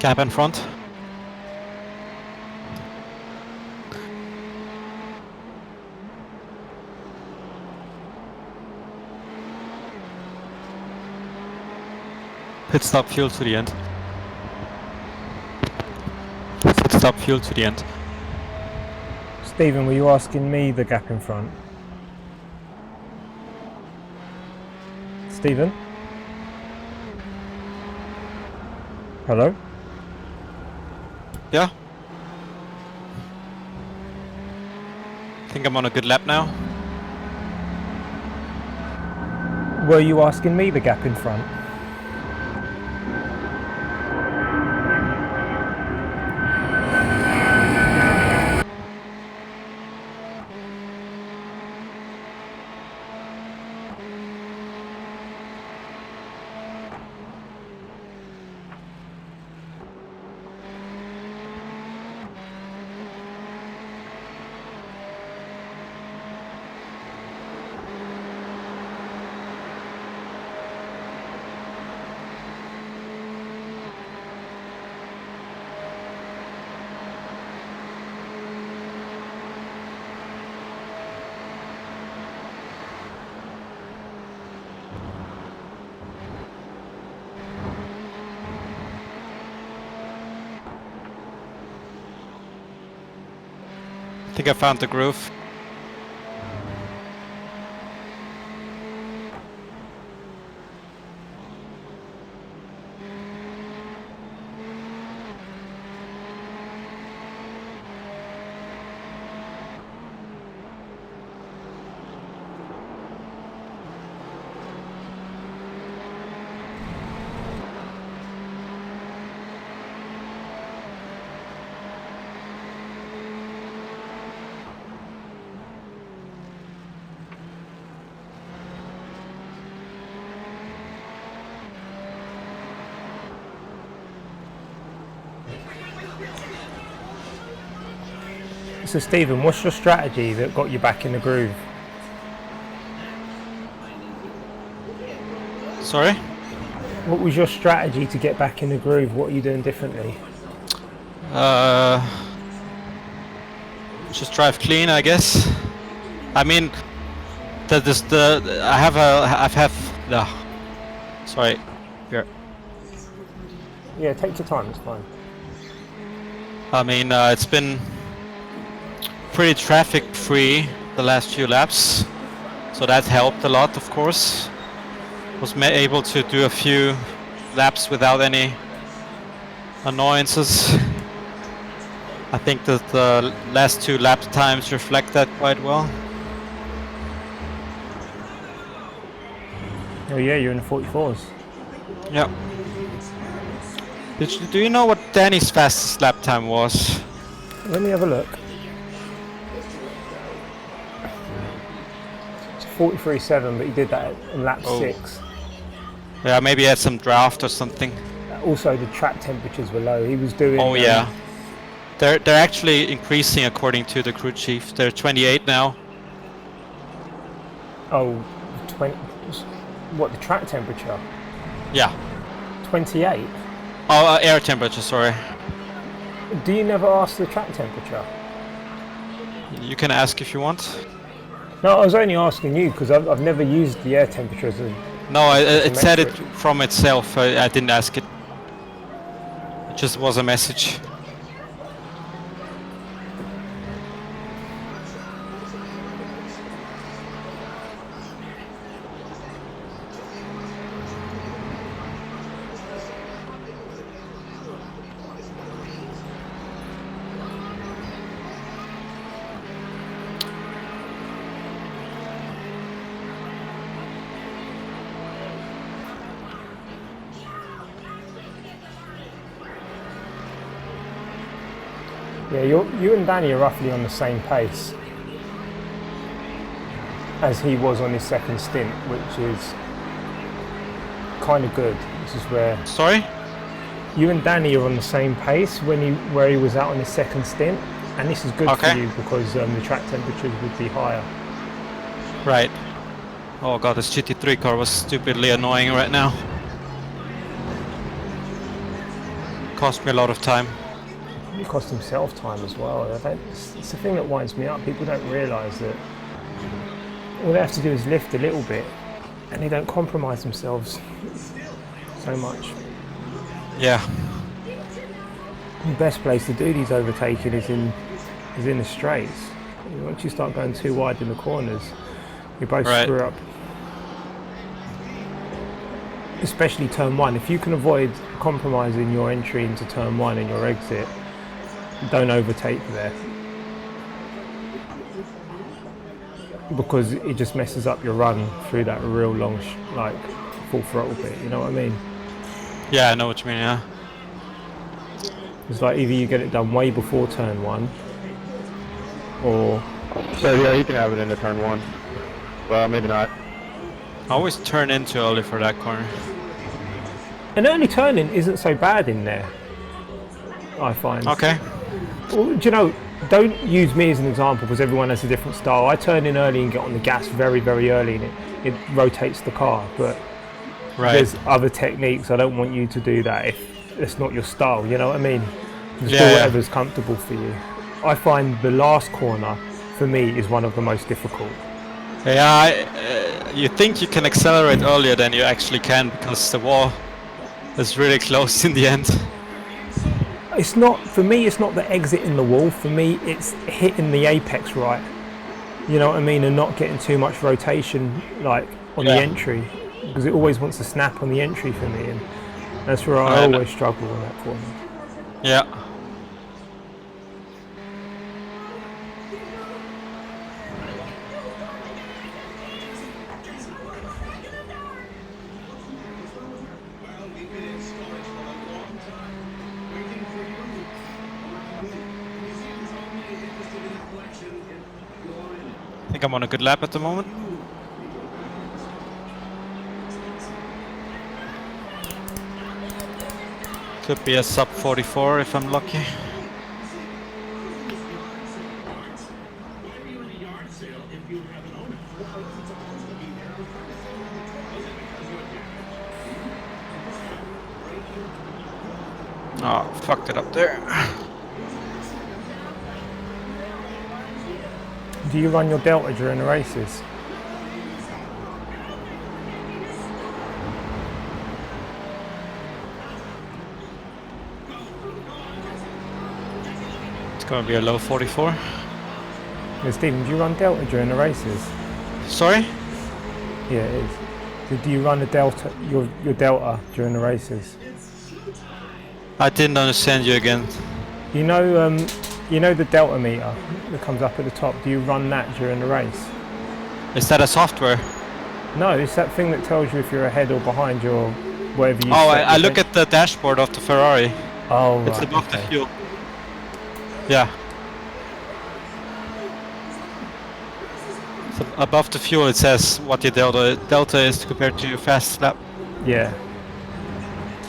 Gap in front. Pit stop fuel to the end. Pit stop fuel to the end. Stephen, were you asking me the gap in front? Stephen? Hello? Yeah. I think I'm on a good lap now. Were you asking me the gap in front? I think I found the groove. So Stephen, what's your strategy that got you back in the groove? Sorry? What was your strategy to get back in the groove? What are you doing differently? Just drive clean, I guess. I mean, sorry. Here. Yeah, take your time, it's fine. I mean, it's been pretty traffic free the last few laps, so that helped a lot, of course. Was able to do a few laps without any annoyances. I think that the last 2 lap times reflect that quite well. Oh yeah, you're in the 44s. Yeah. Do you know what Danny's fastest lap time was? Let me have a look. It's 43.7, but he did that in lap 6. Yeah, maybe he had some draft or something. Also, the track temperatures were low. He was doing. Oh yeah. They're actually increasing according to the crew chief. They're 28 now. Oh, 20. What, the track temperature? Yeah. 28. Oh, air temperature. Sorry. Do you never ask the track temperature? You can ask if you want. No, I was only asking you because I've never used the air temperature as a. No, it said it from itself. I didn't ask it. It just was a message. Yeah, you and Danny are roughly on the same pace as he was on his second stint, which is kind of good. This is where. Sorry? You and Danny are on the same pace where he was out on his second stint, and this is good for you because the track temperatures would be higher. Right. Oh god, this GT3 car was stupidly annoying right now. Cost me a lot of time. It cost himself time as well. It's the thing that winds me up. People don't realise that all they have to do is lift a little bit, and they don't compromise themselves so much. Yeah. The best place to do these overtaking is in the straights. Once you start going too wide in the corners, you both screw up. Especially turn 1. If you can avoid compromising your entry into turn 1 and your exit, don't overtake there. Because it just messes up your run through that real long, like, full throttle bit, you know what I mean? Yeah, I know what you mean, yeah. It's like either you get it done way before turn 1, or... So yeah, you can have it into turn 1. Well, maybe not. I always turn in too early for that corner. And early turning isn't so bad in there, I find. Okay. Well, do you know, don't use me as an example because everyone has a different style. I turn in early and get on the gas very, very early, and it rotates the car, but there's other techniques. I don't want you to do that if it's not your style, you know what I mean? Just do whatever's comfortable for you. I find the last corner, for me, is one of the most difficult. Yeah, you think you can accelerate earlier than you actually can because the wall is really close in the end. It's not, for me, it's not the exit in the wall. For me, it's hitting the apex right. You know what I mean? And not getting too much rotation, like, on the entry. Because it always wants to snap on the entry for me. And that's where I always struggle in that corner. Yeah. I think I'm on a good lap at the moment. Could be a sub 44 if I'm lucky. Oh, fucked it up there. Do you run your Delta during the races? It's gonna be a low 44. Yeah, Stephen, do you run Delta during the races? Sorry? Yeah, it is. So do you run the Delta, your Delta during the races? I didn't understand you again. You know the Delta meter that comes up at the top. Do you run that during the race? Is that a software? No, it's that thing that tells you if you're ahead or behind your wherever you. Oh, set I your look thing. at the dashboard of the Ferrari. Oh, right. It's above the Okay. fuel. Yeah. So above the fuel it says what your delta is compared to your fastest lap. Yeah,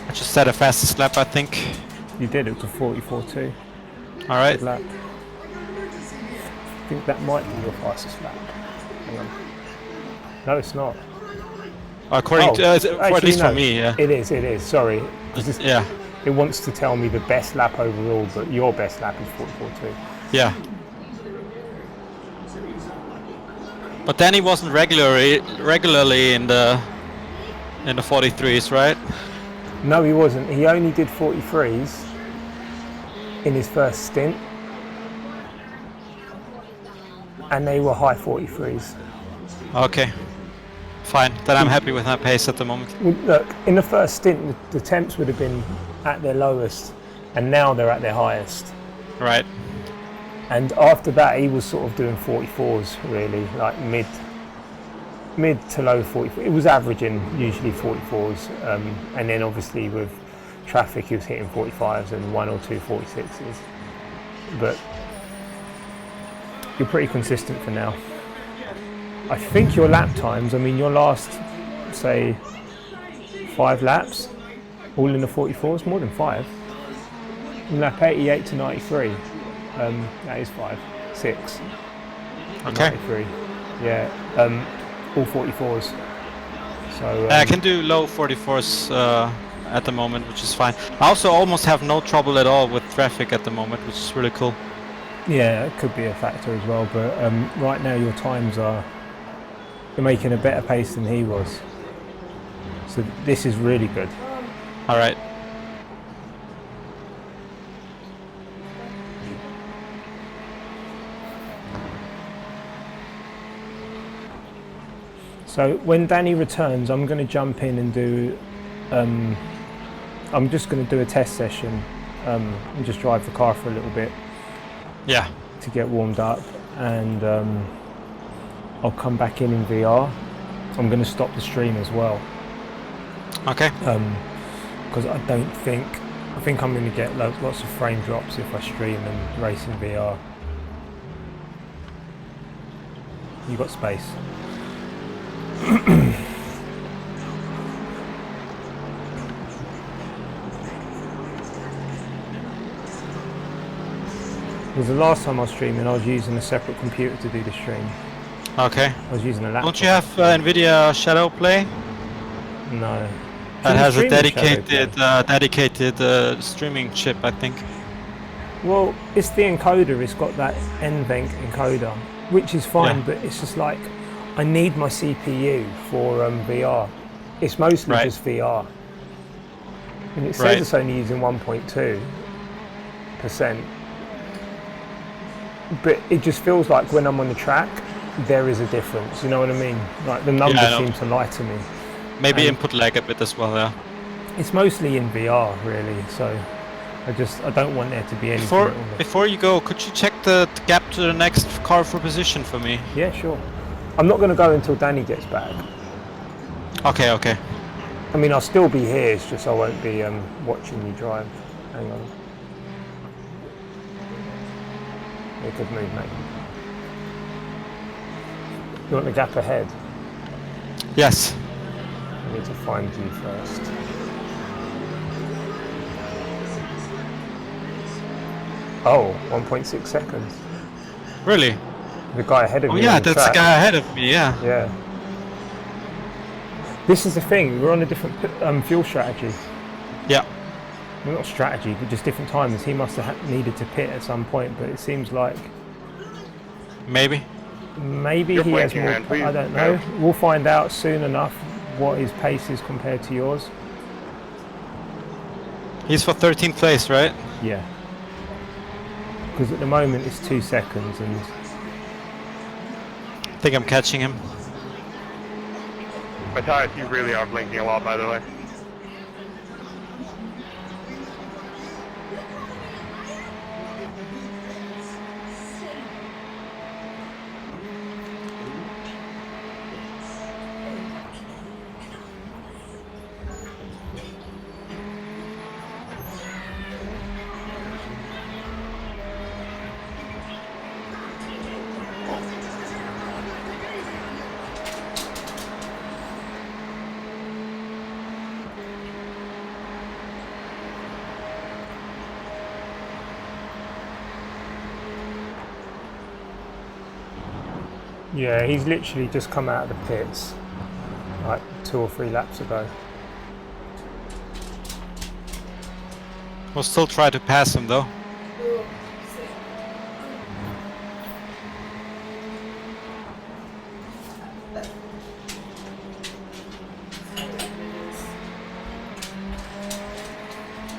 I just set a fastest lap, I think. you did. It was a 44.2. Alright. Lap. I think that might be your fastest lap. Hang on. No, it's not. According to, for at actually, least no. for me, yeah. It is. Sorry. 'Cause this- Yeah. It wants to tell me the best lap overall, but your best lap is 44.2. Yeah. But then he wasn't regularly in the 43s, right? No, he wasn't. He only did 43s in his first stint, and they were high 43s. Okay. Fine. Then I'm happy with my pace at the moment. Well, look, in the first stint, the temps would have been at their lowest, and now they're at their highest. Right. And after that, he was sort of doing 44s, really, like mid to low 44. It was averaging usually 44s, and then obviously with traffic, he was hitting 45s and 1 or 2 46s. But you're pretty consistent for now. I think your lap times, I mean, your last, say, 5 laps, all in the 44s, more than 5. From lap 88 to 93, that is 5, 6. Okay. 93, yeah, all 44s. So I can do low 44s at the moment, which is fine. I also almost have no trouble at all with traffic at the moment, which is really cool. yeah, it could be a factor as well. But right now your times you're making a better pace than he was. So this is really good. All right. So when Danny returns, I'm going to jump in and do. I'm just going to do a test session and just drive the car for a little bit Yeah. to get warmed up, and I'll come back in VR. I'm going to stop the stream as well Okay. because I think I'm going to get lots of frame drops if I stream and race in VR. You got space. Because the last time I was streaming, I was using a separate computer to do the stream. Okay. I was using a laptop. Don't you have NVIDIA Shadow Play? No. That has a Can you stream with Shadow Play? dedicated streaming chip, I think. Well, it's the encoder. It's got that NVENC encoder, which is fine, Yeah. but it's just like I need my CPU for VR. It's mostly Right. just VR, and it says Right. it's only using 1.2%. But it just feels like when I'm on the track, there is a difference. You know what I mean? Like the numbers I know. seem to lie to me. Maybe And- input lag a bit as well, yeah. It's mostly in VR, really. So I don't want there to be any. Before you go, could you check the gap to the next car for position for me? Yeah, sure. I'm not going to go until Danny gets back. Okay, okay. I mean, I'll still be here. It's just I won't be watching you drive. Hang on. Yeah, good move, mate. You want the gap ahead? Yes. I need to find you first. Oh, 1.6 seconds. Really? The guy ahead of Oh me. yeah, on the that's the track. guy ahead of me, yeah. Yeah. This is the thing, we're on a different fuel strategy. Yeah. Well, not strategy, but just different timings. He must have needed to pit at some point, but it seems like Maybe. maybe You're he has blinking, more. man. Please I don't know. go. We'll find out soon enough what his pace is compared to yours. He's for 13th place, right? Yeah. Because at the moment it's 2 seconds, and I think I'm catching him. Matthias, you really are blinking a lot, by the way. yeah, he's literally just come out of the pits like 2 or 3 laps ago. We'll still try to pass him though.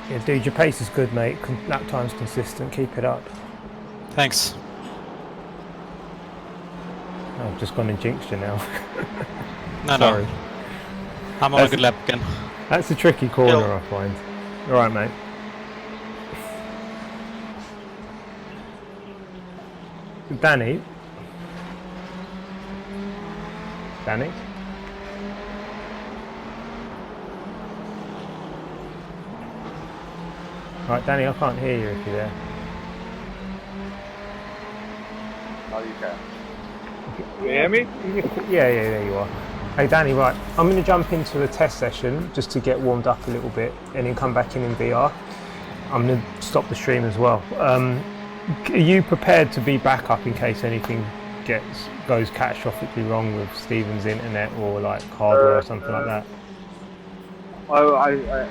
Yeah, dude, your pace is good, mate. Lap time's consistent. Keep it up. Thanks. I've just gone and jinxed you now. No, Sorry. no. I'm on a good lap again. That's a tricky corner, I find. All right, mate. Danny. Danny? Right, Danny, I can't hear you if you're there. Oh, you can. You hear me? Yeah, there you are. Hey, Danny, right, I'm going to jump into a test session just to get warmed up a little bit and then come back in VR. I'm going to stop the stream as well. Are you prepared to be back up in case anything goes catastrophically wrong with Stephen's internet or like hardware or something like that? I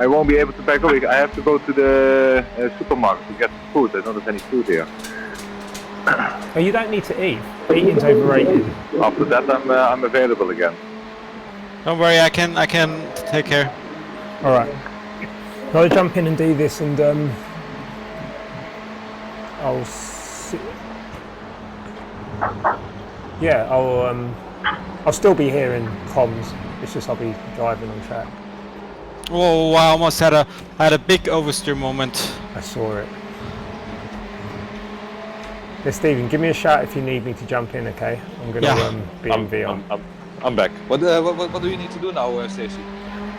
won't be able to back up. I have to go to the supermarket to get some food. I don't have any food here. Oh, you don't need to eat. Eating's overrated. After that, I'm available again. Don't worry, I can take care. All right. I'll jump in and do this, and I'll see. Yeah, I'll still be here in comms. It's just I'll be driving on track. Oh, I almost had a big oversteer moment. I saw it. Yeah, Stephen, give me a shout if you need me to jump in, okay? I'm going to be in VR. I'm back. What do you need to do now, Stacey?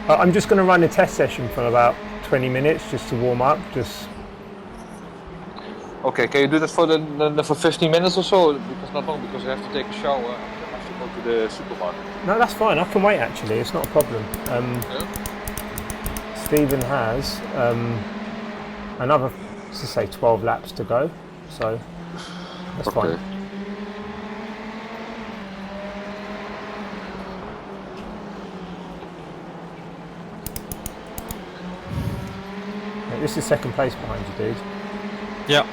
I'm just going to run a test session for about 20 minutes just to warm up. Okay, can you do that for 15 minutes or so? Because not long, because I have to take a shower and I have to go to the supermarket. No, that's fine. I can wait, actually. It's not a problem. Stephen has another, let's say, 12 laps to go, so that's fine. This is second place behind you, dude. Yeah.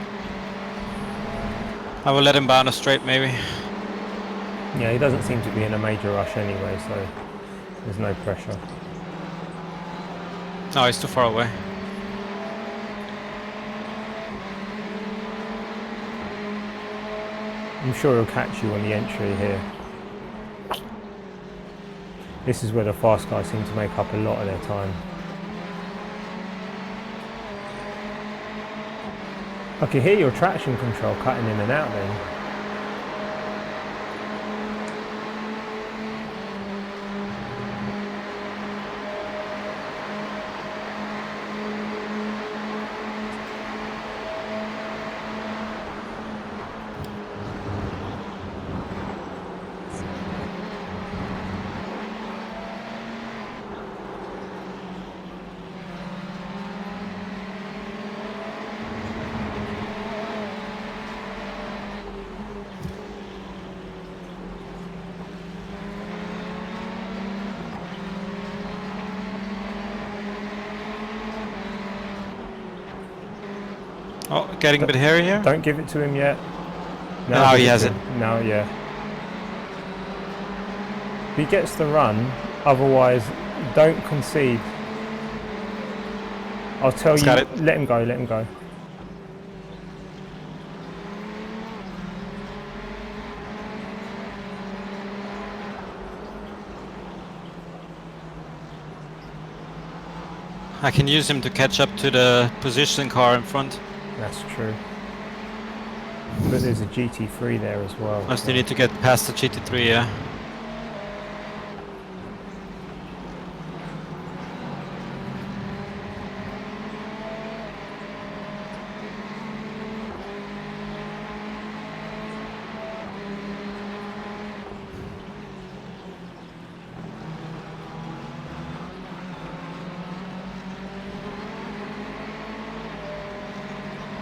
I will let him bound a straight, maybe. Yeah, he doesn't seem to be in a major rush anyway, so there's no pressure. No, he's too far away. I'm sure he'll catch you on the entry here. This is where the fast guys seem to make up a lot of their time. I can hear your traction control cutting in and out then. Oh, getting a bit hairy here? Don't give it to him yet. No, give he to hasn't. him. No, yeah. He gets the run, otherwise don't concede. I'll tell He's you, got it. let him go, let him go. I can use him to catch up to the position car in front. That's true. But there's a GT3 there as well. Unless you need to get past the GT3, yeah.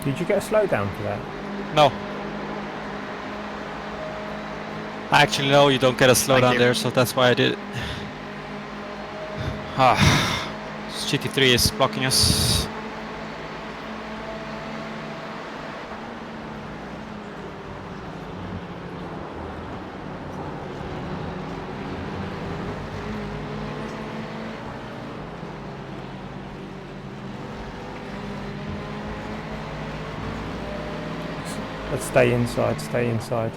Did you get a slowdown for that? No. Actually, no, you don't get a slowdown there, so that's why I did it. This GT3 is blocking us. Let's stay inside, stay inside.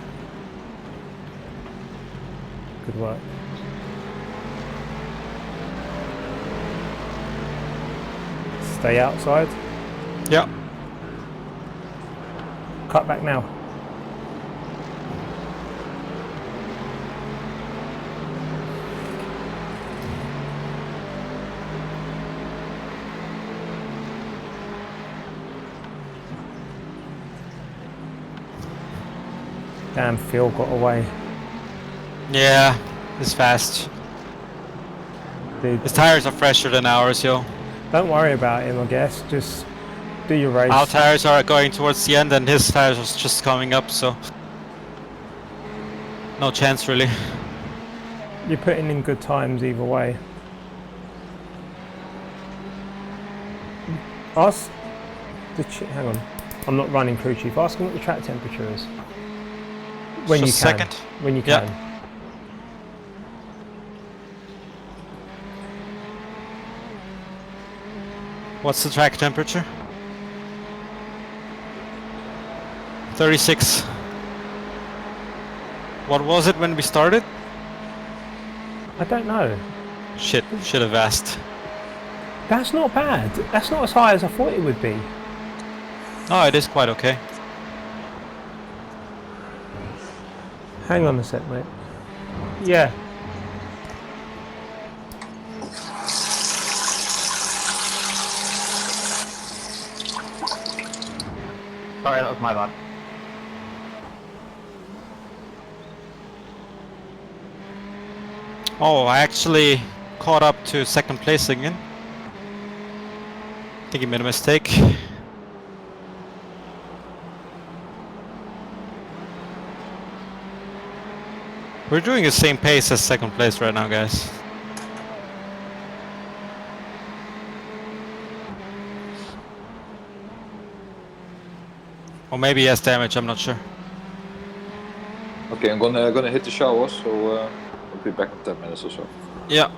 Good work. Stay outside. Yeah. Cut back now. Damn, Phil got away. Yeah, it's fast. Dude, His tires are fresher than ours, yo. don't worry about him, I guess. Just do your race. Our tires are going towards the end and his tires was just coming up, so... no chance, really. You're putting in good times either way. Ask the hang on. I'm not running crew chief. Ask him what the track temperature is. When Just you a can. second. When you Yeah. can. What's the track temperature? 36. What was it when we started? I don't know. Shit, should have asked. That's not bad. That's not as high as I thought it would be. Oh, it is quite okay. Hang on a sec, mate. Yeah. Sorry, that was my bad. Oh, I actually caught up to second place again. I think he made a mistake. We're doing the same pace as second place right now, guys. Or maybe he has damage, I'm not sure. Okay, I'm gonna hit the shower, so I'll be back in 10 minutes or so. Yeah.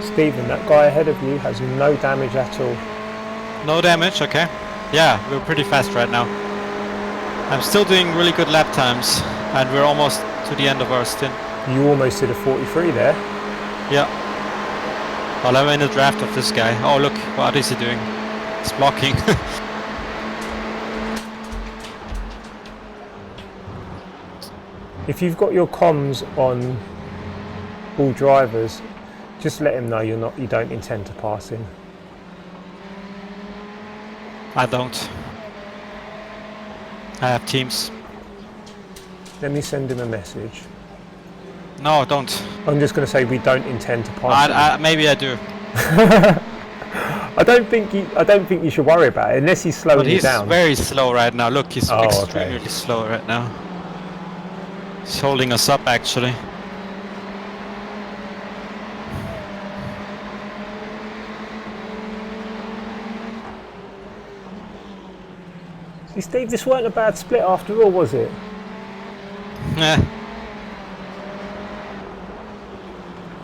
Stephen, that guy ahead of you has no damage at all. No damage, okay. Yeah, we're pretty fast right now. I'm still doing really good lap times, and we're almost to the end of our stint. You almost did a 43 there. Yeah. Well, I'm in the draft of this guy. Oh, look, what is he doing? He's blocking. If you've got your comms on all drivers, just let him know you don't intend to pass him. I don't. I have Teams. Let me send him a message. No, don't. I'm just going to say we don't intend to pass him. Maybe I do. I don't think you should worry about it unless he's slowing But you he's down. very slow right now. Look, he's Oh, extremely okay. slow right now. He's holding us up actually. See, Steve, this weren't a bad split after all, was it? Yeah.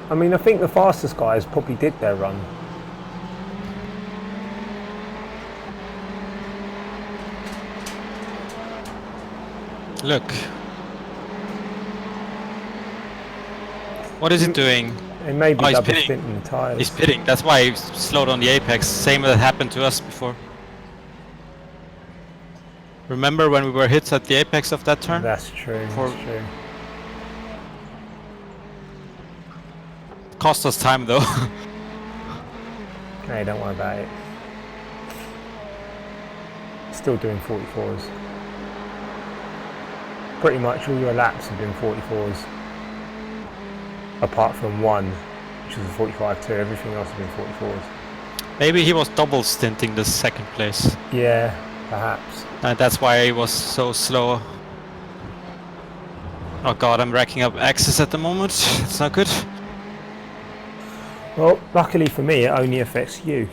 I mean, I think the fastest guys probably did their run. Look. What is it doing? It may be Oh, he's double pitting. stinting the tyres. He's pitting. That's why he slowed on the apex. Same that happened to us before. Remember when we were hit at the apex of that turn? That's true, that's true. Cost us time though. Hey, don't worry about it. Still doing 44s. Pretty much all your laps have been 44s. Apart from one, which is a 45-2, everything else has been 44s. Maybe he was double stinting the second place. Yeah, perhaps. And that's why he was so slow. Oh god, I'm racking up X's at the moment. It's not good. Well, luckily for me, it only affects you.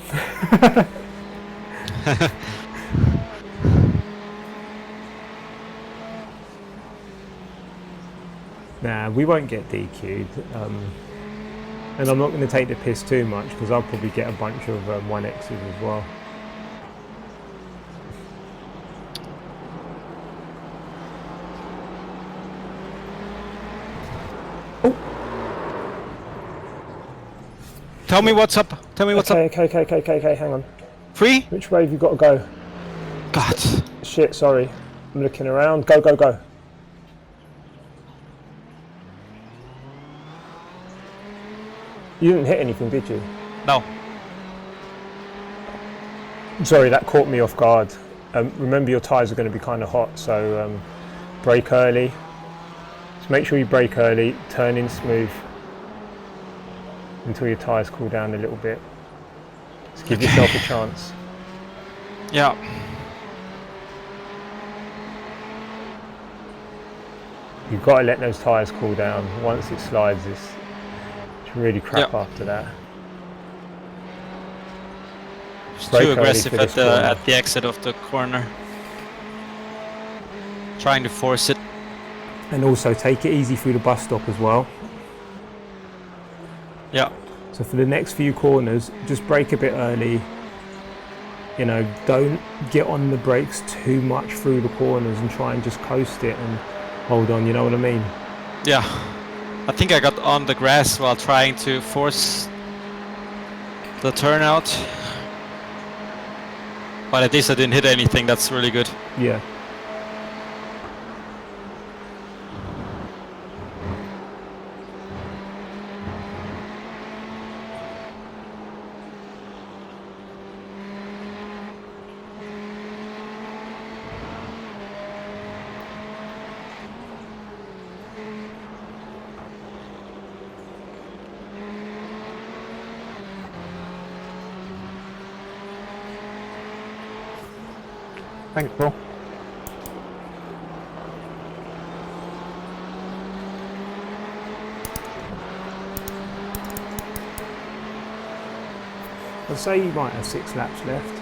Nah, we won't get DQ'd. And I'm not going to take the piss too much because I'll probably get a bunch of 1X's as well. Tell me what's up. Tell me what's up. Okay, hang on. Free? Which way have you got to go? God. Shit, sorry. I'm looking around. Go, go, go. You didn't hit anything, did you? No. Sorry, that caught me off guard. Remember your tyres are going to be kind of hot, so brake early. Just make sure you brake early, turn in smooth until your tyres cool down a little bit. Just give yourself a chance. Yeah. You've got to let those tyres cool down. Once it slides, it's really crap after that. It's Brake too early aggressive for at this corner. the exit of the corner. Trying to force it. And also take it easy through the bus stop as well. Yeah. So for the next few corners, just brake a bit early. You know, don't get on the brakes too much through the corners and try and just coast it and hold on, you know what I mean? Yeah. I think I got on the grass while trying to force the turnout. But at least I didn't hit anything, that's really good. Yeah. Thanks, bro. I'd say you might have 6 laps left.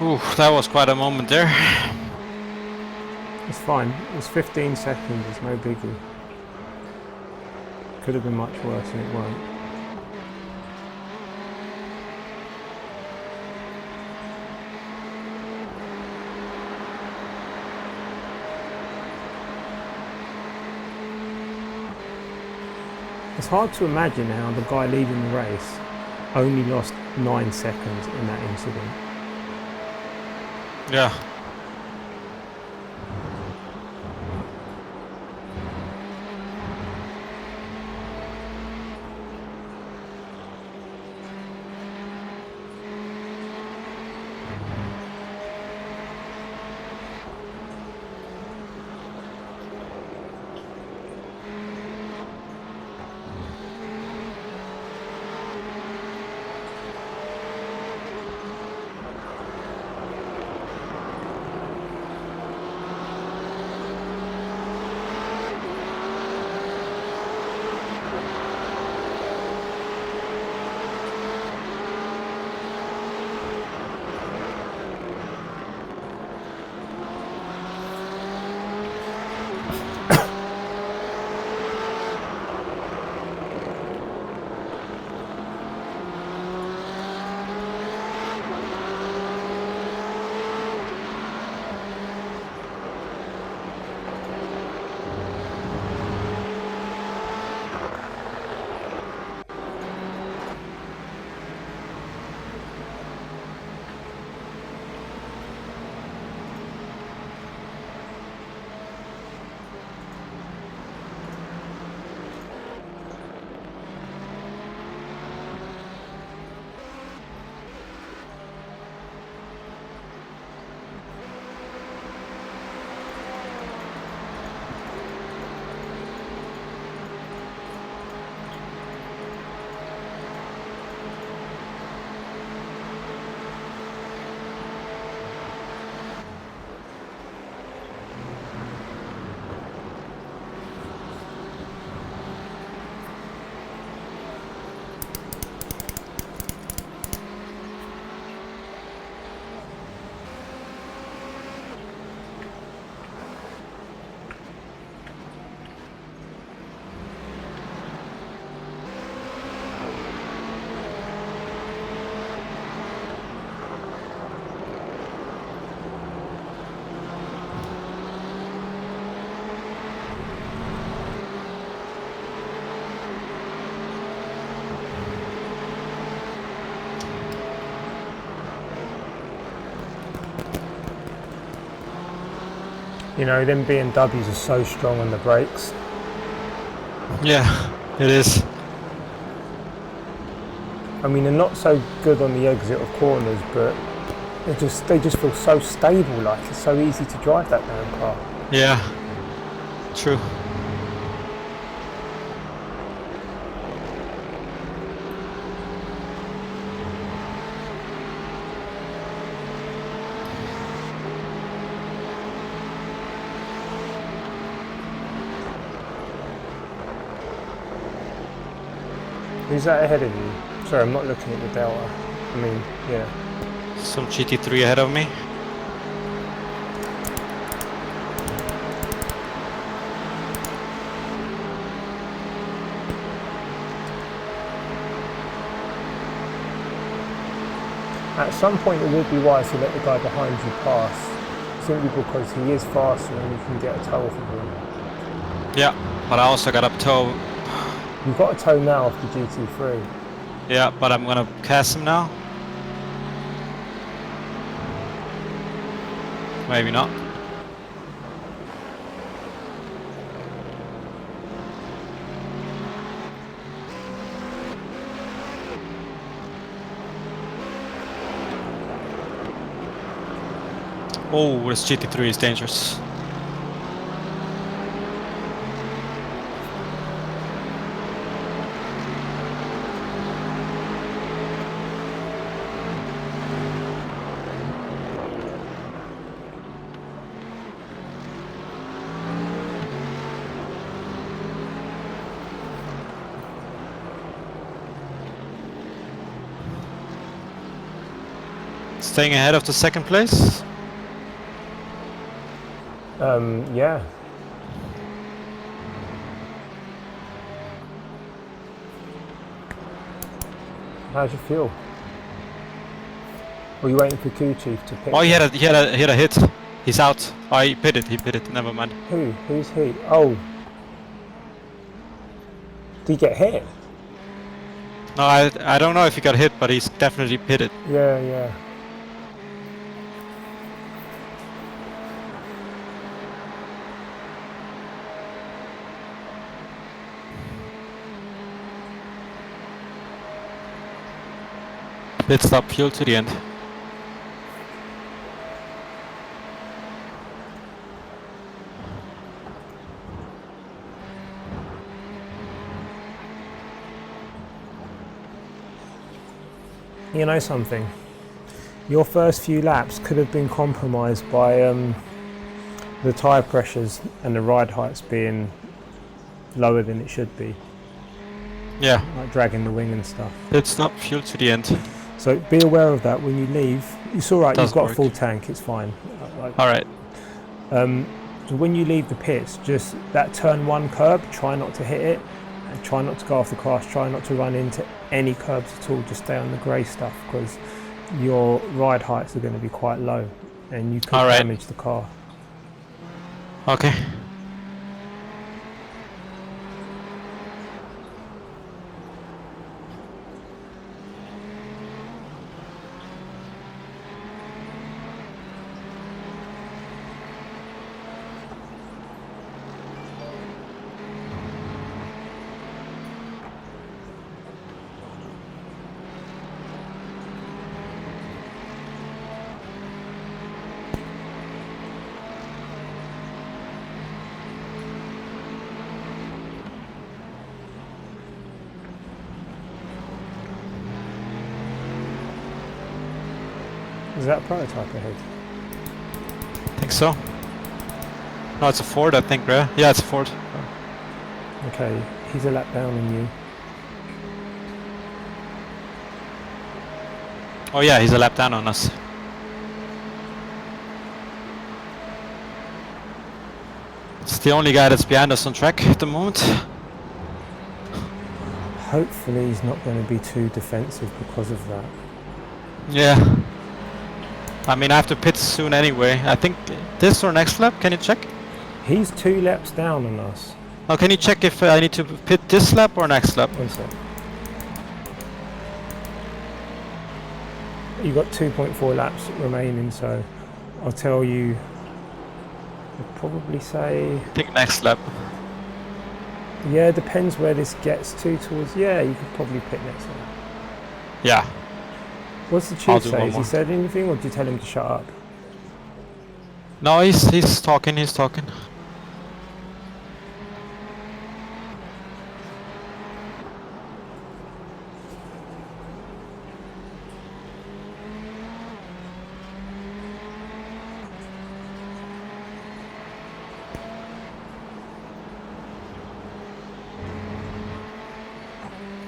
Ooh, that was quite a moment there. It's fine. It's 15 seconds. It's no biggie. Could have been much worse and it won't. It's hard to imagine how the guy leading the race only lost 9 seconds in that incident. Yeah. You know, them BMWs are so strong on the brakes. Yeah, it is. I mean, they're not so good on the exit of corners, but they just feel so stable. Like it's so easy to drive that damn car. Yeah, true. Who's that ahead of you? Sorry, I'm not looking at the Delta. I mean, yeah. Some GT3 ahead of me. At some point it would be wise to let the guy behind you pass, simply because he is faster and you can get a tow off of him. Yeah, but I also got a tow. You've got a tow now off the GT3. Yeah, but I'm gonna cast him now. Maybe not. Oh, this GT3 is dangerous. Staying ahead of the second place? Yeah. How'd you feel? Were you waiting for Cheif to pick? Oh, he had a hit. He's out. Oh, he pitted. Never mind. Who's he? Oh. Did he get hit? No, I don't know if he got hit, but he's definitely pitted. Yeah, yeah. Pit stop, fuel to the end. You know something? Your first few laps could have been compromised by the tyre pressures and the ride heights being lower than it should be. Yeah. Like dragging the wing and stuff. Pit stop, fuel to the end. So be aware of that when you leave. It's alright, you've Doesn't got work. a full tank, it's fine. Alright. So when you leave the pits, just that turn 1 curb, try not to hit it. And try not to go off the grass, try not to run into any curbs at all, just stay on the grey stuff because your ride heights are going to be quite low and you could damage the car. Okay. Is that a prototype ahead? I think so. No, it's a Ford, I think, right? Yeah, it's a Ford. Okay, he's a lap down on you. Oh yeah, he's a lap down on us. It's the only guy that's behind us on track at the moment. Hopefully he's not going to be too defensive because of that. Yeah. I mean, I have to pit soon anyway. I think this or next lap, can you check? He's 2 laps down on us. Oh, can you check if I need to pit this lap or next lap? One sec. You've got 2.4 laps remaining, so I'll tell you, I'd probably say... I think next lap. Yeah, it depends where this gets to towards... Yeah, you could probably pit next lap. Yeah. What's the I'll chief do say? one Has he more. said anything or did you tell him to shut up? No, he's talking, he's talking.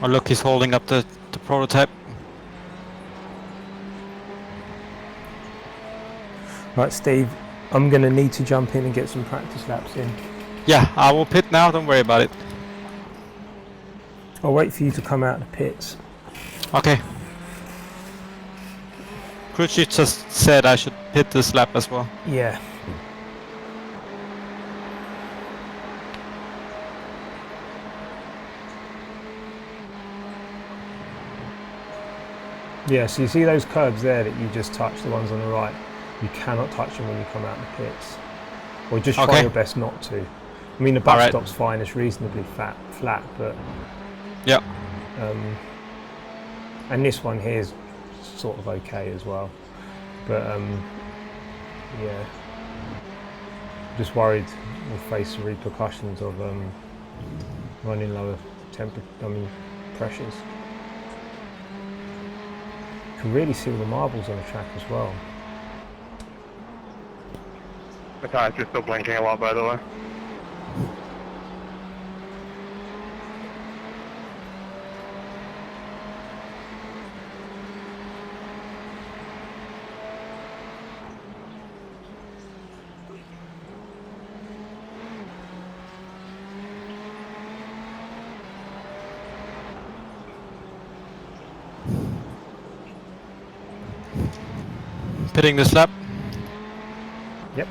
Oh look, he's holding up the prototype. Right, Steve, I'm going to need to jump in and get some practice laps in. Yeah, I will pit now, don't worry about it. I'll wait for you to come out of the pits. Okay. Crew chief just said I should pit this lap as well. Yeah. Yeah, so you see those curbs there that you just touched, the ones on the right? You cannot touch them when you come out of the pits. Or just try your best not to. I mean, the bus stop's fine, it's reasonably flat, but... Yeah. And this one here is sort of okay as well. But, yeah. Just worried we'll face the repercussions of running lower pressures. You can really see all the marbles on the track as well. The tires are still blinking a lot, by the way. Pitting this lap. Yep.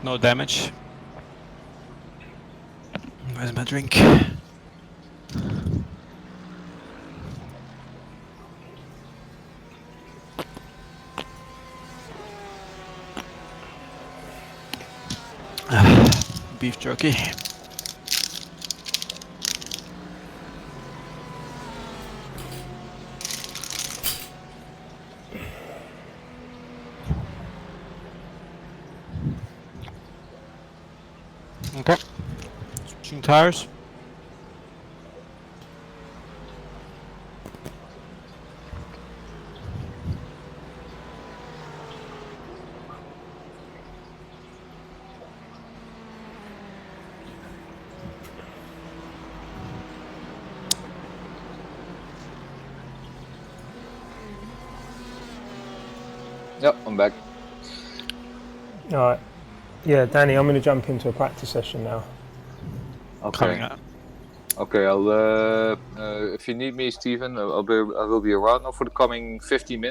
no damage. Where's my drink? Beef jerky. Okay. Switching tires. Yep, I'm back. Alright. Yeah, Danny, I'm going to jump into a practice session now. Coming Okay. up. Okay, I'll if you need me, Steven, I will be around now for the coming 15 minutes.